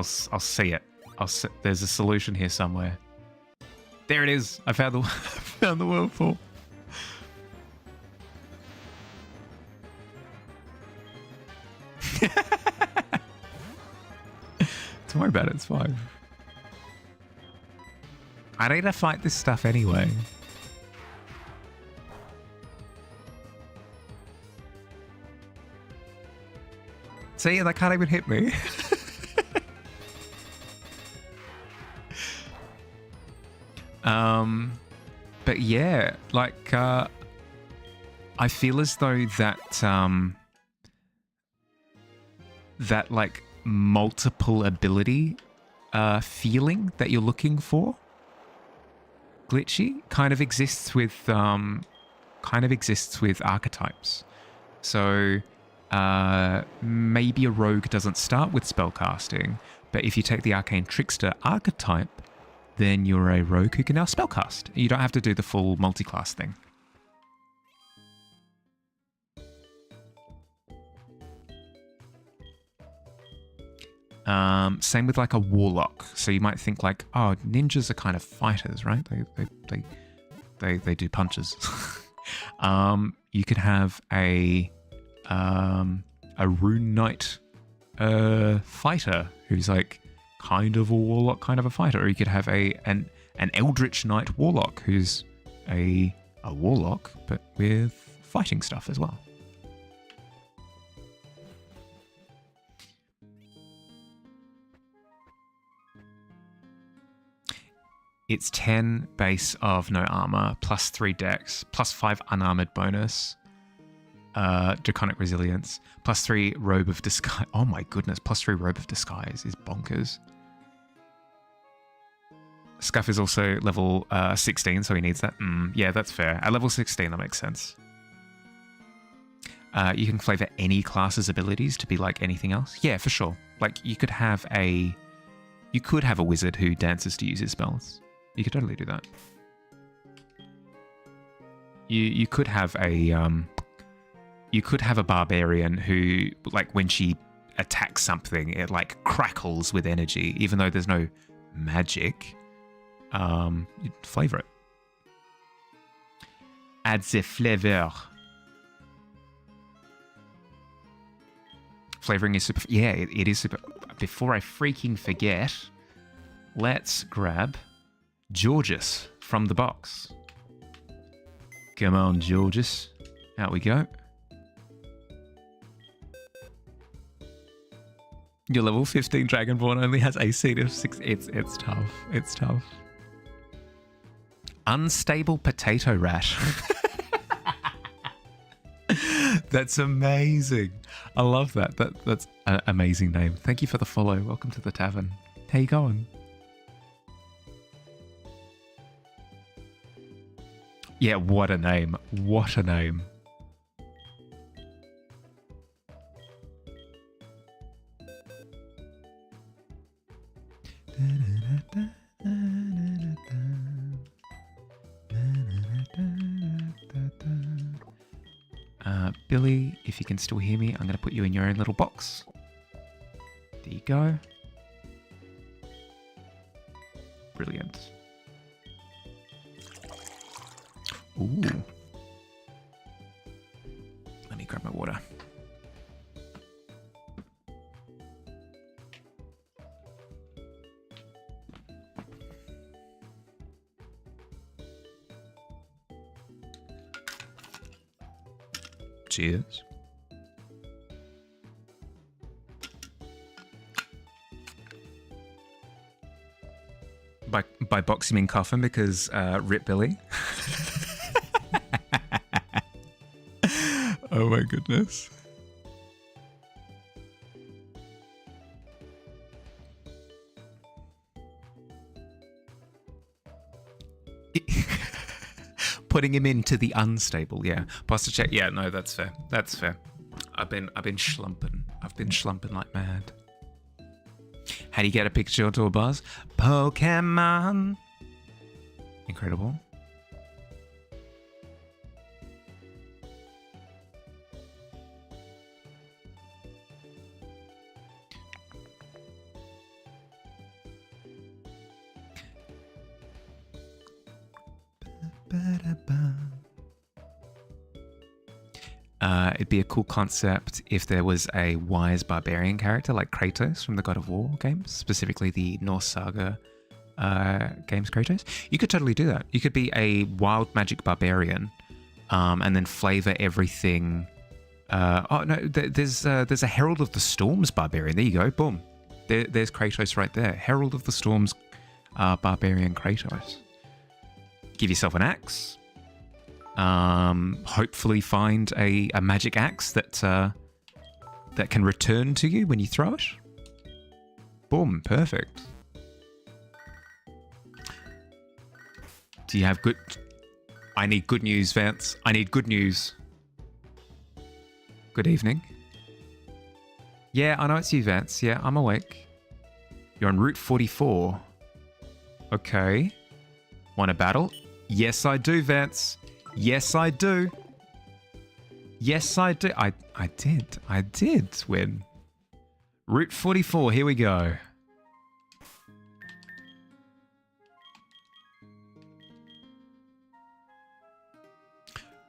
see it. There's a solution here somewhere. There it is. I found the found the whirlpool. Don't worry about it. It's fine. I need to fight this stuff anyway. See, they can't even hit me. But yeah, like, I feel as though that, that like multiple ability, feeling that you're looking for, glitchy, kind of exists with archetypes. So, maybe a rogue doesn't start with spellcasting, but if you take the arcane trickster archetype, then you're a rogue who can now spellcast. You don't have to do the full multi-class thing. Same with like a warlock. So you might think like, oh, ninjas are kind of fighters, right? They do punches. You could have a rune knight fighter who's like kind of a warlock, kind of a fighter. Or you could have an eldritch knight warlock who's a warlock, but with fighting stuff as well. It's 10 base of no armor, plus 3 dex, plus 5 unarmored bonus, draconic resilience, plus 3 robe of disguise. Oh my goodness, plus 3 robe of disguise is bonkers. Scuff is also level 16, so he needs that. Yeah, that's fair. At level 16, that makes sense. You can flavor any class's abilities to be like anything else. Yeah, for sure. Like you could have a You could have a wizard who dances to use his spells. You could totally do that. You could have a barbarian who, like, when she attacks something, it like crackles with energy, even though there's no magic. You'd flavor it. Add the flavor. Flavoring is super. Yeah, it is super. Before I freaking forget, let's grab Georges from the box. Come on, Georges. Out we go. Your level 15 Dragonborn only has AC of 6. It's tough. It's tough. Unstable potato rat. That's amazing. I love that. That's an amazing name. Thank you for the follow. Welcome to the tavern. How you going? Yeah, what a name. What a name. Billy, if you can still hear me, I'm going to put you in your own little box. There you go. Brilliant. Ooh. Let me grab my water. Cheers. By box you mean coffin because rip Billy. Oh my goodness. Putting him into the unstable, yeah. Posture check, yeah. No, that's fair. That's fair. I've been schlumping. I've been schlumping like mad. How do you get a picture to a buzz? Pokemon. Incredible. It'd be a cool concept if there was a wise barbarian character like Kratos from the God of War games, specifically the Norse Saga games Kratos. You could totally do that. You could be a wild magic barbarian and then flavor everything. There's a Herald of the Storms barbarian. There you go. Boom. There's Kratos right there. Herald of the Storms barbarian Kratos. Give yourself an axe. Hopefully find a magic axe that can return to you when you throw it. Boom, perfect. Do you have good... I need good news, Vance. I need good news. Good evening. Yeah, I know it's you, Vance. Yeah, I'm awake. You're on Route 44. Okay. Want a battle? Yes, I do, Vance. Yes, I do. Yes, I do. I did win. Route 44, here we go.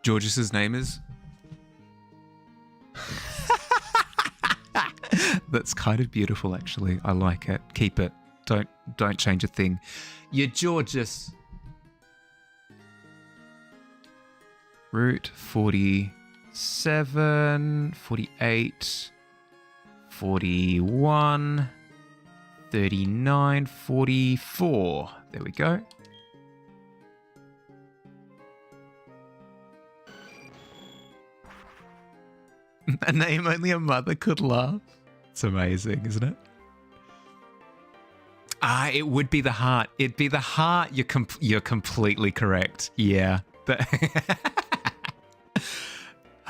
Georges' name is... That's kind of beautiful, actually. I like it. Keep it. Don't change a thing. You're Georges. Route 47, 48, 41, 39, 44. There we go. A name only a mother could love. It's amazing, isn't it? It would be the heart. It'd be the heart. You're completely correct. Yeah.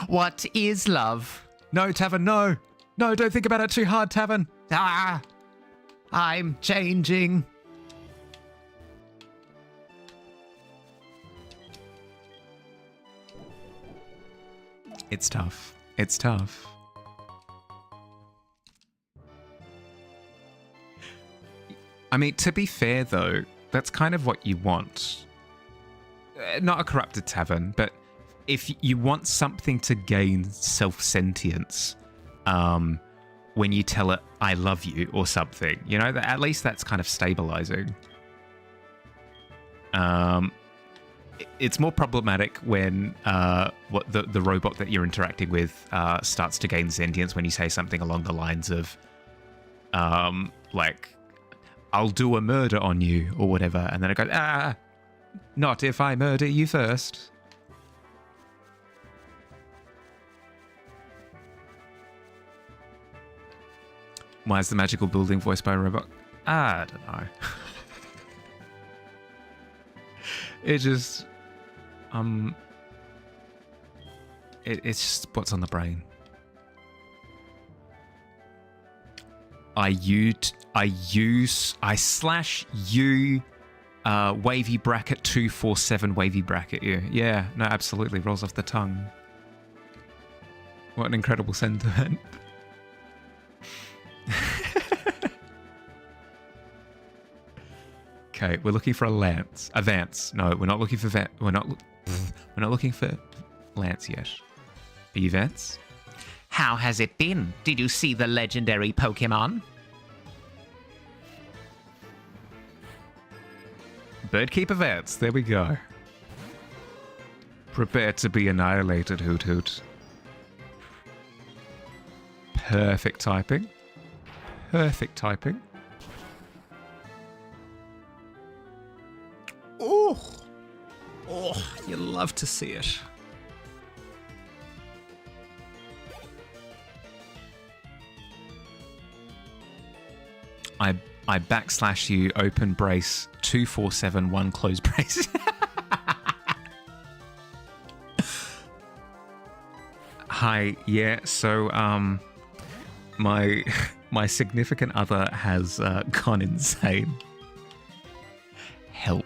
What is love? No, Tavern, no. No, don't think about it too hard, Tavern. I'm changing. It's tough. It's tough. I mean, to be fair, though, that's kind of what you want. Not a corrupted tavern, but if you want something to gain self-sentience, when you tell it, I love you, or something, you know, at least that's kind of stabilizing. It's more problematic when what the robot that you're interacting with starts to gain sentience when you say something along the lines of, like, I'll do a murder on you, or whatever, and then it goes, not if I murder you first. Why is the magical building voiced by a robot? I don't know. It just, it's just what's on the brain. I slash you wavy bracket 247 wavy bracket you. Yeah, no, absolutely. Rolls off the tongue. What an incredible sentiment. Okay, we're looking for a lance. A Vance. No, we're not looking for we're not looking for Lance yet. Are you Vance? How has it been? Did you see the legendary Pokemon? Birdkeeper Vance. There we go. Prepare to be annihilated, Hoot Hoot. Perfect typing. Perfect typing. Oh, you love to see it. I backslash you, open brace, 247, 1 close brace. Hi, yeah, so, my significant other has gone insane. Help.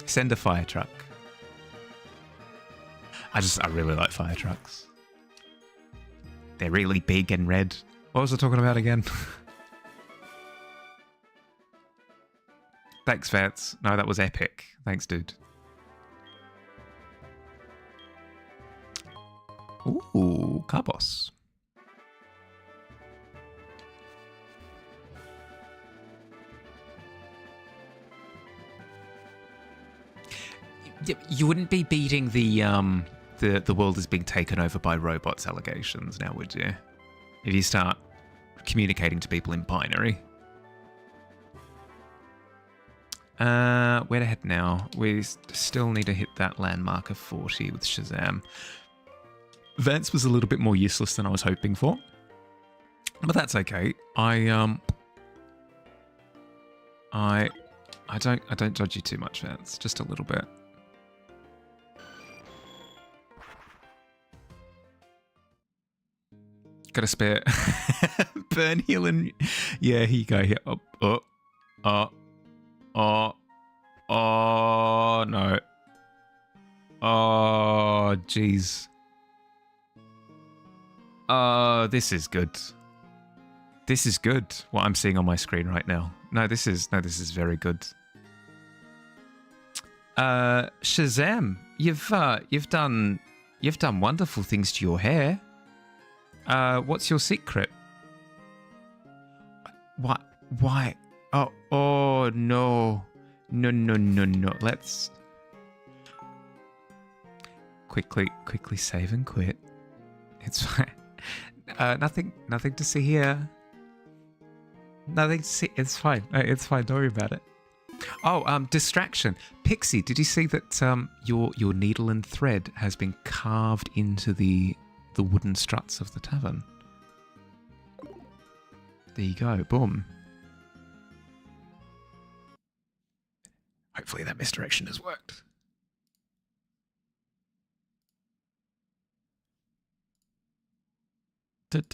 Send a fire truck. I really like fire trucks. They're really big and red. What was I talking about again? Thanks, Vance. No, that was epic. Thanks, dude. Ooh, Carbos. You wouldn't be beating the world is being taken over by robots allegations now, would you? If you start communicating to people in binary. Where to head now? We still need to hit that landmark of 40 with Shazam. Vance was a little bit more useless than I was hoping for, but that's okay. I don't judge you too much, Vance. Just a little bit. Got a spare. Burn, heal, and... Yeah, here you go. Here. Oh, no. Oh, jeez. Oh, this is good. This is good, what I'm seeing on my screen right now. No, this is very good. Shazam, you've done wonderful things to your hair. What's your secret? What? Why? Oh no. No. Let's quickly save and quit. It's fine. Nothing to see here. Nothing to see. It's fine. It's fine. Don't worry about it. Oh, distraction. Pixie, did you see that your needle and thread has been carved into the wooden struts of the tavern? There you go. Boom. Hopefully that misdirection has worked. And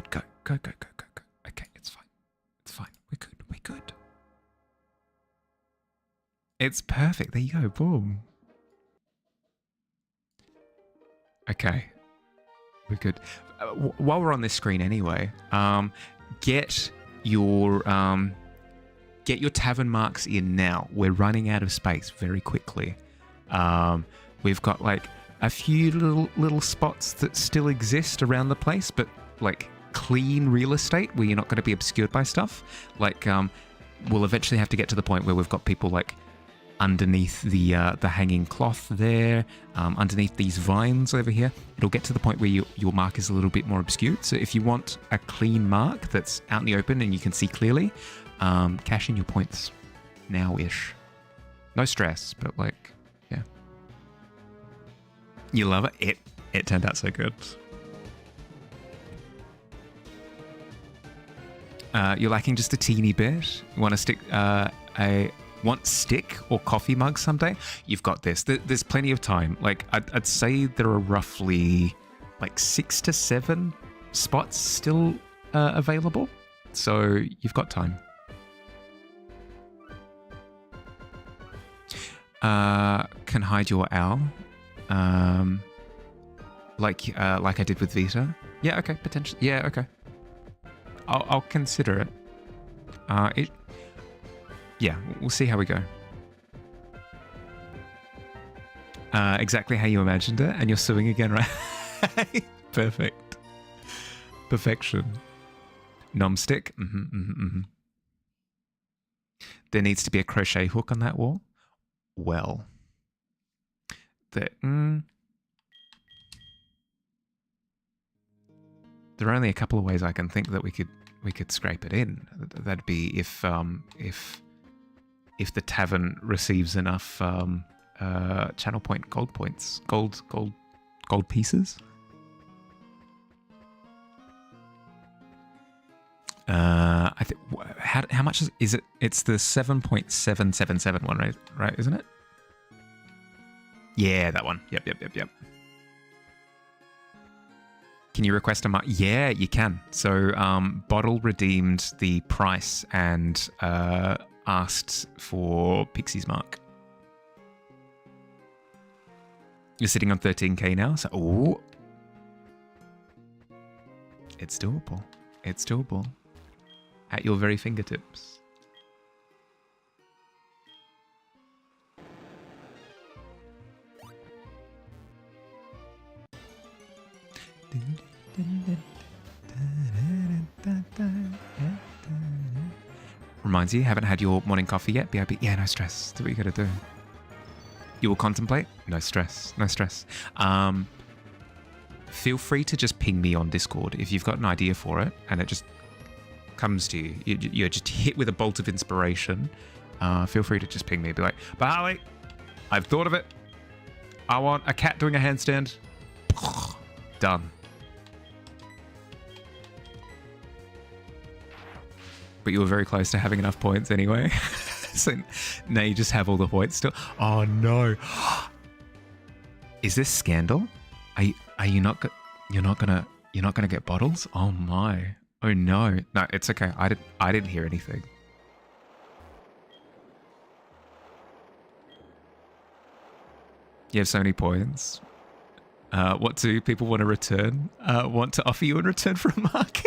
go, go, go, go, go, go. Okay, it's fine. It's fine. We're good. We're good. It's perfect. There you go. Boom. Okay. We're good. While we're on this screen anyway, get your tavern marks in now. We're running out of space very quickly. We've got like a few little spots that still exist around the place, but like clean real estate where you're not going to be obscured by stuff. Like we'll eventually have to get to the point where we've got people like underneath the hanging cloth there, underneath these vines over here. It'll get to the point where your mark is a little bit more obscured. So if you want a clean mark that's out in the open and you can see clearly, cash in your points now-ish. No stress, but like, yeah. You love it? It turned out so good. You're lacking just a teeny bit. You want to stick want stick or coffee mug someday? You've got this. There's plenty of time. Like I'd say there are roughly like 6 to 7 spots still available. So you've got time. Can hide your owl. Like I did with Vita. Yeah, okay, potentially. Yeah, okay. I'll consider it. Yeah, we'll see how we go. Exactly how you imagined it, and you're suing again, right? Perfect. Perfection. Nomstick. There needs to be a crochet hook on that wall. Well, there are only a couple of ways I can think that we could scrape it in. That'd be if the tavern receives enough channel point gold points, gold pieces. I think how much is it? It's the 7.777 one, right? Isn't it? Yeah, that one. Yep. Can you request a mark? Yeah, you can. So Bottle redeemed the price and asked for Pixie's mark. You're sitting on 13k now, so ooh. It's doable. It's doable. At your very fingertips. Reminds you, haven't had your morning coffee yet? BIB. Yeah, no stress. That's what you gotta do. You will contemplate? No stress. No stress. Feel free to just ping me on Discord if you've got an idea for it and it just comes to you. You're just hit with a bolt of inspiration. Feel free to just ping me and be like, Barley, I've thought of it. I want a cat doing a handstand. Done. But you were very close to having enough points anyway. So now you just have all the points still. Oh no. Is this scandal? Are you not you're not gonna get bottles? Oh my. Oh no. No, it's okay. I didn't hear anything. You have so many points. What do people want to return? Want to offer you in return for a mark?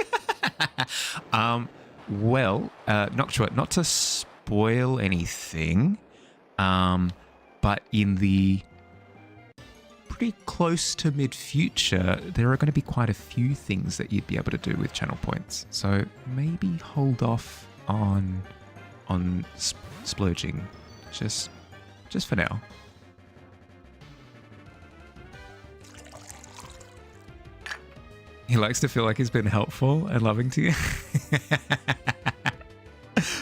Well, Noctua, not to spoil anything, but in the pretty close to mid-future, there are going to be quite a few things that you'd be able to do with channel points. So maybe hold off on splurging, just for now. He likes to feel like he's been helpful and loving to you.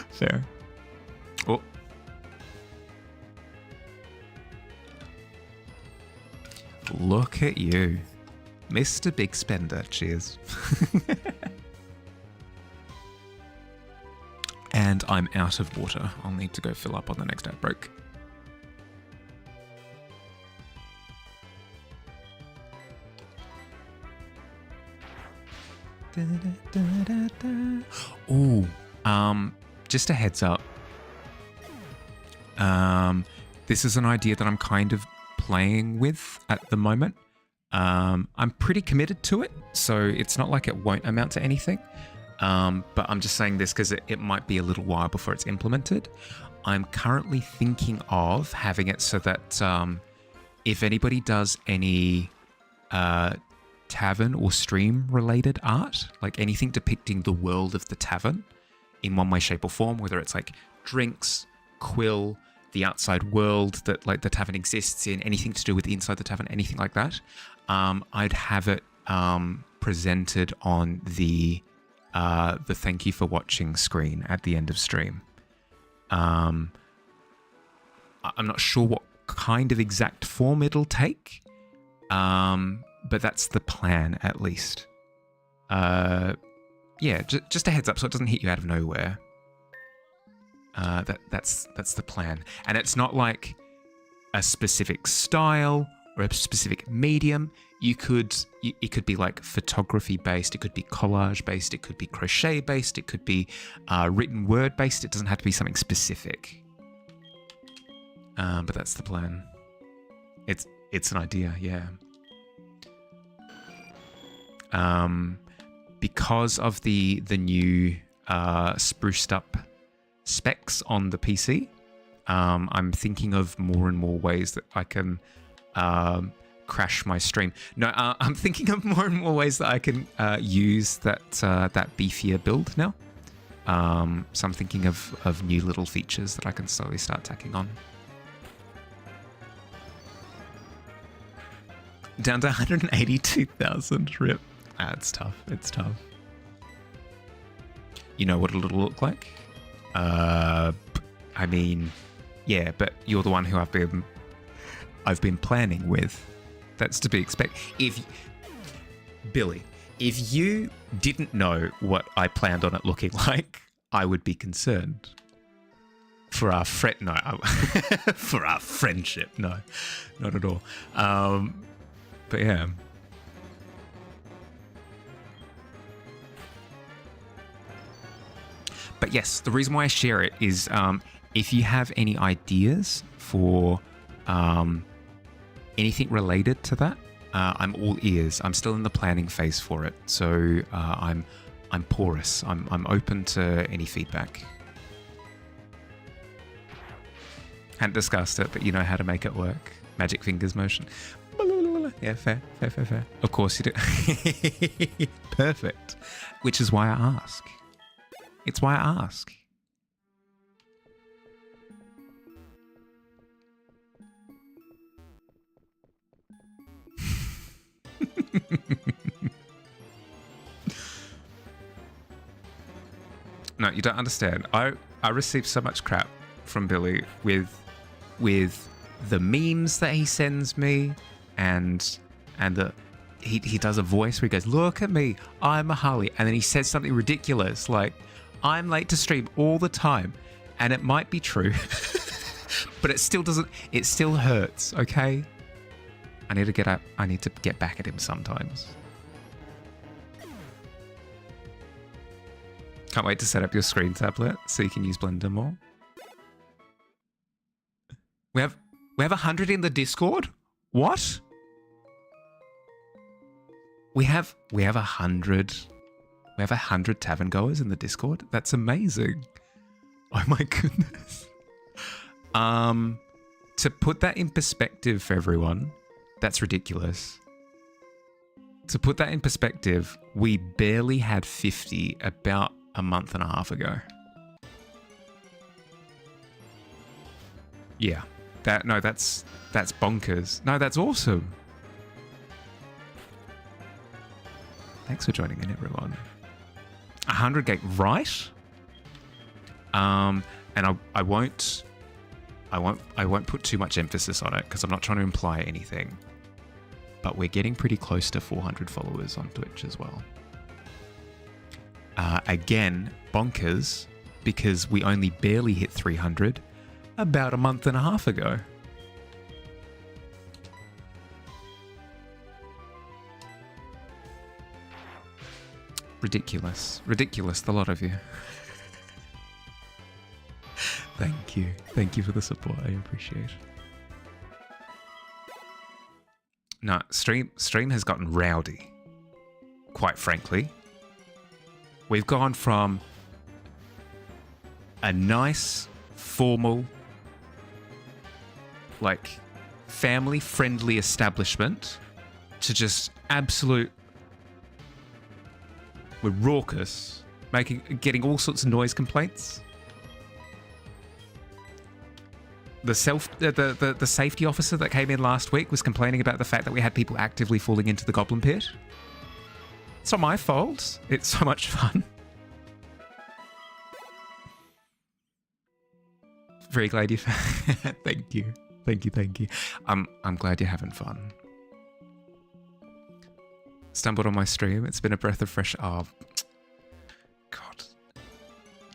Fair. Oh. Look at you. Mr. Big Spender. Cheers. And I'm out of water. I'll need to go fill up on the next outbreak. Ooh, just a heads up. This is an idea that I'm kind of playing with at the moment. I'm pretty committed to it, so it's not like it won't amount to anything. But I'm just saying this because it might be a little while before it's implemented. I'm currently thinking of having it so that if anybody does any tavern or stream related art, like anything depicting the world of the tavern in one way, shape or form, whether it's like drinks, quill, the outside world that like the tavern exists in, anything to do with inside the tavern, anything like that, I'd have it presented on the thank you for watching screen at the end of stream. I'm not sure what kind of exact form it'll take, but that's the plan at least. Yeah, just a heads up so it doesn't hit you out of nowhere. That's the plan, and it's not like a specific style or a specific medium. It could be like photography based, it could be collage based, it could be crochet based, it could be written word based. It doesn't have to be something specific. But that's the plan. It's an idea, yeah. Because of the new spruced up specs on the PC, I'm thinking of more and more ways that I can crash my stream. No, I'm thinking of more and more ways that I can use that beefier build now. So I'm thinking of new little features that I can slowly start tacking on. Down to 182,000 rip. It's tough. It's tough. You know what it'll look like? I mean, yeah, but you're the one who I've been planning with. That's to be expected. Billy, if you didn't know what I planned on it looking like, I would be concerned. For our for our friendship, no, not at all. But yeah. But yes, the reason why I share it is if you have any ideas for anything related to that, I'm all ears. I'm still in the planning phase for it, so I'm porous. I'm open to any feedback. Hadn't discussed it, but you know how to make it work. Magic fingers motion. Yeah, fair. Of course you do. Perfect. Which is why I ask. It's why I ask. No, you don't understand. I receive so much crap from Billy with the memes that he sends me, and he does a voice where he goes, "Look at me, I'm a Harley," and then he says something ridiculous like, "I'm late to stream all the time," and it might be true, but it still doesn't. It still hurts. Okay, I need to get up. I need to get back at him sometimes. Can't wait to set up your screen tablet so you can use Blender more. We have 100 in the Discord. What? We have 100. We have 100 tavern goers in the Discord. That's amazing. Oh my goodness. To put that in perspective for everyone, that's ridiculous. To put that in perspective, we barely had 50 about a month and a half ago. Yeah. That's bonkers. No, that's awesome. Thanks for joining in, everyone. 100 gig, right? And I won't put too much emphasis on it because I'm not trying to imply anything. But we're getting pretty close to 400 followers on Twitch as well. Again, bonkers, because we only barely hit 300 about a month and a half ago. Ridiculous. Ridiculous, the lot of you. Thank you. Thank you for the support. I appreciate it. No, stream has gotten rowdy. Quite frankly. We've gone from a nice, formal, like, family-friendly establishment to just absolute... We're raucous, getting all sorts of noise complaints. The safety officer that came in last week was complaining about the fact that we had people actively falling into the goblin pit. It's not my fault. It's so much fun. Very glad you. Thank you. Thank you. I'm glad you're having fun. Stumbled on my stream. It's been a breath of fresh air. God.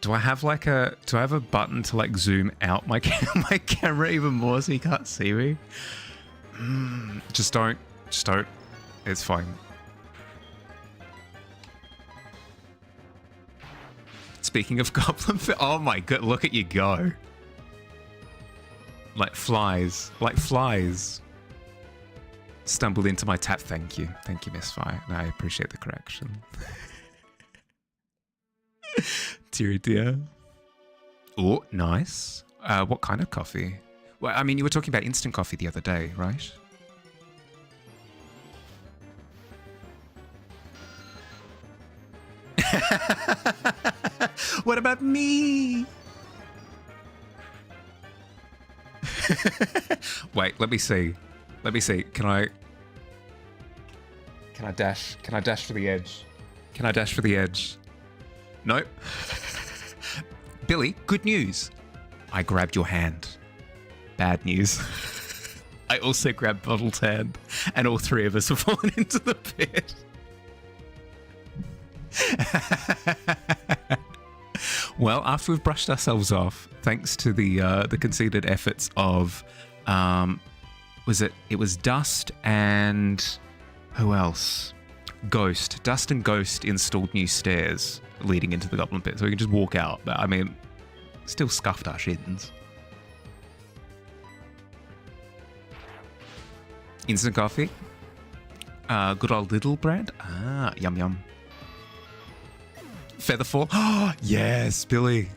Do I have a button to like zoom out my camera even more so you can't see me? Just don't. It's fine. Speaking of goblin, oh my god, look at you go. Like flies. Stumbled into my tap. Thank you, Misfire. No, I appreciate the correction. Dear dear. Oh, nice. What kind of coffee? Well, I mean, you were talking about instant coffee the other day, right? What about me? Wait, let me see. Can I dash? Can I dash for the edge? Nope. Billy, good news. I grabbed your hand. Bad news. I also grabbed Bottle's hand, and all three of us have fallen into the pit. Well, after we've brushed ourselves off, thanks to the conceded efforts of, it was Dust and who else? Ghost. Dust and Ghost installed new stairs leading into the goblin pit, so we can just walk out. But I mean, still scuffed our shins. Instant coffee. Good old Little brand. Ah, yum yum. Featherfall. Oh, yes, Billy.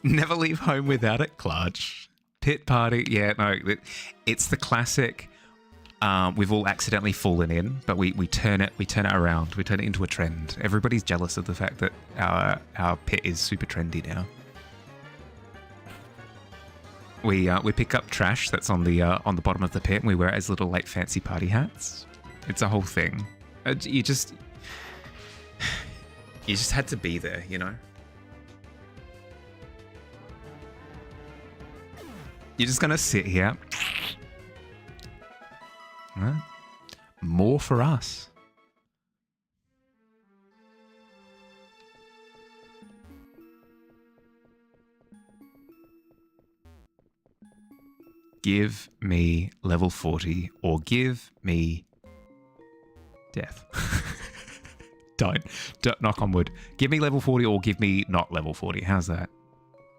Never leave home without it. Clutch. Pit party. Yeah, no, it's the classic. We've all accidentally fallen in, but we turn it around. We turn it into a trend. Everybody's jealous of the fact that our pit is super trendy now. We pick up trash that's on the bottom of the pit, and we wear it as little like fancy party hats. It's a whole thing. You just had to be there, you know? You're just gonna sit here. Huh? More for us. Give me level 40 or give me death. Don't knock on wood. Give me level 40 or give me not level 40. How's that?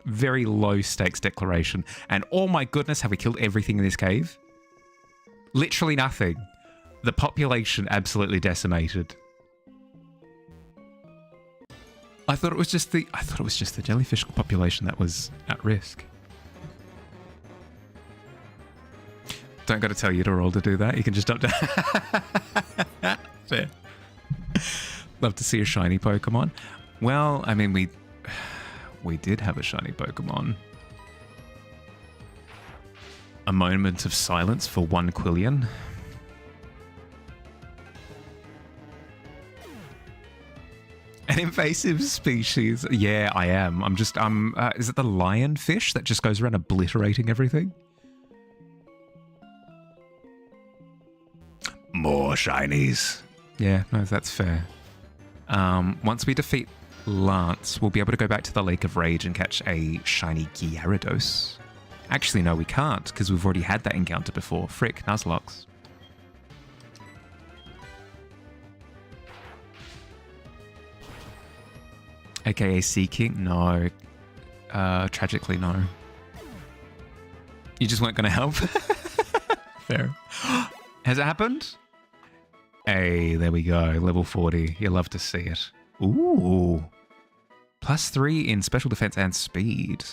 Very low stakes declaration. And oh my goodness, have we killed everything in this cave? Literally nothing. The population absolutely decimated. I thought it was just the jellyfish population that was at risk. Don't got to tell you to roll to do that. You can just jump down. Fair. Love to see a shiny Pokemon. Well, I mean, we did have a shiny Pokemon. A moment of silence for one Quillian. An invasive species. Yeah, I am. Is it the lionfish that just goes around obliterating everything? More shinies. Yeah, no, that's fair. Once we defeat Lance, we'll be able to go back to the Lake of Rage and catch a shiny Gyarados. Actually, no, we can't, because we've already had that encounter before. Frick, Nuzlocke. AKA Sea King? No. Tragically, no. You just weren't going to help? Fair. Has it happened? Hey, there we go. Level 40. You love to see it. Ooh. +3 in special defense and speed.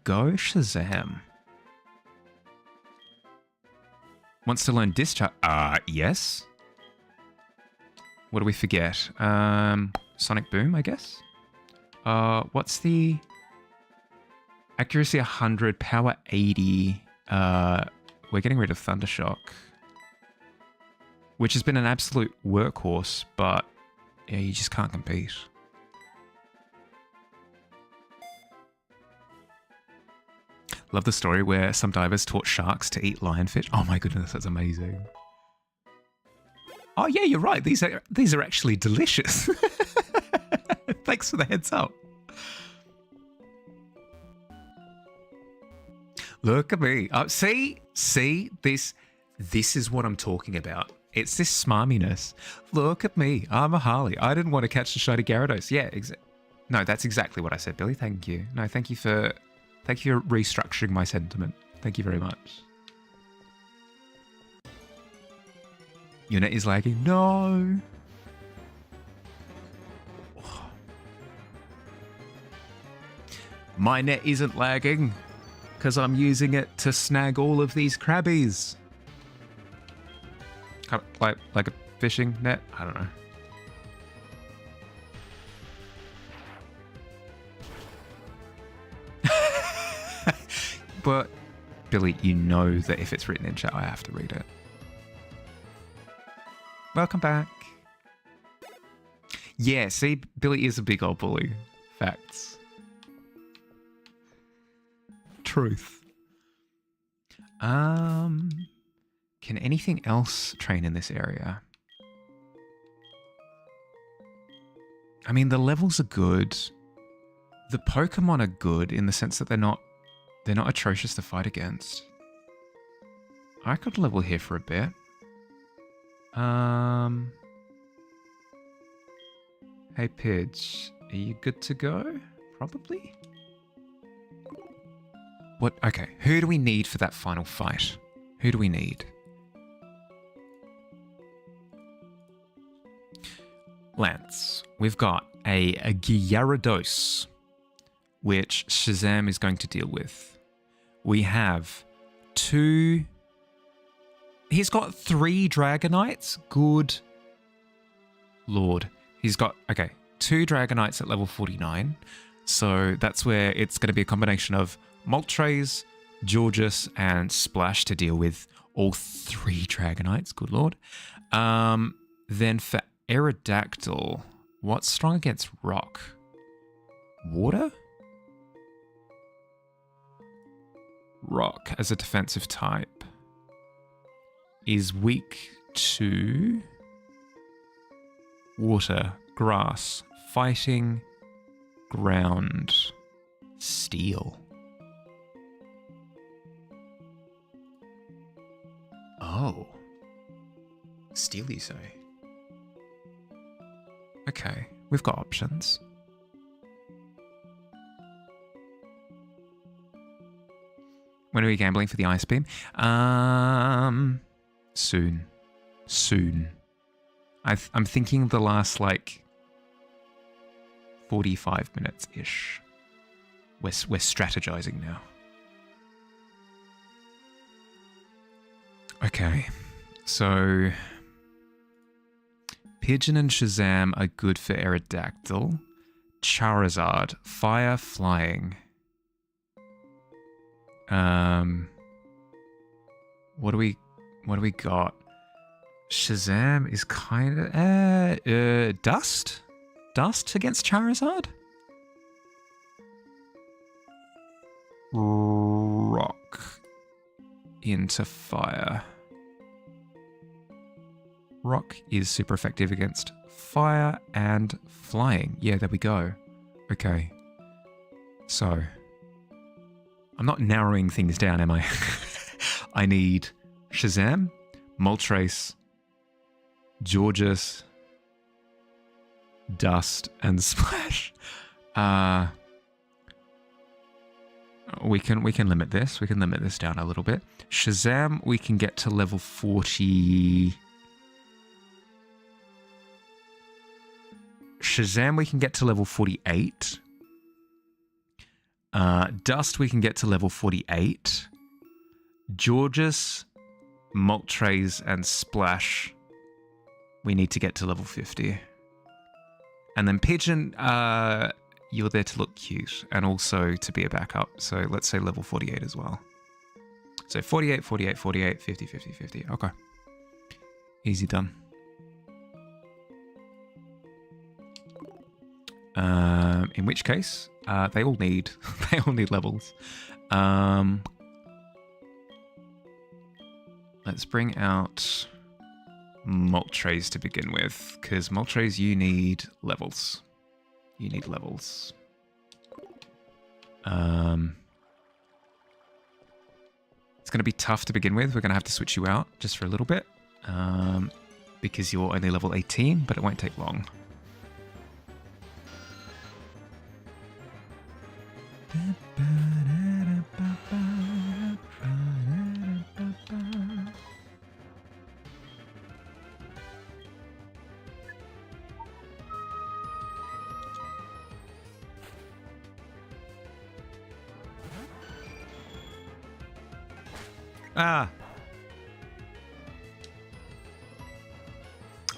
Go Shazam. Wants to learn discharge. Yes. What do we forget? Sonic Boom, I guess. What's the accuracy 100, power 80. We're getting rid of Thundershock, which has been an absolute workhorse, but yeah, you just can't compete. Love the story where some divers taught sharks to eat lionfish. Oh my goodness, that's amazing. Oh yeah, you're right. These are actually delicious. Thanks for the heads up. Look at me. See, this is what I'm talking about. It's this smarminess. Look at me. I'm a Harley. I didn't want to catch the shiny Gyarados. Yeah, no, that's exactly what I said, Billy. Thank you. No, thank you for restructuring my sentiment. Thank you very much. Your net is lagging. No. My net isn't lagging because I'm using it to snag all of these crabbies. Like a fishing net? I don't know. But, Billy, you know that if it's written in chat, I have to read it. Welcome back. Yeah, see, Billy is a big old bully. Facts. Truth. Can anything else train in this area? I mean, the levels are good. The Pokemon are good in the sense that they're not atrocious to fight against. I could level here for a bit. Hey Pidge, are you good to go? Probably. What? Okay, who do we need for that final fight? Who do we need? Lance, we've got a Gyarados, which Shazam is going to deal with. We have two... He's got 3 Dragonites. Good Lord. He's got, okay, 2 Dragonites at level 49. So that's where it's going to be a combination of Moltres, Georges, and Splash to deal with all 3 Dragonites. Good Lord. Then for Aerodactyl, what's strong against rock? Water? Rock as a defensive type is weak to water, grass, fighting, ground, steel. Oh. Steel, you say? Okay, we've got options. When are we gambling for the Ice Beam? Soon. I'm thinking the last, 45 minutes-ish. We're strategizing now. Okay, so... Pigeon and Shazam are good for Aerodactyl. Charizard, fire, flying. What do we got? Shazam is kind of dust against Charizard. Rock into fire. Rock is super effective against fire and flying. Yeah, there we go. Okay. So, I'm not narrowing things down, am I? I need Shazam, Moltres, Georges, Dust, and Splash. We can limit this. We can limit this down a little bit. Shazam, we can get to level 40. Shazam, we can get to level 48. Dust, we can get to level 48. Georges, Moltres, and Splash, we need to get to level 50. And then Pigeon, you're there to look cute and also to be a backup. So let's say level 48 as well. So 48, 48, 48, 50, 50, 50. Okay. Easy done. In which case, they all need levels. Let's bring out Moltres to begin with, because Moltres, you need levels. You need levels. It's going to be tough to begin with. We're going to have to switch you out just for a little bit, because you're only level 18, but it won't take long.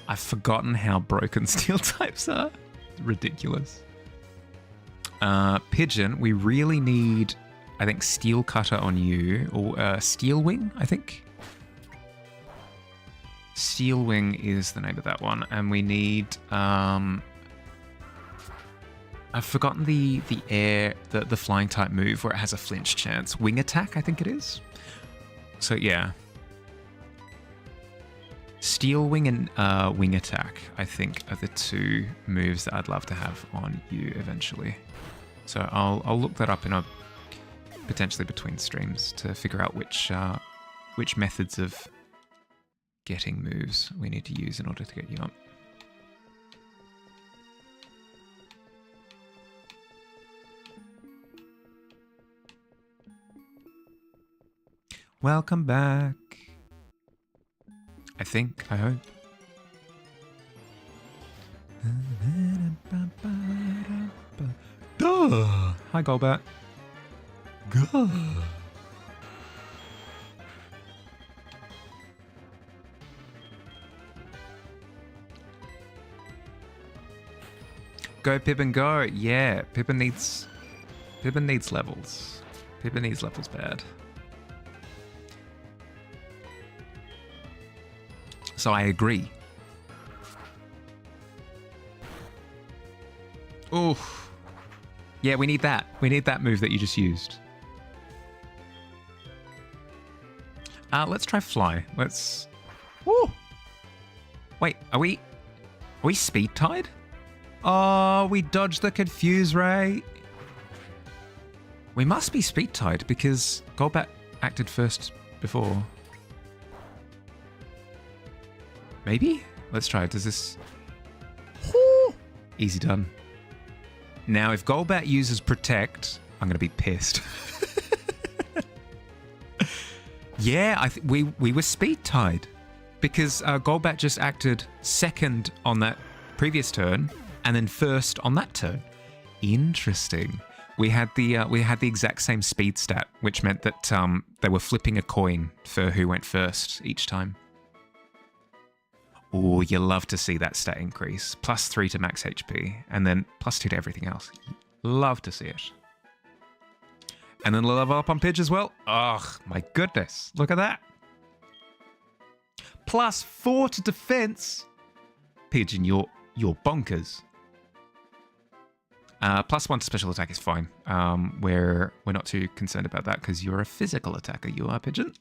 I've forgotten how broken steel types are. Ridiculous. Pigeon, we really need, I think, Steel Cutter on you, or Steel Wing, I think. Steel Wing is the name of that one, and we need, I've forgotten the flying type move where it has a flinch chance. Wing Attack, I think it is. So yeah. Steel Wing and Wing Attack, I think, are the two moves that I'd love to have on you eventually. So I'll look that up in a potentially between streams to figure out which methods of getting moves we need to use in order to get you up. Welcome back. I think, I hope. Duh. Hi, Golbat. Go. Go, Pippin, go. Yeah, Pippin needs levels. Pippin needs levels bad. So I agree. Oof. Yeah, we need that. We need that move that you just used. Let's try fly. Let's... Woo! Wait, are we speed tied? Oh, we dodged the confuse ray. We must be speed tied because Golbat acted first before. Maybe? Let's try it. Does this... Woo! Easy done. Now, if Golbat uses Protect, I'm going to be pissed. Yeah, we were speed tied because Golbat just acted second on that previous turn and then first on that turn. Interesting. We had the exact same speed stat, which meant that they were flipping a coin for who went first each time. Oh, you love to see that stat increase. +3 to max HP, and then +2 to everything else. Love to see it. And then level up on Pidge as well. Oh, my goodness. Look at that. +4 to defense. Pigeon, you're bonkers. +1 to special attack is fine. We're not too concerned about that because you're a physical attacker. You are, Pigeon.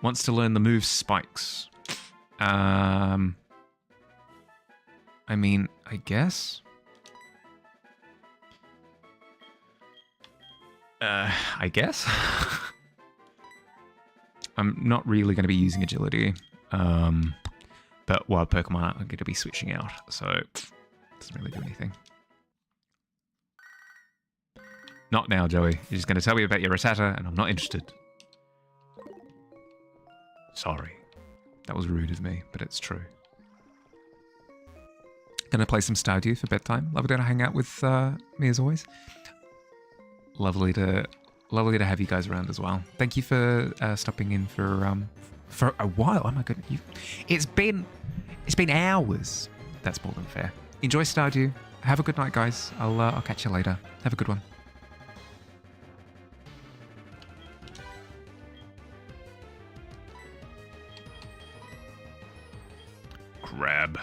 Wants to learn the move Spikes. I mean, I guess. I guess. I'm not really going to be using agility. But wild Pokemon are going to be switching out. So Doesn't really do anything. Not now, Joey. You're just going to tell me about your Rattata, and I'm not interested. Sorry. That was rude of me, but it's true. Gonna play some Stardew for bedtime. Lovely to hang out with me as always. Lovely to have you guys around as well. Thank you for stopping in for a while. Oh my goodness, it's been hours. That's more than fair. Enjoy Stardew. Have a good night, guys. I'll catch you later. Have a good one. Grab.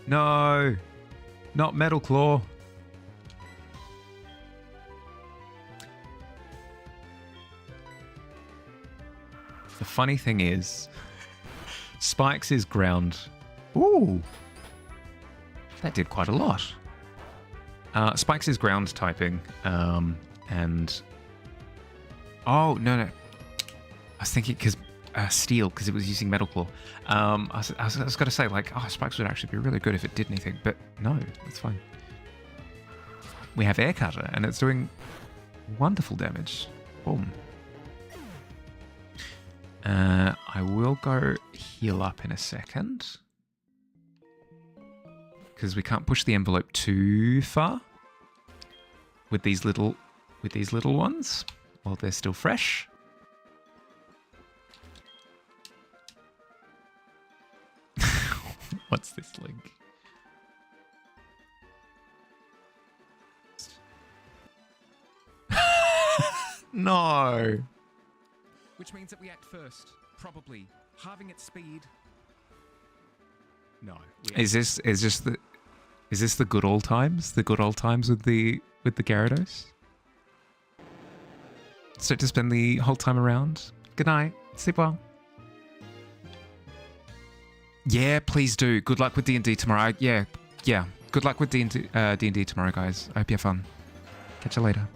No, not Metal Claw. The funny thing is, Spikes is ground. Ooh, that did quite a lot. Spikes is ground typing, and oh no. I was thinking because steel, because it was using Metal Claw. I was going to say, like, oh, Spikes would actually be really good if it did anything, but no, it's fine. We have Air Cutter, and it's doing wonderful damage. Boom. I will go heal up in a second, because we can't push the envelope too far with these little ones while they're still fresh. What's this link? No. Which means that we act first, probably halving its speed. No. Is this the good old times? The good old times with the Gyarados? So to spend the whole time around. Good night. Sleep well. Yeah, please do. Good luck with D&D tomorrow. Yeah. Good luck with D&D tomorrow, guys. I hope you have fun. Catch you later.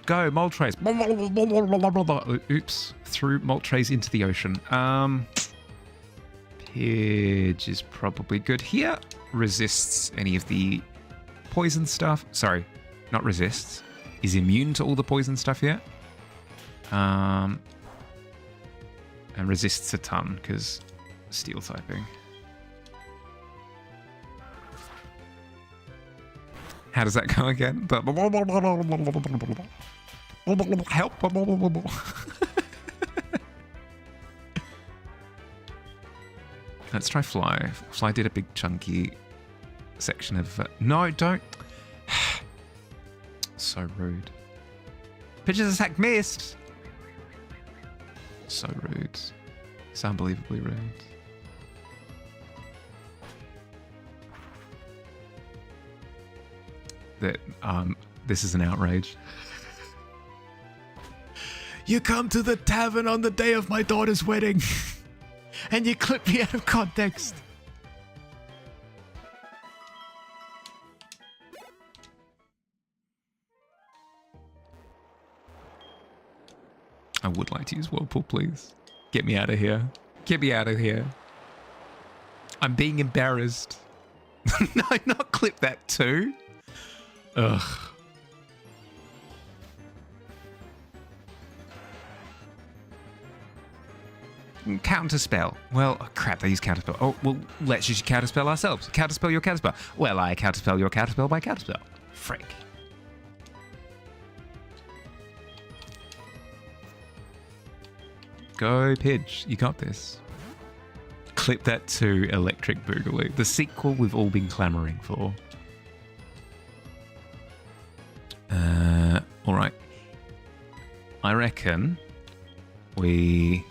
Go, Moltres. Oops. Threw Moltres into the ocean. Pidge is probably good here. Resists any of the poison stuff. Sorry, not resists. Is immune to all the poison stuff here. And resists a ton because steel typing. How does that go again? Help. Let's try Fly. Fly did a big chunky section of... no, don't. So rude. Pidge's attack missed. So rude. It's unbelievably rude. That this is an outrage. You come to the tavern on the day of my daughter's wedding, and you clip me out of context. I would like to use Whirlpool, please. Get me out of here. Get me out of here. I'm being embarrassed. No, not clip that too. Ugh. Counterspell. Well, oh crap, they use counterspell. Oh, well, let's use counterspell ourselves. Counterspell your counterspell. Well, I counterspell your counterspell by counterspell. Frick. Go, Pidge. You got this. Clip that to Electric Boogaloo. The sequel we've all been clamoring for. Alright. I reckon we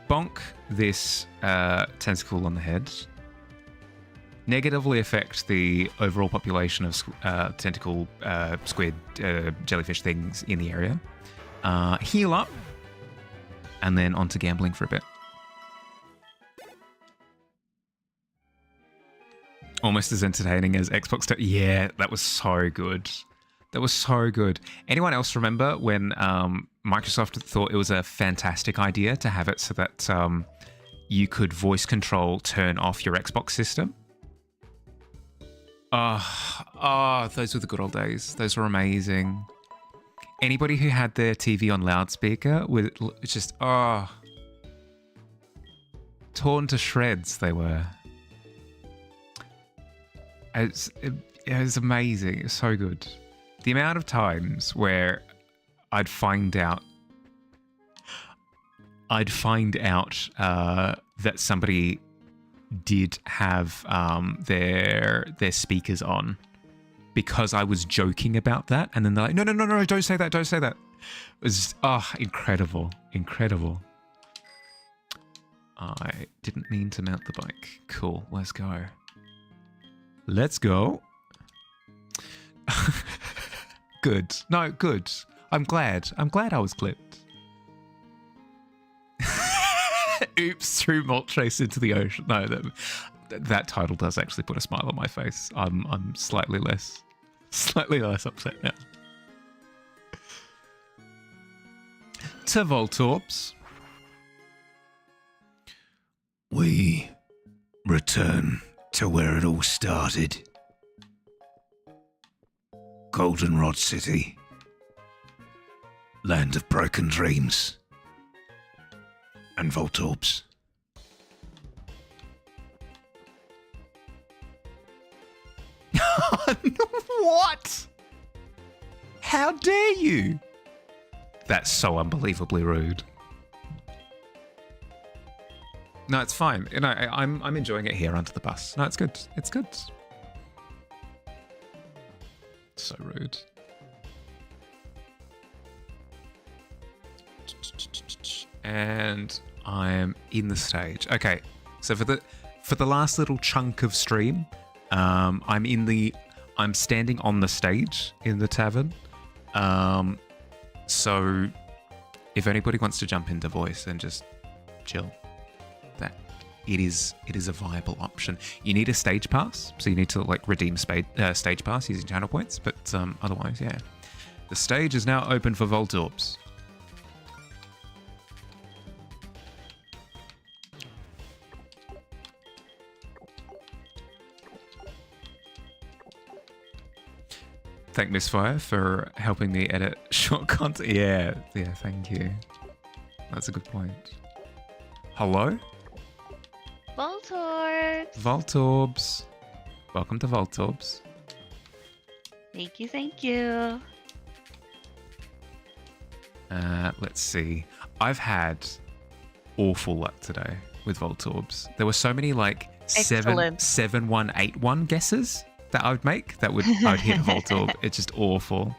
bonk this tentacle on the head. Negatively affect the overall population of tentacle, squid, jellyfish things in the area. Heal up. And then on to gambling for a bit. Almost as entertaining as Xbox. Yeah, that was so good. That was so good. Anyone else remember when Microsoft thought it was a fantastic idea to have it so that you could voice control turn off your Xbox system? Those were the good old days. Those were amazing. Anybody who had their TV on loudspeaker with just torn to shreds they were. It was amazing. It was so good. The amount of times where I'd find out that somebody did have their speakers on because I was joking about that, and then they're like, no, don't say that. It was incredible. I didn't mean to mount the bike. Cool, let's go. Good. No, good. I'm glad I was clipped. Oops, threw Malt Trace into the ocean. No, that title does actually put a smile on my face. I'm slightly less upset now. To Voltorbs. We return to where it all started. Goldenrod City. Land of broken dreams. And Voltorbs. What? How dare you? That's so unbelievably rude. No, it's fine. You know, I'm enjoying it here under the bus. No, it's good. It's good. So rude. And I'm in the stage. Okay, so for the last little chunk of stream, I'm standing on the stage in the tavern. So if anybody wants to jump into voice and just chill, that it is a viable option. You need a stage pass, so you need to like redeem stage pass using channel points. But otherwise, yeah, the stage is now open for Voltorbs. Thank Misfire for helping me edit short content. Yeah, thank you. That's a good point. Hello? Voltorbs! Voltorbs. Welcome to Voltorbs. Thank you. Let's see. I've had awful luck today with Voltorbs. There were so many like Excellent. 7181 guesses that I would make I would hit a Voltorb. It's just awful.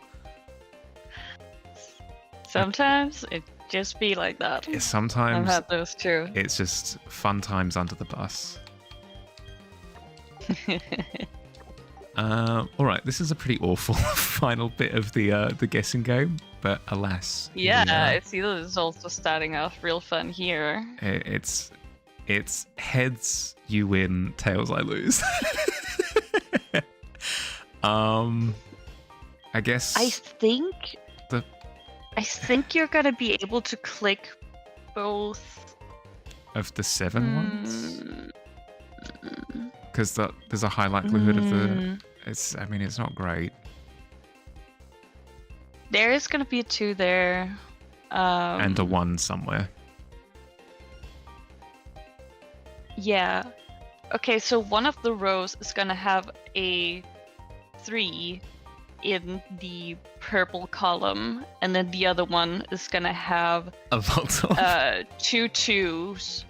Sometimes it just be like that. Yeah, sometimes I've had those too. it's just fun times under the bus. All right, this is a pretty awful final bit of the guessing game, but alas. Yeah, yeah, I see the results are starting off real fun here. it's heads you win, tails I lose. I guess I think you're gonna be able to click both of the 7 ones, because there's a high likelihood of the. It's not great. There is gonna be a 2 there. And a 1 somewhere. Yeah. Okay, so one of the rows is gonna have a 3 in the purple column, and then the other one is gonna have A Voltorb. 2 2s.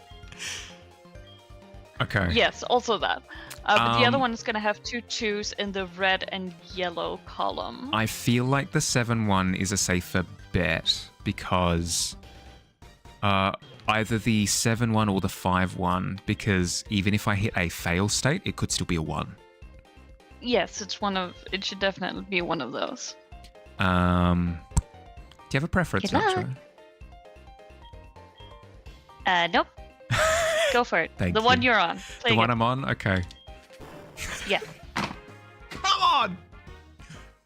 Okay. Yes, also that. But the other one is gonna have 2 2s in the red and yellow column. I feel like the 7-1 is a safer bet because either the 7-1 or the 5-1, because even if I hit a fail state, it could still be a 1. Yes, it should definitely be one of those. Do you have a preference, Good luck. Nacho? Nope. Go for it. Thank the one you. you're on. Play The one it. I'm on? Okay. Yeah. Come on!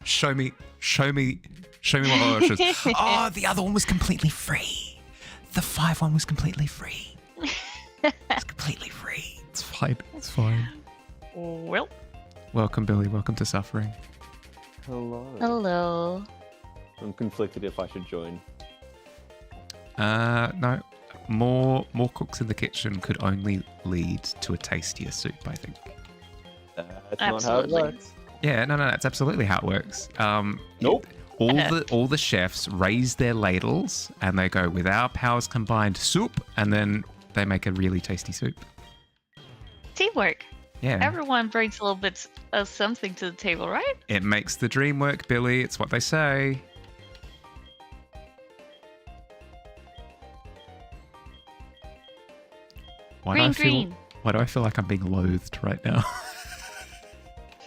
Show me what options. Oh, the other one was completely free. The 5 one was completely free. It's completely free. It's fine. It's fine. Well. Welcome, Billy. Welcome to suffering. Hello. I'm conflicted if I should join. No. More cooks in the kitchen could only lead to a tastier soup, I think. That's Absolutely. not how it works. Yeah, no, that's absolutely how it works. Nope. All the chefs raise their ladles and they go, with our powers combined, soup, and then they make a really tasty soup. Teamwork. Yeah. Everyone brings a little bit of something to the table, right? It makes the dream work, Billy. It's what they say. Why Green. do I feel like I'm being loathed right now?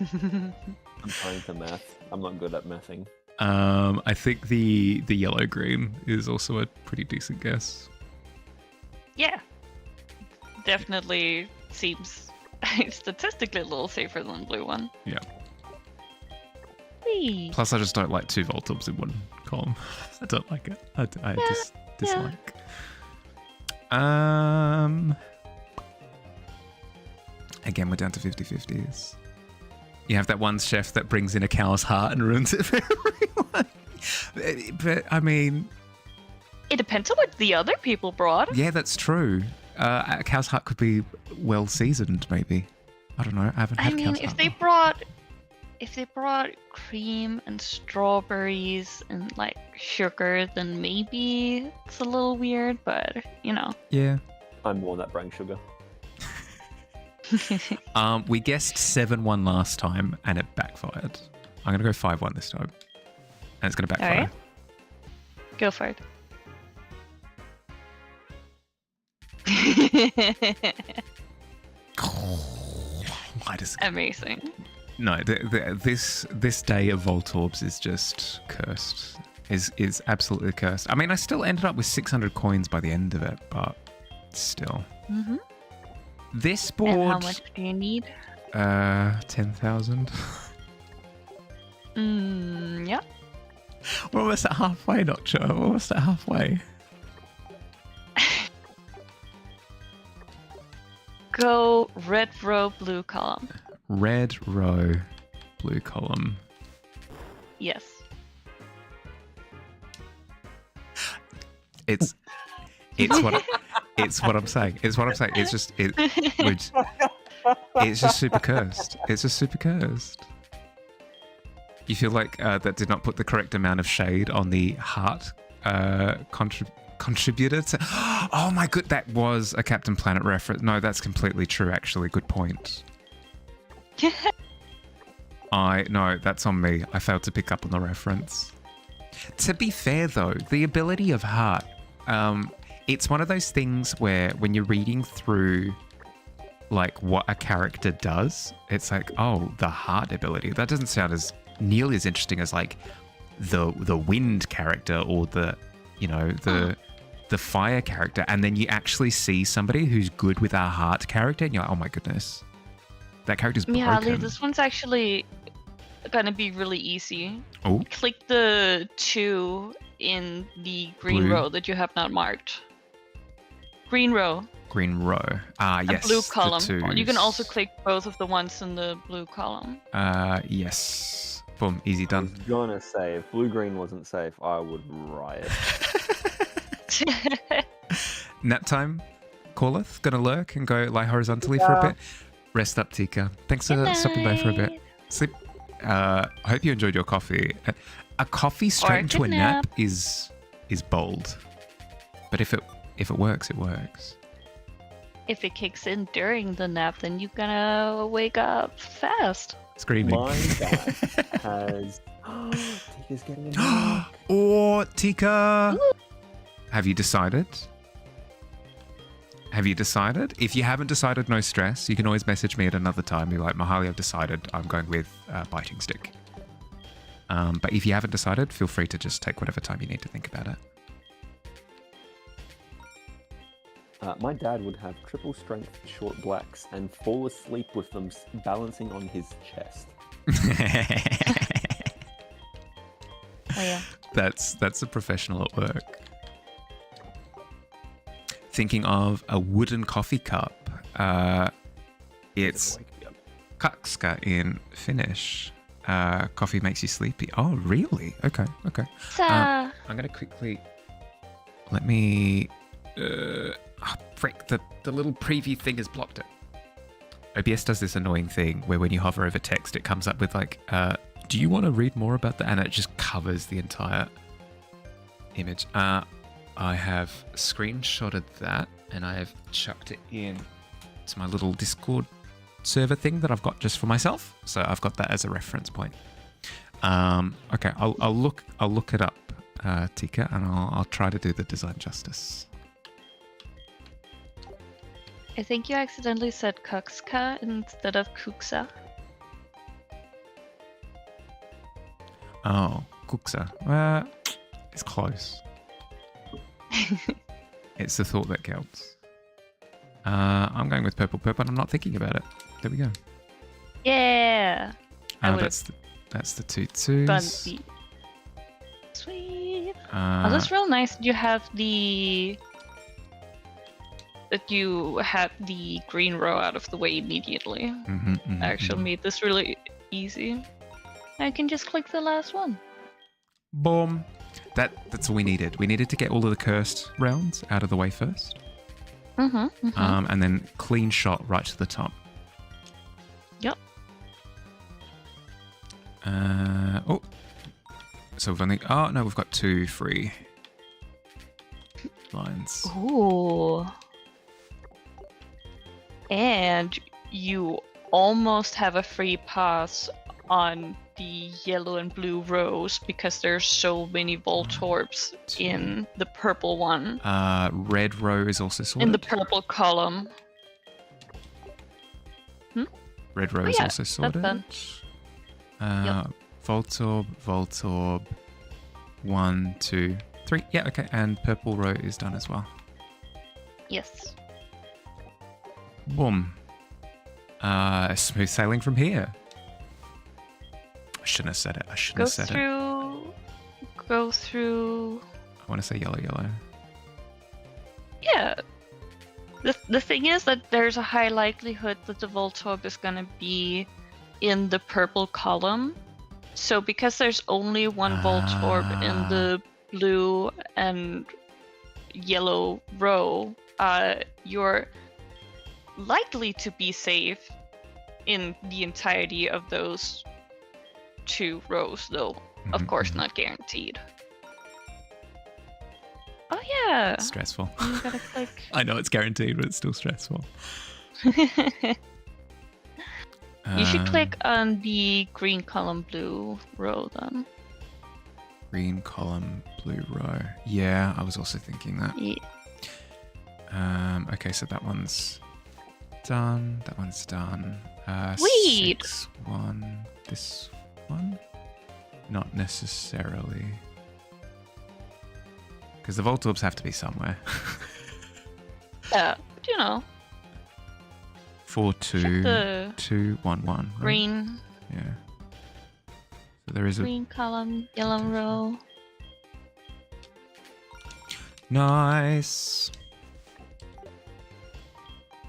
I'm trying to math. I'm not good at mathing. I think the yellow green is also a pretty decent guess. Yeah. Definitely seems statistically a little safer than the blue one. Yeah. Whee. Plus, I just don't like 2 Voltorbs in one column. I don't like it. I just dislike. Again, we're down to 50-50s. You have that one chef that brings in a cow's heart and ruins it for everyone. But, I mean... It depends on what the other people brought. Yeah, that's true. A cow's heart could be well seasoned, maybe. I don't know. I haven't had I mean, cow's if heart. they brought cream and strawberries and like sugar, then maybe it's a little weird, but you know. Yeah. I'm the one that brings sugar. We guessed 7-1 last time and it backfired. I'm gonna go 5-1 this time. And it's gonna backfire. Alright. Go for it. Why does Amazing. No, this day of Voltorbs is just cursed. Is absolutely cursed. I mean, I still ended up with 600 coins by the end of it, but still. Mm-hmm. This board. And how much do you need? 10,000. Yeah. We're almost at halfway, Notcho. We're almost at halfway. Go red row, blue column. Red row, blue column. Yes. It's what I'm saying. It's what I'm saying. It's just it's just super cursed. It's just super cursed. You feel like that did not put the correct amount of shade on the heart contributor to... Oh my god, that was a Captain Planet reference. No, that's completely true, actually. Good point. No, that's on me. I failed to pick up on the reference. To be fair, though, the ability of heart, it's one of those things where when you're reading through like what a character does, it's like, oh, the heart ability. That doesn't sound as nearly as interesting as like the wind character or the fire character. And then you actually see somebody who's good with our heart character, and you're like, oh my goodness, that character's broken. Mihaly, this one's actually gonna be really easy. Oh, Click the 2 in the green Blue. row that you have not marked. Green row. green row. Ah, yes. And blue the column. You can twos. also click both of the ones in the blue column. Yes. Boom, easy I done. was gonna say, if blue-green wasn't safe, I would riot. Nap time. Calleth, gonna lurk and go lie horizontally for a bit. Rest up, Tika. Thanks for stopping by for a bit. Sleep. I hope you enjoyed your coffee. A coffee straight into a good nap nap. is bold, but if it works, it works. If it kicks in during the nap, then you're gonna wake up fast. Screaming. My dad has... Tika's getting a milk. Or Tika. Have you decided? Have you decided? If you haven't decided, no stress. You can always message me at another time. Be like, Mihaly, I've decided. I'm going with biting stick. But if you haven't decided, feel free to just take whatever time you need to think about it. My dad would have triple strength short blacks and fall asleep with them balancing on his chest. Oh, yeah. That's a professional at work. Thinking of a wooden coffee cup. It's Wake me up. kakska in Finnish. Coffee makes you sleepy. Oh, really? Okay. I'm going to quickly... Let me... frick, the little preview thing has blocked it. OBS does this annoying thing where when you hover over text, it comes up with like, do you want to read more about that? And it just covers the entire image. I have screenshotted that and I have chucked it in to my little Discord server thing that I've got just for myself. So I've got that as a reference point. Okay, I'll look it up, Tika, and I'll try to do the design justice. I think you accidentally said Kukska instead of Kuksa. Oh, Kuksa. It's close. It's the thought that counts. I'm going with purple, and I'm not thinking about it. There we go. Yeah. That's the 2 twos. Bunty. Sweet. Uh, Oh, that's real nice. You have the green row out of the way immediately. Actually made this really easy. I can just click the last one. Boom. That's all we needed. We needed to get all of the cursed rounds out of the way first. And then clean shot right to the top. Yep. Oh. So we've only... Oh, no, we've got 2 free lines. Ooh. And you almost have a free pass on the yellow and blue rows because there's so many Voltorbs in the purple one. Red row is also sorted. In the purple column. Red row Oh, is yeah, also sorted. done. Yep. Voltorb, 1, 2, 3. Yeah, okay. And purple row is done as well. Yes. Boom. Smooth sailing from here. I shouldn't have said it. Go through. I want to say yellow. Yeah. The thing is that there's a high likelihood that the Voltorb is gonna be in the purple column. So because there's only one Voltorb in the blue and yellow row, you're likely to be safe in the entirety of those 2 rows, though of course not guaranteed. Oh yeah. Stressful. You gotta click. I know it's guaranteed, but it's still stressful. You should click on the green column blue row then. Green column, blue row. Yeah, I was also thinking that. Yeah. Okay, so that one's done. That one's done. Sweet. 6, 1. This one? Not necessarily. Because the Voltorbs have to be somewhere. Yeah, but you know. 4, 2, the 2, 1, 1. Right? Green. Yeah. So there is a... Green column, yellow row. Nice.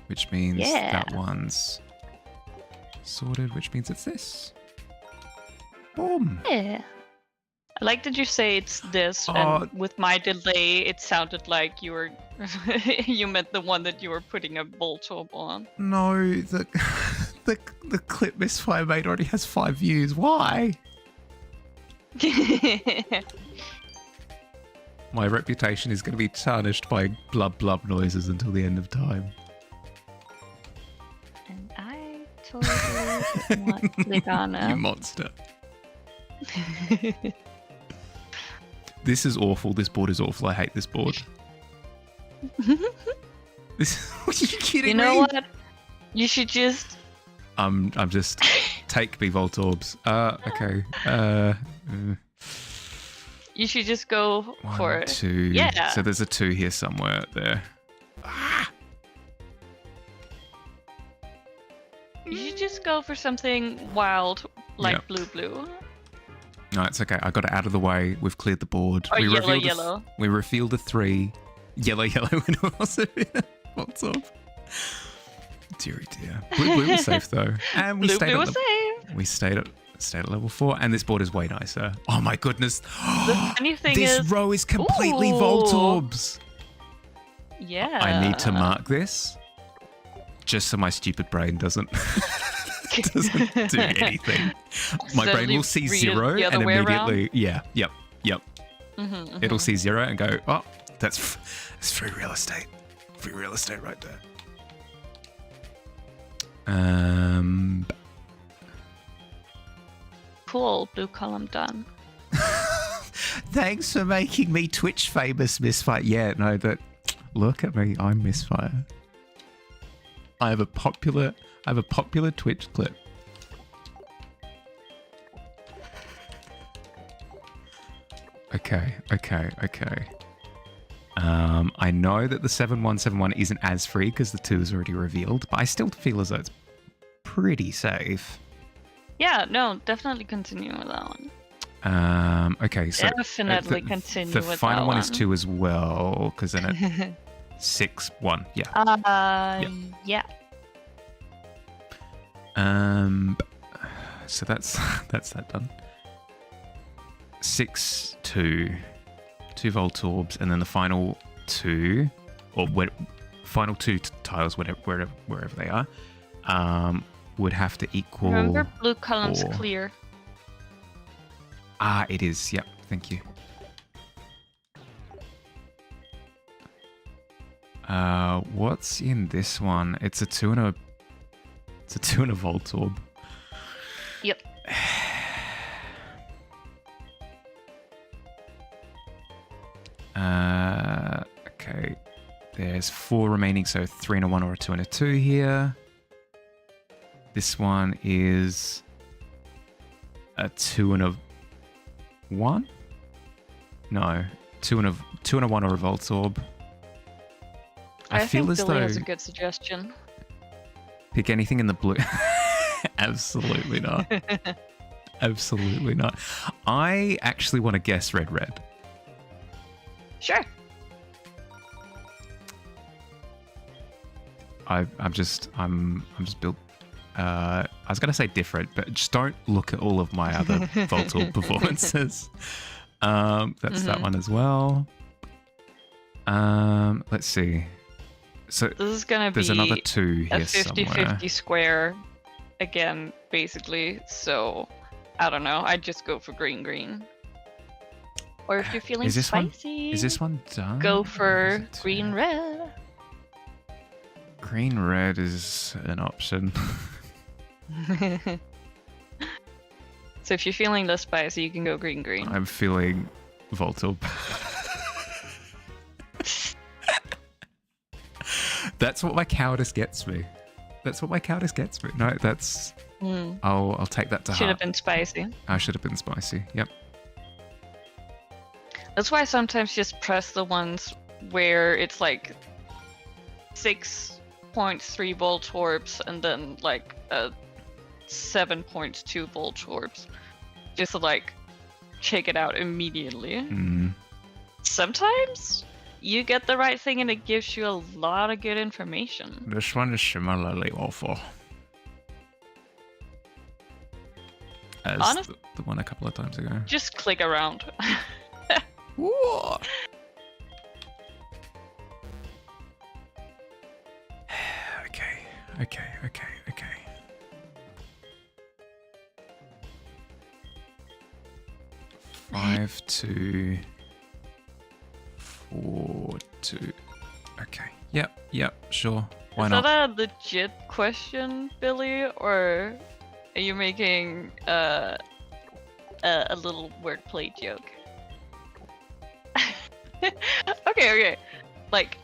Which means Yeah. that one's sorted, which means it's this. Boom. Yeah. I like that you say it's this, Oh. and with my delay, it sounded like you were you meant the one that you were putting a Voltorb on. No, the clip Misfire made already has 5 views. Why? My reputation is going to be tarnished by blub blub noises until the end of time. And I totally did not click on You it. monster. This is awful. This board is awful. I hate this board. This. Are you kidding You know me? what? You should just. I'm just take me Voltorbs. Okay. You should just go for 1, it. 2. Yeah. So there's a 2 here somewhere there. Ah! You should just go for something wild, like Yep. blue. No, it's okay. I got it out of the way. We've cleared the board. Or yellow, revealed yellow. We revealed a 3. Yellow. And also what's up? Dear. Blue was safe though, and we stayed Blue at was safe. we stayed at level 4, and this board is way nicer. Oh my goodness! The funny thing this is, row is completely Ooh. Vault Orbs. yeah. I need to mark this, just so my stupid brain doesn't do anything. My brain will see Read it 0 the other and way around? immediately, yep. It'll see 0 and go, oh, that's free real estate. Free real estate right there. Cool. Blue column done. Thanks for making me Twitch famous, Misfire. Yeah, no, look at me, I'm Misfire. I have a popular Twitch clip. Okay. I know that the 7171 isn't as free because the 2 is already revealed, but I still feel as though it's pretty safe. Yeah, no, definitely continue with that one. Okay, so Definitely continue the with final that one is 2 as well, because then it 6-1. Yeah. Yeah. So that's that done. 6-2, 2 Vault Orbs, and then the final 2, or final 2 tiles, wherever they are, would have to equal. Remember, blue column's 4. clear. Ah, it is. Yep. Thank you. What's in this one? It's a 2 and a Vault Orb. Yep. Okay. There's 4 remaining, so 3 and a 1 or a 2 and a 2 here. This one is a 2 and a 1? No, 2 and a 1 or a Vault Orb. I feel think as Billy though has a good suggestion. pick anything in the blue. Absolutely not. Absolutely not. I actually want to guess red. Sure. I'm just built. I was gonna say different, but just don't look at all of my other Vault Orb performances. That's that one as well. Let's see. So This is gonna there's be another 2 here a 50-50 somewhere. square again, basically. So I don't know. I'd just go for green. Or if you're feeling Is this one? spicy, Is this one done? go Or is for it 2? green-red. Green-red is an option. So if you're feeling less spicy, you can go green. I'm feeling Vault Orb. That's what my cowardice gets me. No, that's. I'll take that to Should have heart. been spicy. I should have been spicy. Yep. That's why I sometimes just press the ones where it's like 6.3 Volt Orbs and then like 7.2 Volt Orbs. Just to like check it out immediately. Sometimes you get the right thing and it gives you a lot of good information. This one is similarly awful as Honest- the one a couple of times ago. Just click around. Whoa. Okay. 5, 2, 4, 2. Okay. Yep. Sure. Why Is not? that a legit question, Billy, or are you making a little wordplay joke? Okay. Like,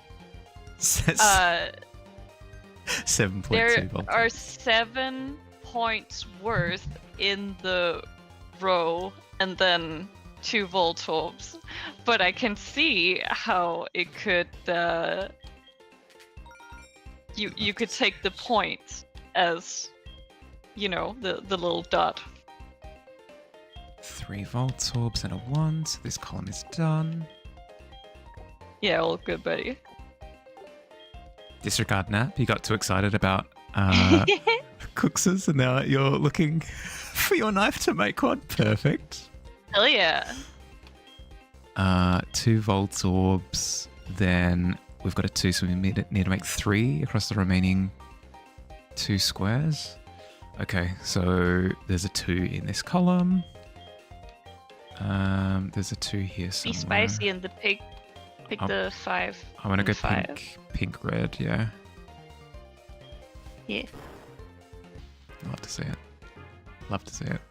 Says 7.2 there Volt are Orbs. 7 points worth in the row, and then 2 Volt Orbs. But I can see how it could. You could take the points as the little dot. 3 Vault Orbs and a 1, so this column is done. Yeah, all good, buddy. Disregard nap. You got too excited about cookses, and now you're looking for your knife to make one. Perfect. Hell yeah. 2 Vault Orbs. Then we've got a 2, so we need to make 3 across the remaining 2 squares. Okay, so there's a 2 in this column. There's a 2 here somewhere. Be spicy and pick the 5. I want to go 5. pink, red, yeah. Yeah. Love to see it. Love to see it.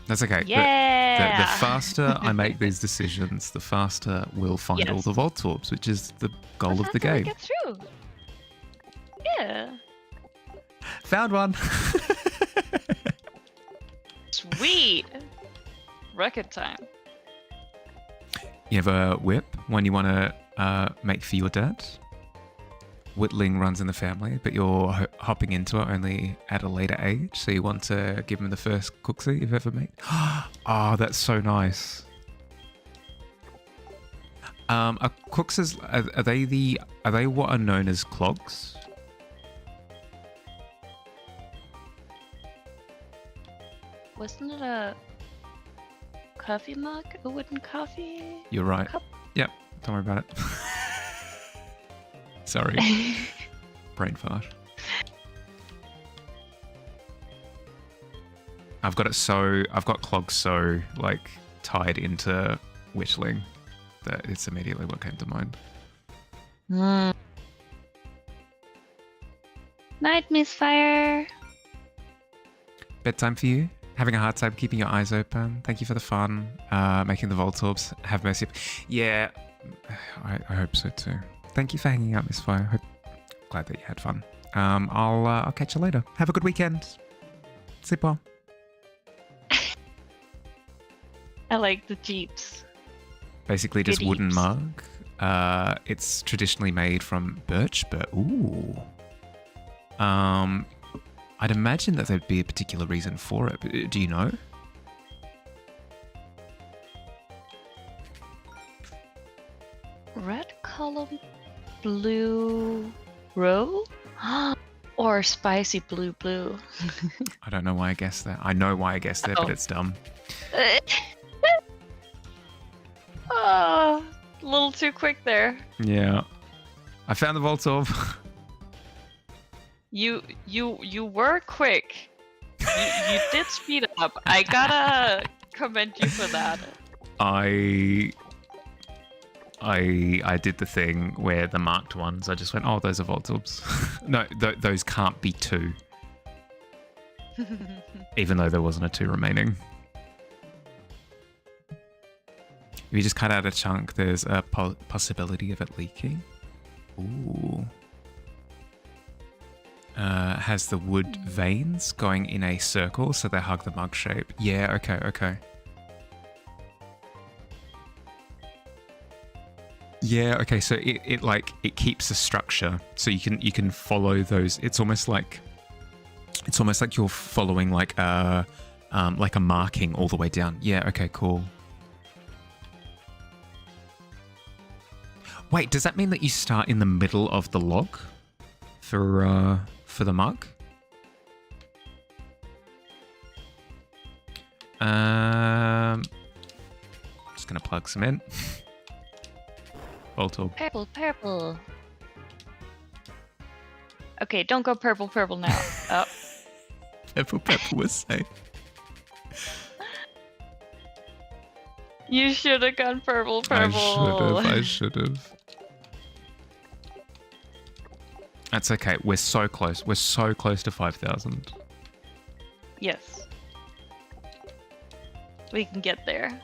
That's okay. Yeah. The faster I make these decisions, the faster we'll find all Yes. the Vault Orbs, which is the goal of the That's how we game. get through. Yeah. Found one. Sweet. Record time. You have a whip, one you want to make for your dad. Whittling runs in the family, but you're hopping into it only at a later age, so you want to give him the first cooksy you've ever made. Oh, that's so nice. Are cookses, are they what are known as clogs? Wasn't it a coffee mug? A wooden coffee You're right. cup? Yep, don't worry about it. Sorry, brain fart. I've got clogs so like tied into whittling that it's immediately what came to mind. Night, Misfire. Bedtime for you? Having a hard time keeping your eyes open? Thank you for the fun. Making the Vault Orbs. Have mercy. Yeah, I hope so too. Thank you for hanging out, Misfire. Glad that you had fun. I'll catch you later. Have a good weekend. Sleep well. I like the Jeeps. Basically just Good wooden eats. mug. It's traditionally made from birch, but ooh. I'd imagine that there'd be a particular reason for it. But do you know? Red column, blue row? Or spicy blue. I don't know why I guessed that. I know why I guessed it, but it's dumb. Oh, a little too quick there. Yeah. I found the Vault Orb. You were quick. You did speed up. I gotta commend you for that. I did the thing where the marked ones, I just went, oh, those are Vault Orbs. No, those can't be 2. Even though there wasn't a 2 remaining. If you just cut out a chunk, there's a possibility of it leaking. Ooh. Has the wood veins going in a circle so they hug the mug shape. Yeah, okay. Yeah, okay, so it keeps a structure. So you can follow those. It's almost like you're following like a marking all the way down. Yeah, okay, cool. Wait, does that mean that you start in the middle of the log for the mug? Just gonna plug some in. Vault Orb. Purple. Okay, don't go purple now. Oh. Purple was safe. You should have gone purple. I should have. That's okay. We're so close. We're so close to 5,000. Yes. We can get there.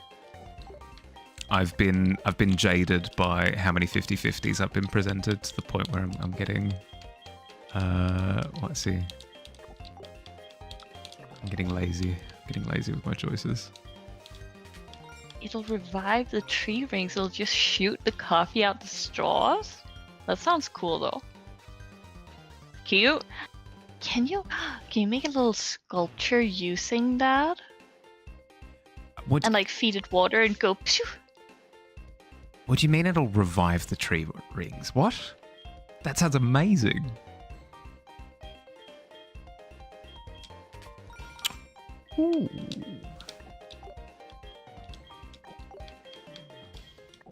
I've been jaded by how many 50-50s I've been presented to the point where I'm getting let's see. I'm getting lazy. With my choices. It'll revive the tree rings. It'll just shoot the coffee out the straws. That sounds cool though. Cute. Can you Can you make a little sculpture using that? What, And like feed it water and go pshoo? what do you mean it'll revive the tree rings? What? That sounds amazing. Ooh.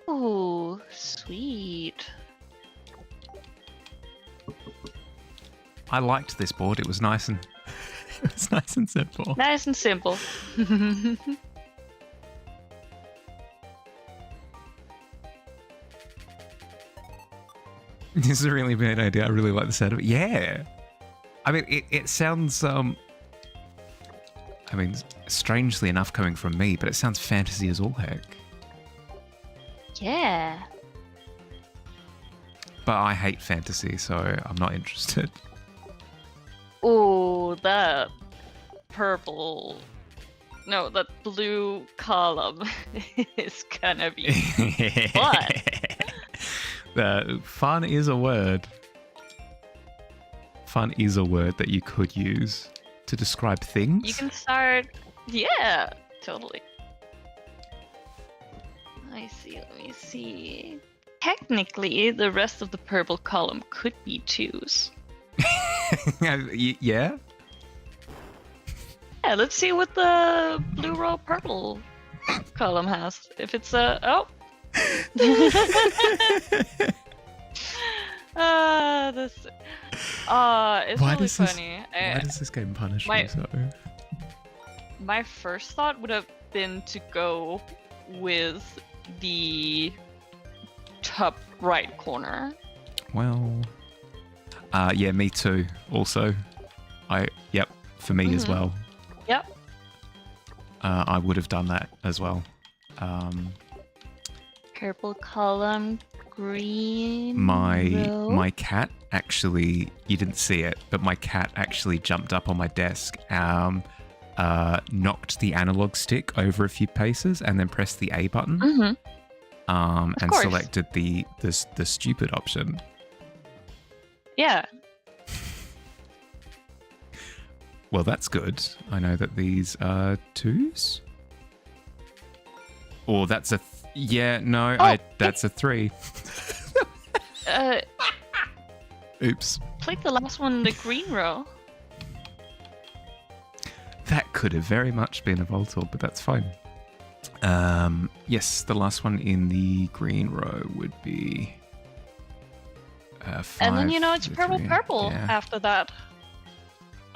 Ooh, sweet. I liked this board. It was nice and it was nice and simple. Nice and simple. This is a really bad idea. I really like the sound of it. Yeah. I mean, it sounds, strangely enough coming from me, but it sounds fantasy as all heck. Yeah. But I hate fantasy, so I'm not interested. Ooh, that purple. No, that blue column is gonna be fun. Fun is a word. Fun is a word that you could use to describe things. You can start. Yeah, totally. I see. Let me see. Technically, the rest of the purple column could be twos. Yeah? Yeah, let's see what the blue row purple column has. If it's a oh. This. It's Why really does this- funny. Why does this game punish me so? My first thought would have been to go with the top right corner. Well, yeah, me too. Also, yep, for me as well. Yep. I would have done that as well. Purple column, green. row. My cat actually, you didn't see it, but my cat actually jumped up on my desk, knocked the analog stick over a few paces, and then pressed the A button. And course. selected the stupid option. Yeah. Well, that's good. I know that these are twos. Or that's a that's a 3. Oops. Click the last one in the green row. That could have very much been a Voltorb, but that's fine. Yes, the last one in the green row would be 5. And then it's purple 3, purple yeah. after that.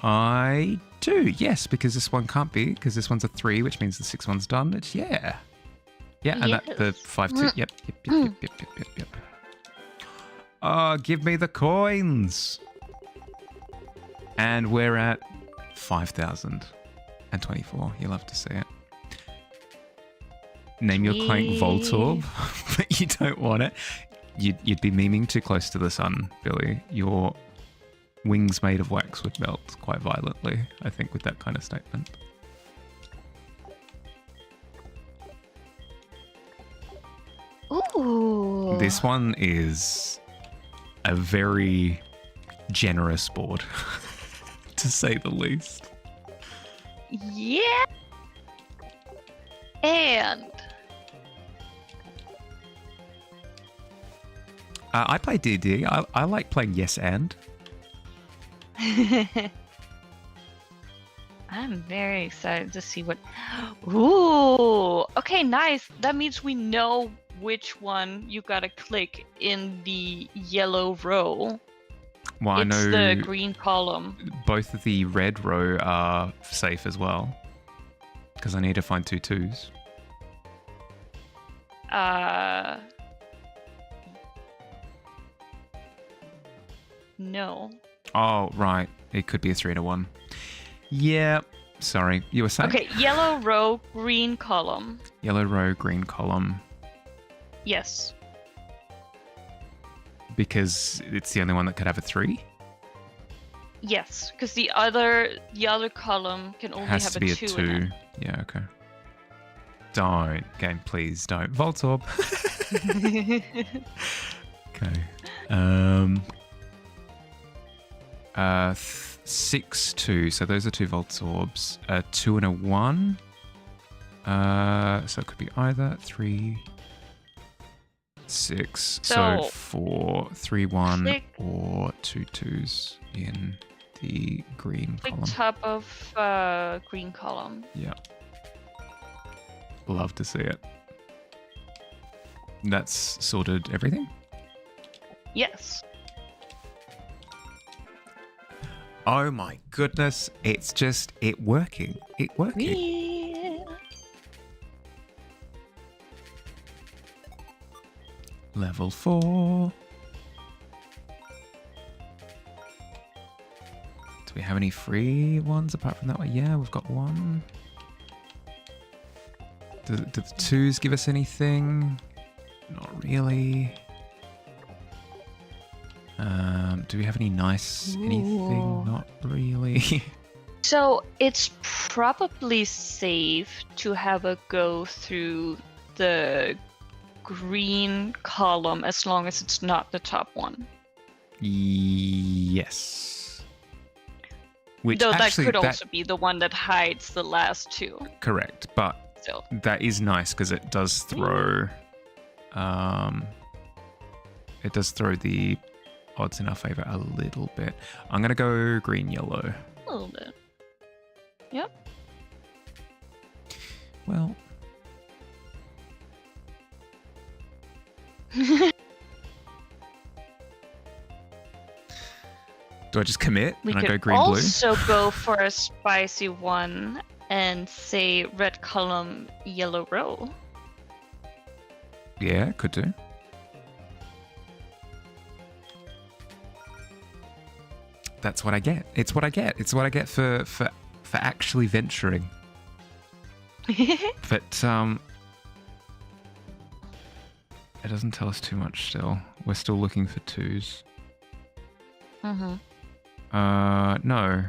I do, yes, because this one can't be, because this one's a 3, which means the 6 one's done. It's yeah. Yeah, and that the Yes. 5 2. Yep. Give me the coins. And we're at 5,024. You'll have to see it. Name your clank Voltorb, but you don't want it. You'd be memeing too close to the sun, Billy. Your wings made of wax would melt quite violently, I think, with that kind of statement. Ooh. This one is a very generous board, to say the least. Yeah. And I play D&D. I like playing yes and. I'm very excited to see what. Ooh. Okay, nice. That means we know which one you gotta click in the yellow row. Well, I It's know the green column. both of the red row are safe as well, because I need to find 2 2s. No. Oh, right. It could be a 3 to 1. Yeah. Sorry. You were saying? Okay, yellow row, green column. Yellow row, green column. Yes. Because it's the only one that could have a 3? Yes, because the other column can only Has have to be a a 2 2. in it. Yeah, okay. Don't. Game, please don't. Voltorb. Okay. 6, 2. So those are 2 Volt Orbs. A 2 and a 1. So it could be either 3, 6. So So, 4, 3, 1, click- or 2 2s in the green Click column. top of green column. Yeah. Love to see it. That's sorted everything? Yes. Oh my goodness. It's just it working. It working. Yeah. Level 4. Do we have any free ones apart from that one? Yeah, we've got one. Do the 2s give us anything? Not really. Do we have any nice anything? Ooh. Not really. So it's probably safe to have a go through the green column as long as it's not the top one. Yes. Which Though actually, that could also be the one that hides the last 2. correct, but Still. that is nice because it does throw the odds in our favor a little bit. I'm gonna go green yellow. A little bit. Yep. Well, do I just commit We and I go could green blue? also go for a spicy one and say red column, yellow row. Yeah, could do. That's what I get. It's what I get. It's what I get for actually venturing. But it doesn't tell us too much still. We're still looking for 2s. Mm-hmm. No.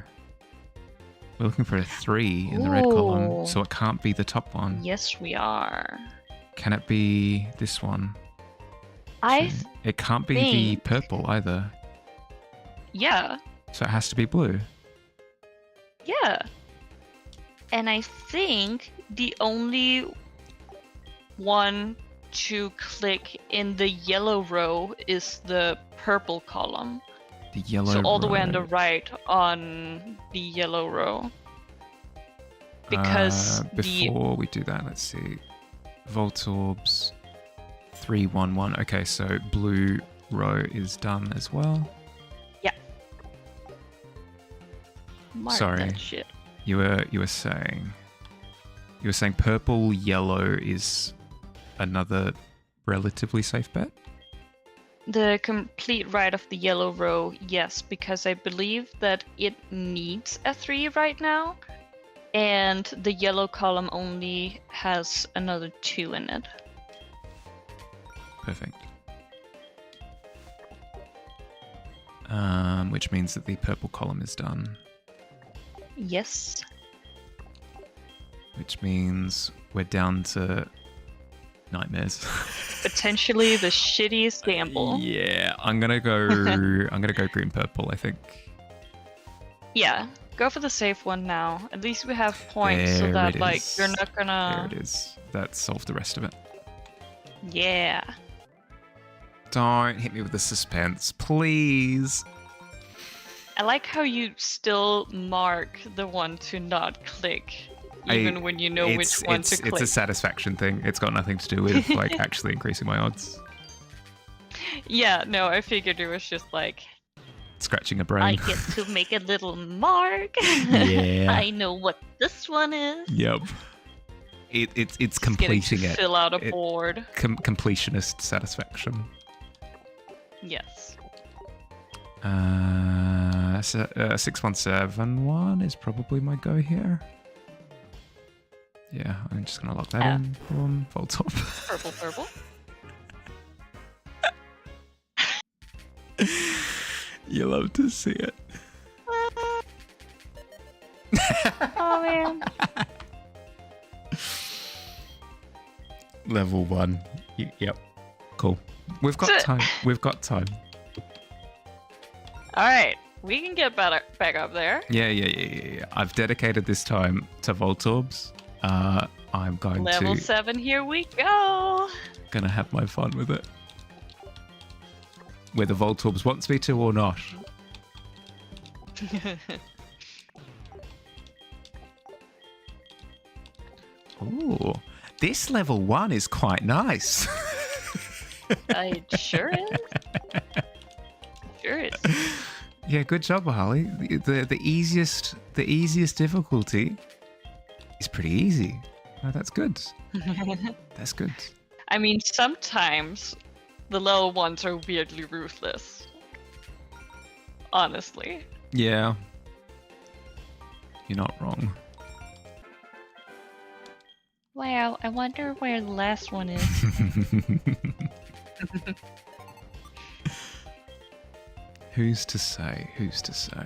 We're looking for a 3 in the red column, Ooh. so it can't be the top one. Yes, we are. Can it be this one? I So it can't be think- the purple either. Yeah. So it has to be blue. Yeah. And I think the only one to click in the yellow row is the purple column. The yellow So all the way on the row. right on the yellow row. Because before we do that, let's see. Volt Orbs 311. Okay, so blue row is done as well. Mark Sorry. that shit. You were saying purple yellow is another relatively safe bet. The complete right of the yellow row, yes, because I believe that it needs a 3 right now, and the yellow column only has another 2 in it. Perfect. Which means that the purple column is done. Yes. Which means we're down to nightmares. Potentially the shittiest gamble. Yeah, I'm gonna go green purple, I think. Yeah, go for the safe one now. At least we have points so There that it like is. you're not There gonna. it is. That solved the rest of it. Yeah. Don't hit me with the suspense, please. I like how you still mark the one to not click, even when you know which one to click. It's a satisfaction thing. It's got nothing to do with like actually increasing my odds. Yeah, no, I figured it was just like, Scratching a brain. I get to make a little mark. Yeah. I know what this one is. Yep. It's Just getting to completing it. fill out a It- board. Completionist satisfaction. Yes. 6171 is probably my go here. Yeah, I'm just gonna lock that Yeah. in. Boom, full top. Purple, purple. You love to see it. Oh man. Level 1. Yep. Cool. We've got time. We've got time. All right. We can get back up there. Yeah. I've dedicated this time to Voltorbs. I'm going Level to 7, here we go. gonna have my fun with it. Whether Voltorbs wants me to or not. Ooh, this level 1 is quite nice. It sure is. Sure is. Yeah, good job, Harley. The easiest difficulty is pretty easy. Oh, that's good. That's good. I mean, sometimes the level 1s are weirdly ruthless. Honestly. Yeah. You're not wrong. Wow, I wonder where the last one is. Who's to say? Who's to say?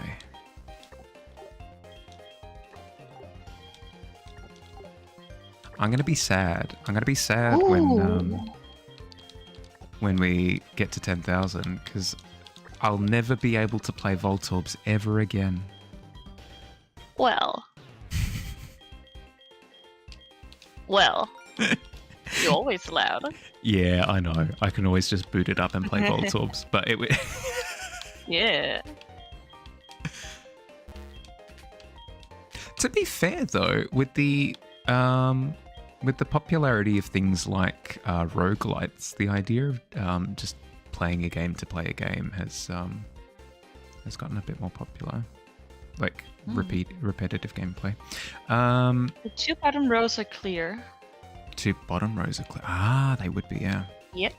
I'm gonna be sad. I'm gonna be sad when we get to 10,000 because I'll never be able to play Voltorbs ever again. Well. Well. You're always allowed. Yeah, I know. I can always just boot it up and play Voltorbs, but it would. Yeah. To be fair, though, with the popularity of things like roguelites, the idea of just playing a game to play a game has gotten a bit more popular. Like repetitive gameplay. The 2 bottom rows are clear. 2 bottom rows are clear. Ah, they would be, yeah. Yep.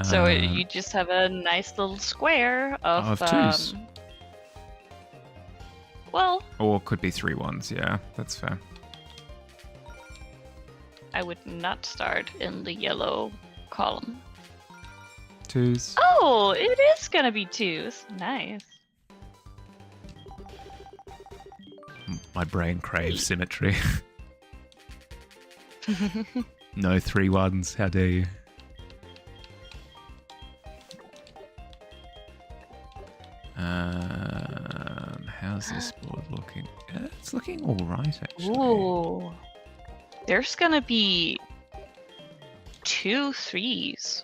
So you just have a nice little square of 2s. Well, Or could be 3 1s, yeah, that's fair. I would not start in the yellow column. 2s. Oh, it is gonna be 2s. Nice. My brain craves symmetry. No 3 1s, how dare you? How's this board looking? It's looking alright, actually. Ooh. There's gonna be 2 3s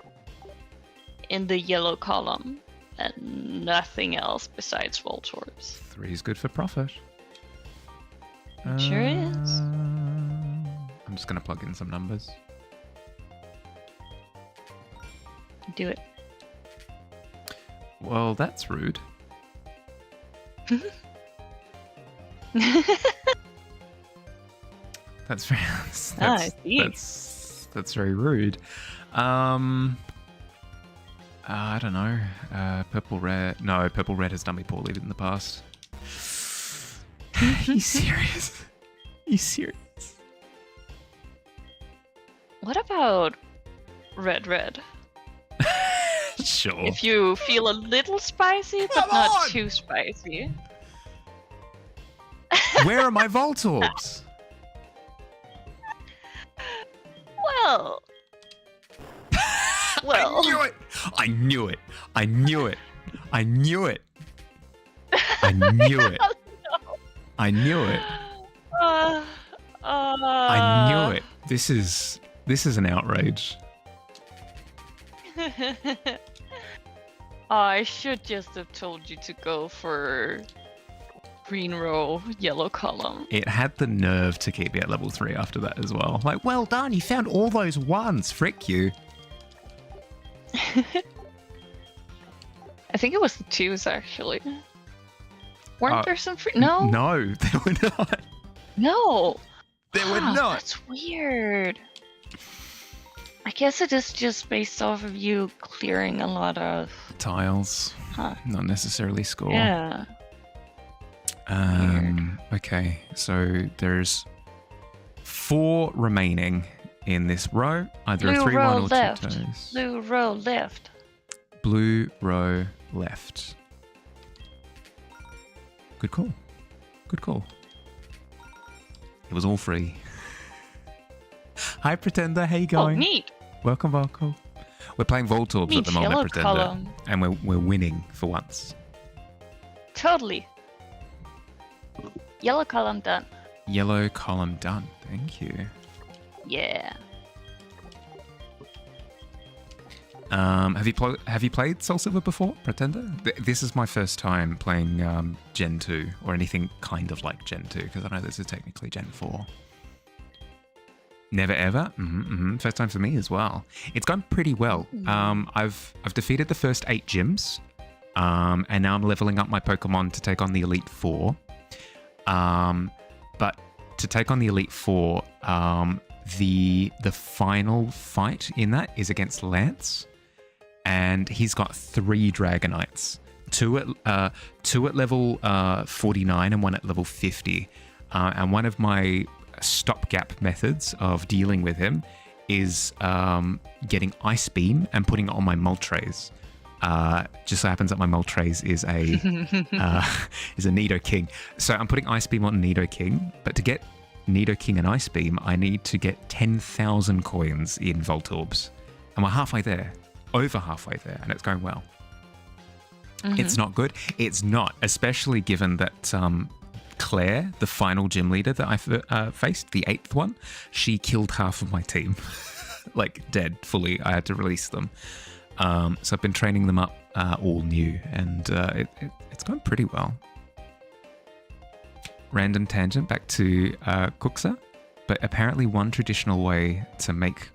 in the yellow column and nothing else besides Voltorbs. 3 is good for profit. It sure is. I'm just going to plug in some numbers. Do it. Well, that's rude. That's very, I see. that's very rude. I don't know. Purple red. No, purple red has done me poorly in the past. Are you serious? Are you serious? What about red? Sure. If you feel a little spicy, but not too spicy. Where are my Voltorbs? Well. Well. I knew it. I knew it. I knew it. I knew it. I knew it. I knew it. I knew it. This is an outrage. I should just have told you to go for green row, yellow column. It had the nerve to keep me at level 3 after that as well. Like, well done, you found all those 1s. Frick you. I think it was the 2s actually. Weren't there some free? No. No, they were not. No. They were not. That's weird. I guess it is just based off of you clearing a lot of Tiles. Not necessarily score. Yeah. Okay, so there's 4 remaining in this row. Either Blue a 3-1 row or left. 2 toes. Blue row left. Blue row left. Good call. Good call. It was all free. Hi, Pretender. How you Oh, going? neat. Welcome. We're playing Voltorbs at Means the moment, yellow Pretender, column. and we're winning for once. Totally. Yellow column done. Yellow column done. Thank you. Yeah. Have you played Soulsilver before, Pretender? This is my first time playing Gen 2 or anything kind of like Gen 2 because I know this is technically Gen 4. Never ever. First time for me as well. It's gone pretty well. I've defeated the first 8 gyms, and now I'm leveling up my Pokemon to take on the Elite Four. But to take on the Elite Four, the final fight in that is against Lance, and he's got 3 Dragonites, two at level 49 and one at level 50. And one of my stopgap methods of dealing with him is getting Ice Beam and putting it on my Moltres. Just so happens that my Moltres is a Nidoking. So I'm putting Ice Beam on Nidoking, but to get Nidoking and Ice Beam, I need to get 10,000 coins in Voltorbs. And we're halfway there. Over halfway there, and it's going well. It's not good. It's not, especially given that Claire, the final gym leader that I faced, the 8th one, she killed half of my team. Like, dead, fully. I had to release them. So I've been training them up all new, and it's going pretty well. Random tangent back to Cooksa, but apparently one traditional way to make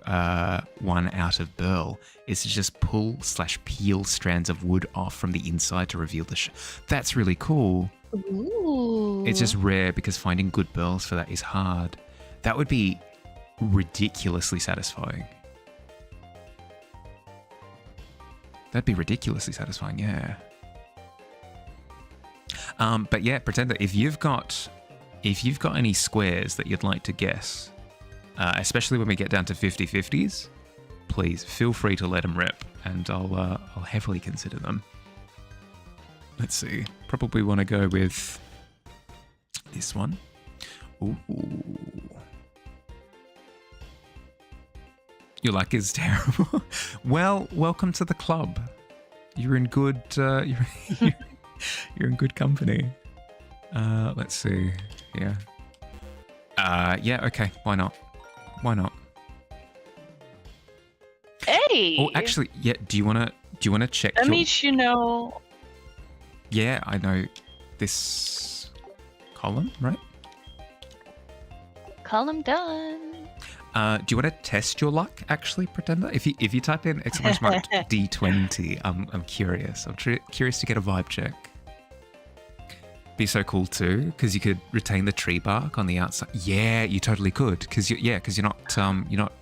one out of burl is to just pull/peel strands of wood off from the inside to reveal the That's really cool. Ooh. It's just rare because finding good burls for that is hard. That would be ridiculously satisfying. That'd be ridiculously satisfying, yeah. But yeah, Pretender, if you've got any squares that you'd like to guess, especially when we get down to 50-50s, please feel free to let them rip, and I'll heavily consider them. Let's see. Probably want to go with this one. Ooh. Your luck is terrible. Well, welcome to the club. You're in good. You're in good company. Let's see. Yeah. Yeah. Okay. Why not? Why not? Hey. Oh, actually, yeah. Do you wanna check? That means you know. Yeah, I know this column, right? Column done. Do you want to test your luck, actually, Pretender? If you type in !mark D20, I'm curious. I'm curious to get a vibe check. Be so cool too, because you could retain the tree bark on the outside. Yeah, you totally could, because you're not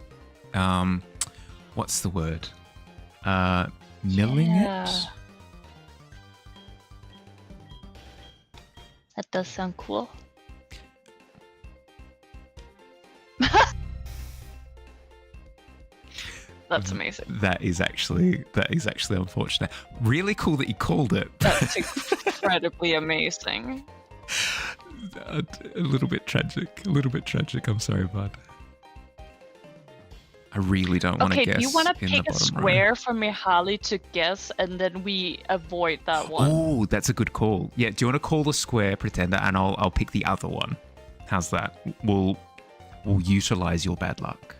what's the word? Milling it. That does sound cool. That's amazing. That is actually unfortunate. Really cool that you called it. That's incredibly amazing. A little bit tragic. I'm sorry, bud. I really don't want to guess. Okay, do you want to in pick the a bottom square row. from your Harley to guess, and then we avoid that one? Oh, that's a good call. Yeah, do you want to call the square, Pretender, and I'll pick the other one? How's that? We'll utilize your bad luck.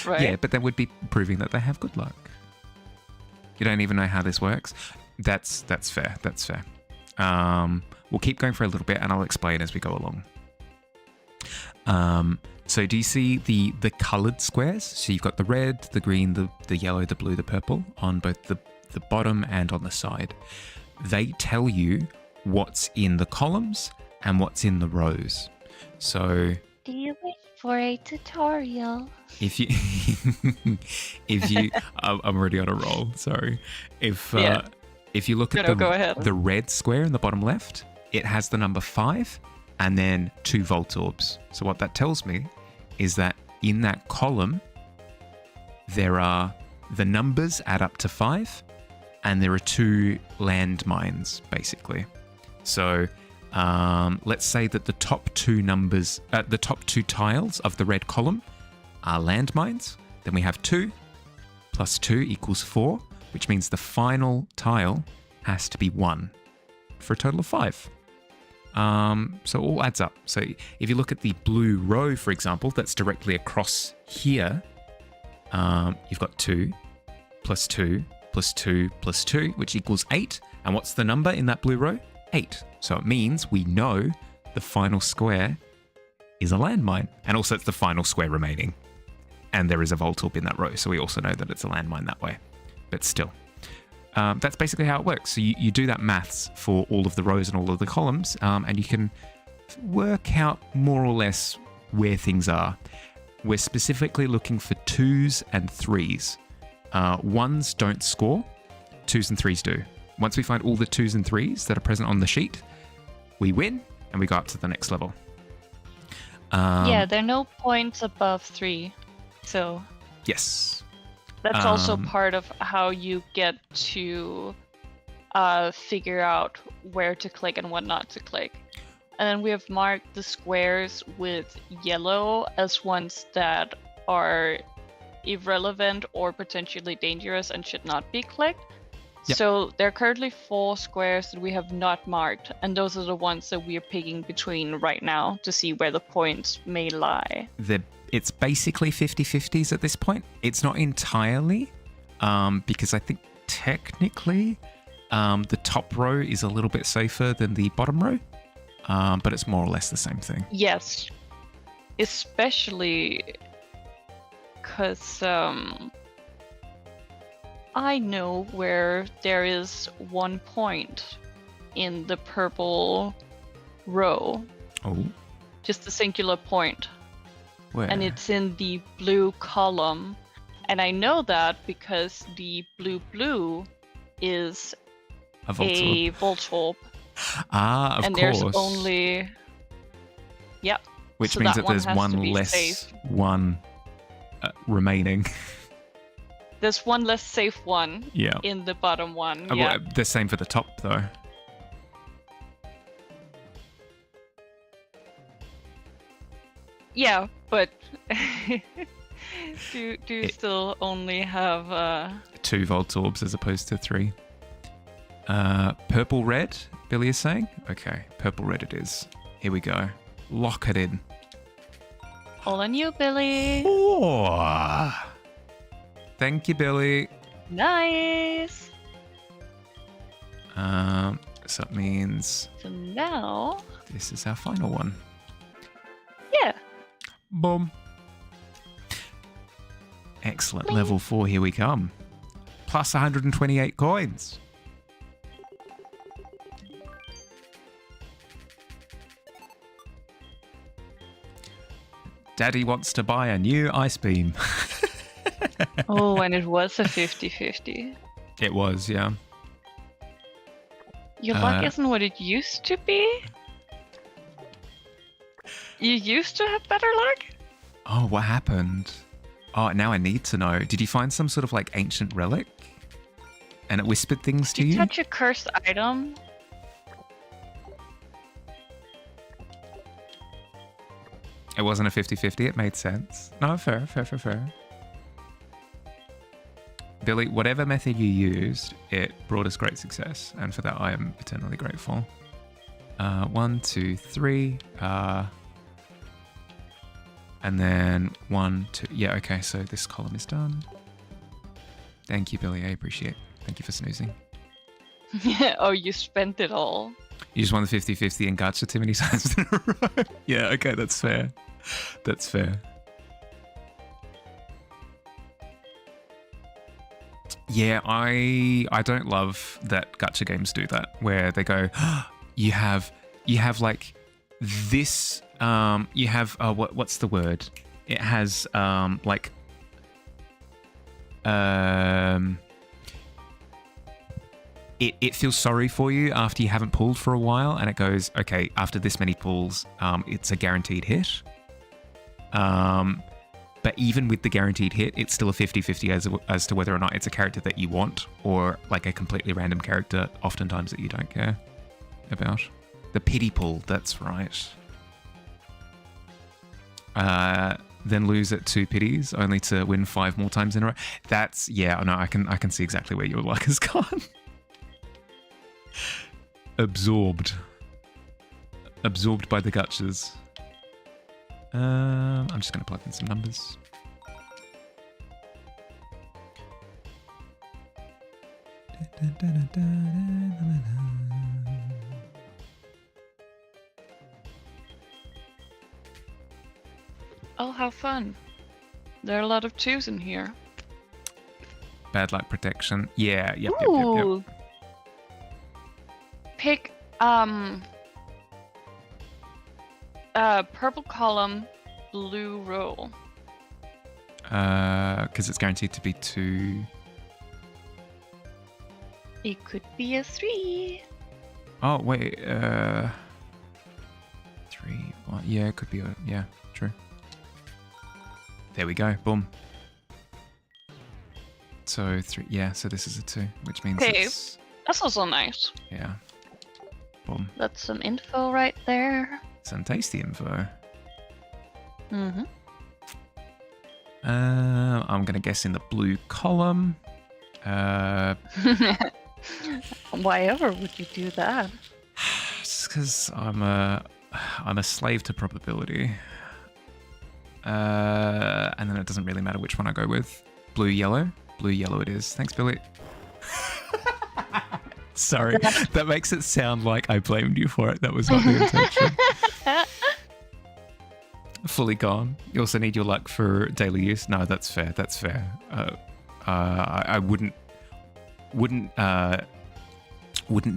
Right? Yeah, but that would be proving that they have good luck. You don't even know how this works. That's fair. That's fair. We'll keep going for a little bit, and I'll explain as we go along. So do you see the coloured squares? So you've got the red, the green, the yellow, the blue, the purple on both the bottom and on the side. They tell you what's in the columns and what's in the rows. So Do you wish for a tutorial? if you I'm already on a roll, sorry. If you look at Go ahead. the red square in the bottom left, it has the number 5 and then 2 Voltorbs. So what that tells me is that in that column there are the numbers add up to 5, and there are 2 landmines, basically. So let's say that the top 2 numbers, the top 2 tiles of the red column are landmines. Then we have 2 plus 2 equals 4, which means the final tile has to be 1 for a total of 5. So it all adds up. So if you look at the blue row, for example, that's directly across here, you've got 2 plus 2 plus 2 plus 2, which equals 8. And what's the number in that blue row? 8. So it means we know the final square is a landmine. And also it's the final square remaining. And there is a Voltorb in that row, so we also know that it's a landmine that way. But still, that's basically how it works. So you do that maths for all of the rows and all of the columns, and you can work out more or less where things are. We're specifically looking for 2s and 3s. 1s don't score, 2s and 3s do. Once we find all the 2s and 3s that are present on the sheet, we win, and we go up to the next level. Yeah, there are no points above 3. So Yes. that's also part of how you get to figure out where to click and what not to click. And then we have marked the squares with yellow as ones that are irrelevant or potentially dangerous and should not be clicked. Yep. So there are currently 4 squares that we have not marked, and those are the ones that we are picking between right now to see where the points may lie. It's basically 50-50s at this point. It's not entirely, because I think technically the top row is a little bit safer than the bottom row, but it's more or less the same thing. Yes, especially because I know where there is 1 point in the purple row. Oh, Just a singular point. where? And it's in the blue column. And I know that because the blue is a Voltorb. a Voltorb. Of and course. there's only... Yep. Which so means that that there's one has to one be less safe. one remaining. There's one less safe one Yeah. in the bottom one. Well, Yeah. the same for the top, though. Yeah, but do you still only have 2 Voltorbs as opposed to 3. Purple red, Billy is saying? Okay, purple red it is. Here we go. Lock it in. all on you, Billy? Oh. Thank you, Billy. Nice. So it means So now, this is our final one. yeah. Boom. Excellent. Level 4, here we come. Plus 128 coins. Daddy wants to buy a new ice beam. Oh, and it was a 50-50. It was, yeah. Your luck isn't what it used to be? You used to have better luck? Oh, what happened? Oh, now I need to know. Did you find some sort of like ancient relic? And it whispered things to Did you you? touch a cursed item? It wasn't a 50-50. It made sense. No, fair. Billy, whatever method you used, it brought us great success. And for that, I am eternally grateful. 1, 2, 3. And then 1, 2. Yeah, okay. So this column is done. Thank you, Billy. I appreciate it. Thank you for snoozing. Oh, you spent it all. You just won the 50-50 and gacha too many times in a row. Yeah, okay, that's fair. That's fair. Yeah, I don't love that gacha games do that, where they go, you have like this, you have what's the word? It has like it feels sorry for you after you haven't pulled for a while, and it goes, okay, after this many pulls, it's a guaranteed hit. But even with the guaranteed hit, it's still a 50-50 as to whether or not it's a character that you want or like a completely random character, oftentimes that you don't care about. The pity pool, that's right. Then lose at 2 pities, only to win 5 more times in a row. That's, yeah, no, I can see exactly where your luck has gone. Absorbed by the gutches. I'm just going to plug in some numbers. Oh, how fun. There are a lot of 2s in here. Bad luck protection. Yeah, yep. Ooh. Pick, purple column, blue roll. Because it's guaranteed to be 2. It could be a 3. Oh, wait. 3, 1. Yeah, it could be a... Yeah, true. There we go. Boom. So 3. Yeah, so this is a 2, which means Okay. it's... That's also nice. Yeah. Boom. That's some info right there. Some tasty info. Mm-hmm. I'm going to guess in the blue column. Why ever would you do that? Just because I'm a slave to probability. And then it doesn't really matter which one I go with. Blue, yellow. Blue, yellow it is. Thanks, Billy. Sorry, that makes it sound like I blamed you for it. That was not the intention. Fully gone. You also need your luck for daily use. No, that's fair. That's fair. I wouldn't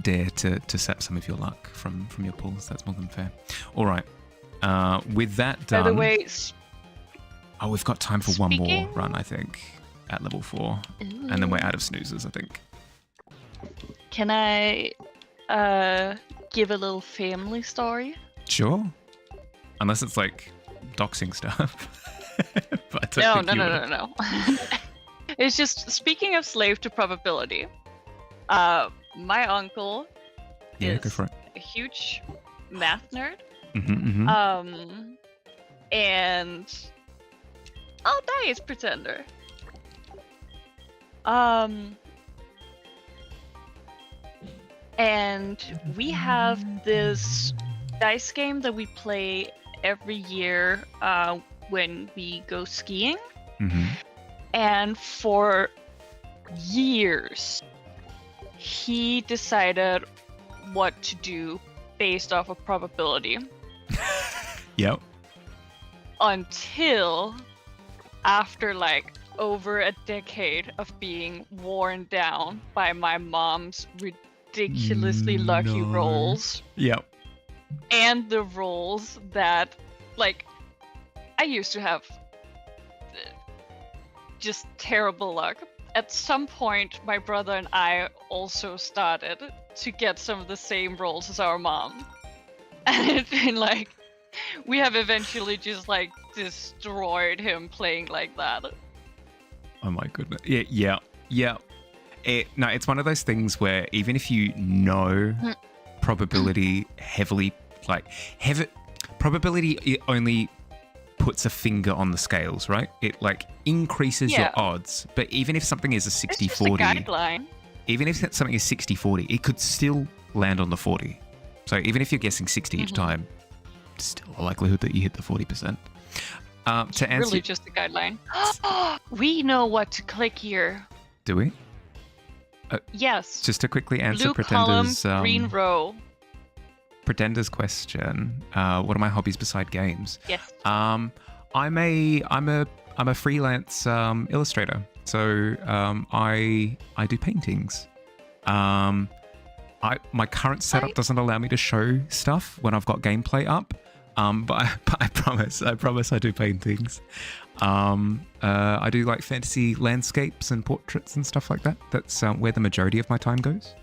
dare to sap some of your luck from your pools. That's more than fair. All right. With that done. By the way, oh, we've got time for one more speaking- run, I think, at level 4, and then we're out of snoozers, I think. can I give a little family story? Sure. Unless it's like doxing stuff. But I No, don't think you would. no. It's just, speaking of slave to probability, my uncle Yeah, is go for it. a huge math nerd. Mm-hmm, mm-hmm. And I'll die as pretender. And we have this dice game that we play every year when we go skiing. Mm-hmm. And for years, he decided what to do based off of probability. Yep. Until after like over a decade of being worn down by my mom's ridiculously lucky No. rolls Yep. and the rolls that, like, I used to have just terrible luck. At some point, my brother and I also started to get some of the same rolls as our mom. And it's been like, we have eventually just like destroyed him playing like that. Oh my goodness. Yeah. No, it's one of those things where even if you know probability probability, it only puts a finger on the scales, right? It like increases your Yeah. odds. But even if something is a It's just a 60-40, guideline. even if something is 60-40, it could still land on the 40. So even if you're guessing 60 each time, still a likelihood that you hit the 40%. To answer, Really just a guideline. We know what to click here. do we? Yes. Just to quickly answer Blue column, Pretender's green row. Pretender's question. What are my hobbies beside games? Yes. I'm a freelance illustrator. So I do paintings. My current setup doesn't allow me to show stuff when I've got gameplay up. But I promise I do paintings. I do like fantasy landscapes and portraits and stuff like that. That's where the majority of my time goes.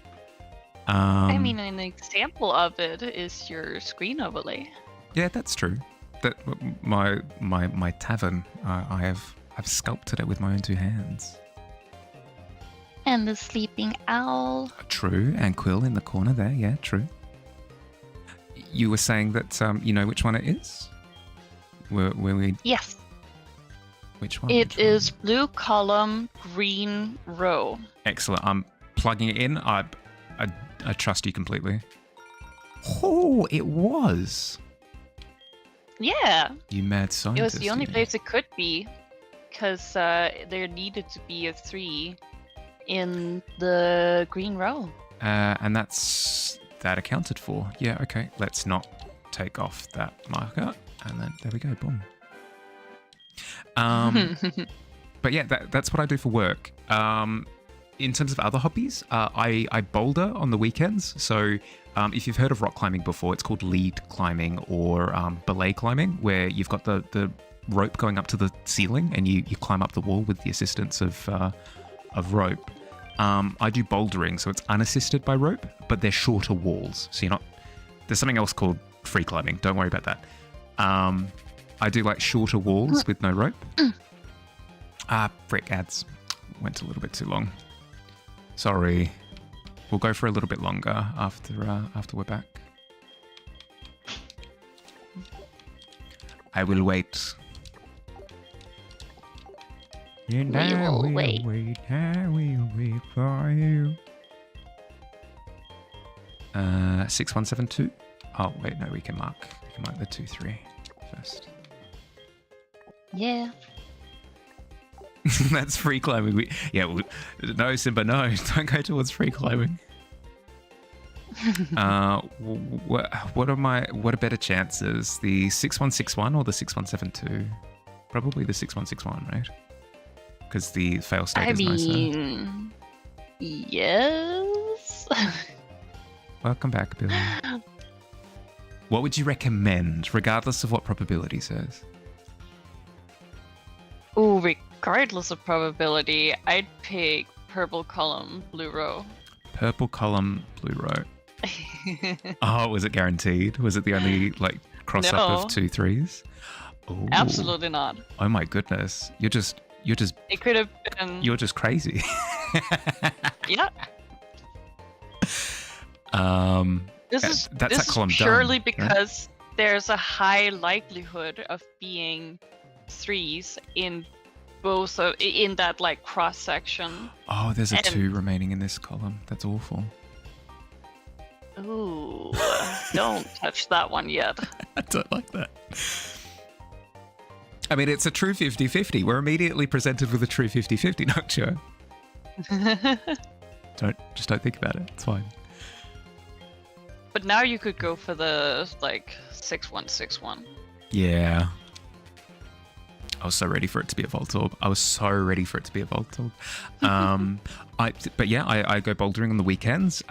I mean, an example of it is your screen overlay. Yeah, that's true. that my tavern. I've sculpted it with my own two hands. And the sleeping owl. True, and Quill in the corner there. Yeah, true. You were saying that you know which one it is. Were we? Yes. Which one? It is blue column, green row. Excellent. I'm plugging it in. I trust you completely. Oh, it was. Yeah. You mad scientist. It was the only you. place it could be, because there needed to be a 3 in the green row. And that accounted for. Yeah, okay. Let's not take off that marker. And then there we go, boom. But yeah, that's what I do for work. In terms of other hobbies, I boulder on the weekends. So if you've heard of rock climbing before, it's called lead climbing or belay climbing, where you've got the rope going up to the ceiling and you climb up the wall with the assistance of rope. I do bouldering, so it's unassisted by rope, but they're shorter walls. So there's something else called free climbing. Don't worry about that. I do like shorter walls with no rope. Frick, ads. Went a little bit too long. Sorry. We'll go for a little bit longer after we're back. I will wait. And We I will will wait. I will wait for you. 6172. Oh wait, no, we can mark the 2-3 first. Yeah. That's free climbing. No, Simba, no. Don't go towards free climbing. What are better chances? The 6161 or the 6172? Probably the 6161, right? Because the fail state I is nicer. mean, yes. Welcome back, Billy. What would you recommend, regardless of what probability says? Ooh, regardless of probability, I'd pick purple column, blue row. Purple column, blue row. Oh, was it guaranteed? Was it the only cross up of No. 2 3s? Ooh. Absolutely not. Oh my goodness. You're just It could have been. you're just crazy. Yeah. This Yeah, is that's this that is column done, purely right? because there's a high likelihood of being 3s in both in that cross section. Oh, there's a And- 2 remaining in this column. That's awful. Ooh, don't touch that one yet. I don't like that. I mean, it's a true 50-50. We're immediately presented with a true 50-50, not sure. Don't think about it. It's fine. But now you could go for the 6161. Yeah. I was so ready for it to be a Voltorb. I go bouldering on the weekends.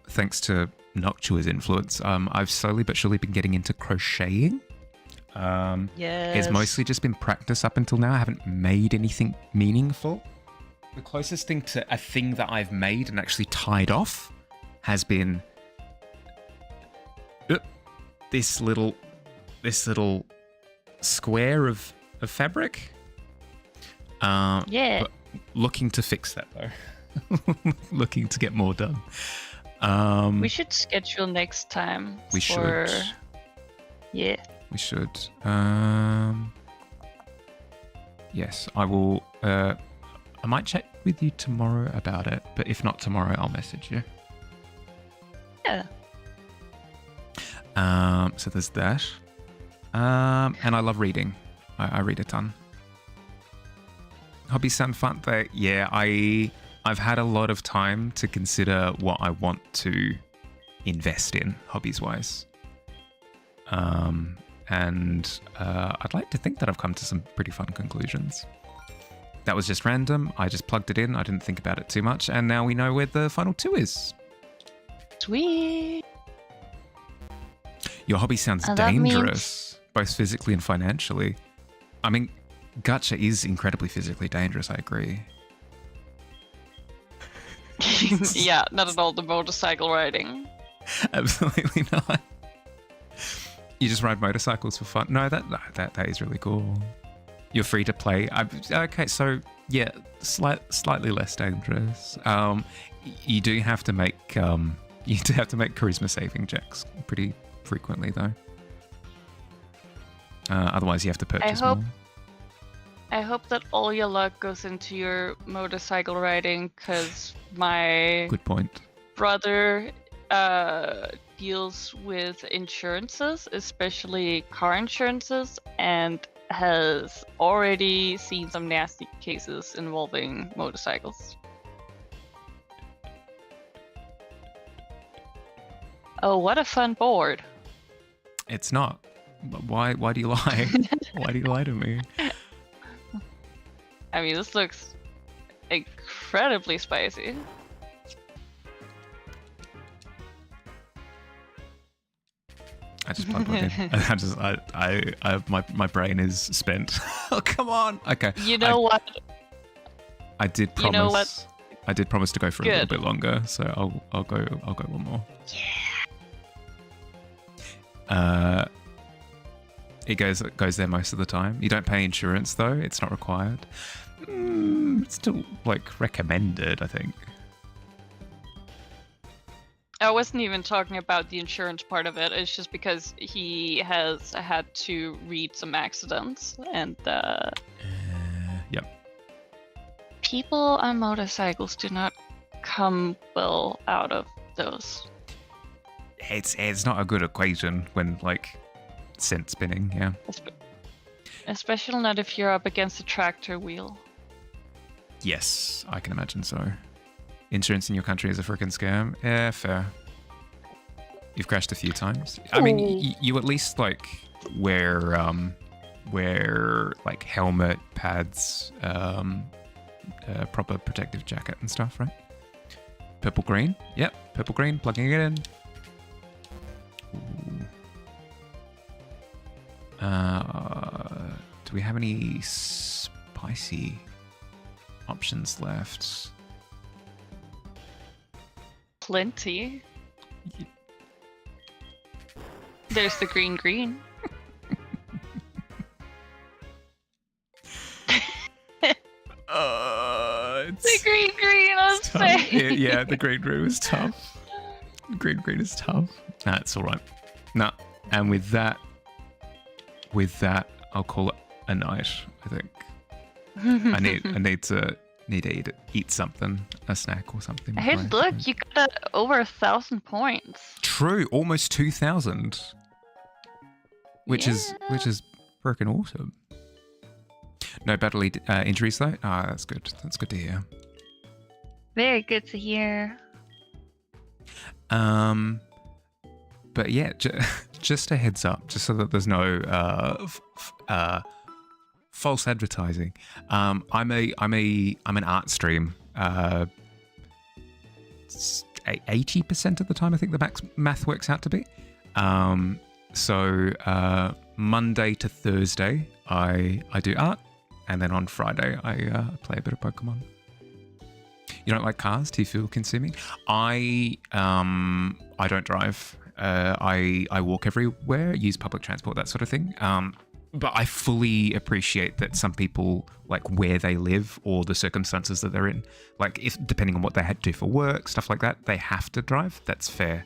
Thanks to Noctua's influence, I've slowly but surely been getting into crocheting. Yes. It's mostly just been practice up until now. I haven't made anything meaningful. The closest thing to a thing that I've made and actually tied off has been this little square of fabric. Yeah. But looking to fix that though. Looking to get more done. We should schedule next time. We should. Yeah. We should. Yes, I will. I might chat with you tomorrow about it, but if not tomorrow, I'll message you. Yeah. So there's that. And I love reading. I read a ton. Hobbies sound fun. I've had a lot of time to consider what I want to invest in, hobbies-wise. And I'd like to think that I've come to some pretty fun conclusions. That was just random. I just plugged it in. I didn't think about it too much. And now we know where the final 2 is. Sweet. Your hobby sounds And that dangerous, both physically and financially. I mean, gacha is incredibly physically dangerous, I agree. Yeah, not at all the motorcycle riding. Absolutely not. You just ride motorcycles for fun? No, that is really cool. You're free to play. Okay, so yeah, slightly less dangerous. You do have to make charisma saving checks pretty frequently though. Otherwise, you have to purchase more. I hope that all your luck goes into your motorcycle riding, because my Good point. brother deals with insurances, especially car insurances, and has already seen some nasty cases involving motorcycles. Oh, what a fun board. It's not. But why do you lie? Why do you lie to me? I mean, this looks incredibly spicy. I just plugged it in. My brain is spent. Oh, come on. Okay. You know what? I did promise. You know what? I did promise to go for a little Good. bit longer, so I'll go one more. Yeah. It goes there most of the time. You don't pay insurance though; it's not required. It's still like recommended, I think. I wasn't even talking about the insurance part of it. It's just because he has had to read some accidents, and Yep. people on motorcycles do not come well out of those. It's not a good equation when like scent spinning. Yeah. Especially not if you're up against a tractor wheel. Yes, I can imagine so. Insurance in your country is a freaking scam. Yeah, fair. You've crashed a few times. I mean, you at least like wear like helmet, pads, proper protective jacket and stuff, right? Purple green. Yep, purple green. Plugging it in. Do we have any spicy options left? Plenty. There's the green. It's The green, I'm tough. saying. Yeah, the green is tough. Green is tough. Nah, it's all right. Nah, and with that, I'll call it a night. I think I need to eat something, a snack or something. Hey, before I- look, you got over 1,000 points. True, almost 2,000, which is freaking awesome. No bodily injuries though. Ah, that's good. That's good to hear. Very good to hear. But yeah, just a heads up, just so that there's no false advertising. I'm an art stream. 80% of the time, I think the math works out to be. So Monday to Thursday, I do art, and then on Friday I play a bit of Pokemon. You don't like cars? Do you feel consuming? I don't drive. I walk everywhere, use public transport, that sort of thing. But I fully appreciate that some people, like where they live or the circumstances that they're in, like if depending on what they had to do for work, stuff like that, they have to drive. That's fair.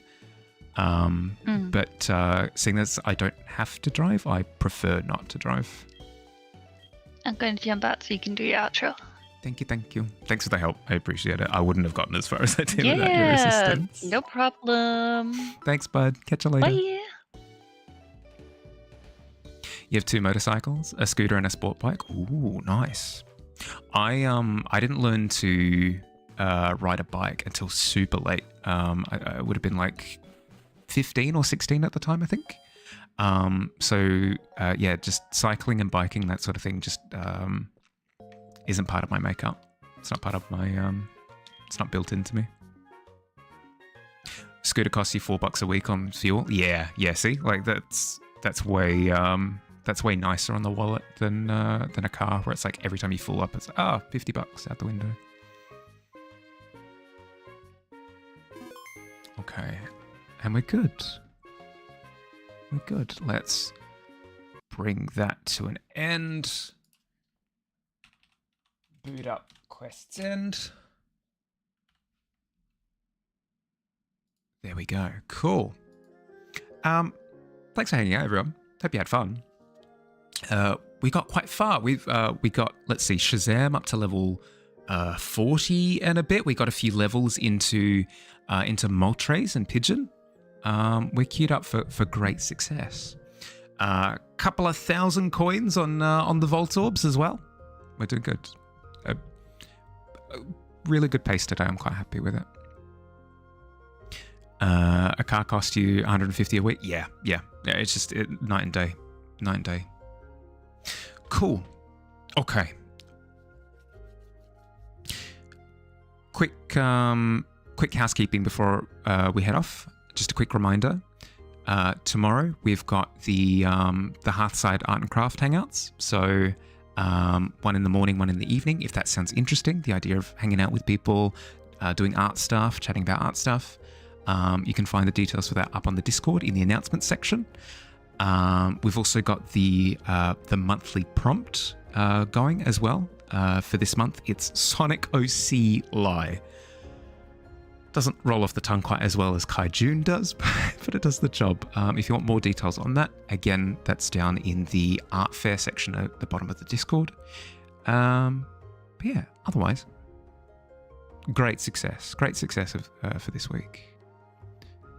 But seeing as I don't have to drive, I prefer not to drive. I'm going to jump out so you can do your outro. Thank you. Thanks for the help. I appreciate it. I wouldn't have gotten as far as I did without your assistance. No problem. Thanks, bud. Catch you later. Bye. You have 2 motorcycles, a scooter and a sport bike. Ooh, nice. I didn't learn to ride a bike until super late. I would have been like 15 or 16 at the time, I think. So yeah, just cycling and biking, that sort of thing, just isn't part of my makeup. It's not part of my it's not built into me. Scooter costs you $4 a week on fuel. Yeah. See, like that's way nicer on the wallet than a car where it's like every time you fill up, it's $50 out the window. Okay, and we're good. We're good. Let's bring that to an end. Boot up quests end. There we go. Cool. Thanks for hanging out, everyone. Hope you had fun. We got quite far. We got, let's see, Shazam up to level 40 and a bit. We got a few levels into Moltres and Pigeon. We're queued up for great success. Couple of 1,000 coins on the Vault Orbs as well. We're doing good. A really good pace today. I'm quite happy with it. A car cost you 150 a week? Yeah. It's just night and day. Cool. Okay. Quick housekeeping before we head off. Just a quick reminder. Tomorrow we've got the Hearthside Art and Craft hangouts. So one in the morning, one in the evening. If that sounds interesting, the idea of hanging out with people, doing art stuff, chatting about art stuff. You can find the details for that up on the Discord in the announcements section. We've also got the monthly prompt going as well. For this month, it's Sonic OC Lie. Doesn't roll off the tongue quite as well as Kaijun does, but it does the job. If you want more details on that, again, that's down in the art fair section at the bottom of the Discord. But yeah, otherwise, great success for this week.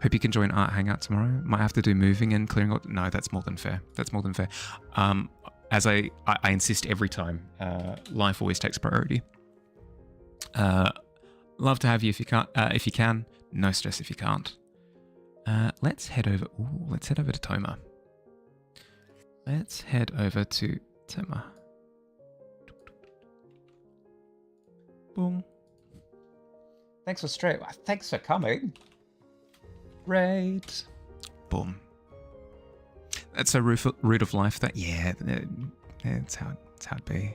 Hope you can join Art Hangout tomorrow. Might have to do moving and clearing. No, that's more than fair. As I insist every time, life always takes priority. Love to have you if you can't. If you can, no stress if you can't. Let's head over. Let's head over to Toma. Let's head over to Toma. Boom. Thanks for coming. Right. Boom. That's a root of life. It's how it be.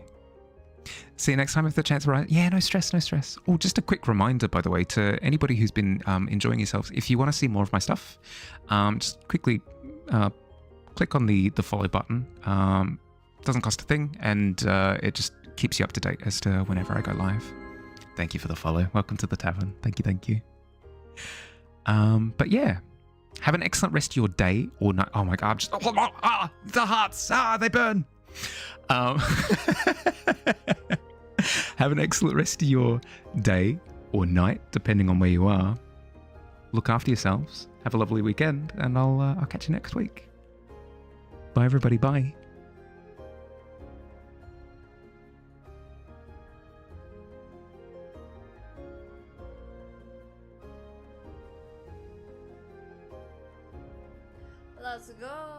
See you next time if the chance arises. Yeah, no stress. Oh, just a quick reminder, by the way, to anybody who's been enjoying yourselves. If you want to see more of my stuff, just quickly click on the follow button. Doesn't cost a thing, and it just keeps you up to date as to whenever I go live. Thank you for the follow. Welcome to the Tavern. Thank you. But yeah, have an excellent rest of your day or night. Oh my God, the hearts, they burn. Have an excellent rest of your day or night, depending on where you are. Look after yourselves. Have a lovely weekend, and I'll catch you next week. Bye, everybody. Bye. Let's go.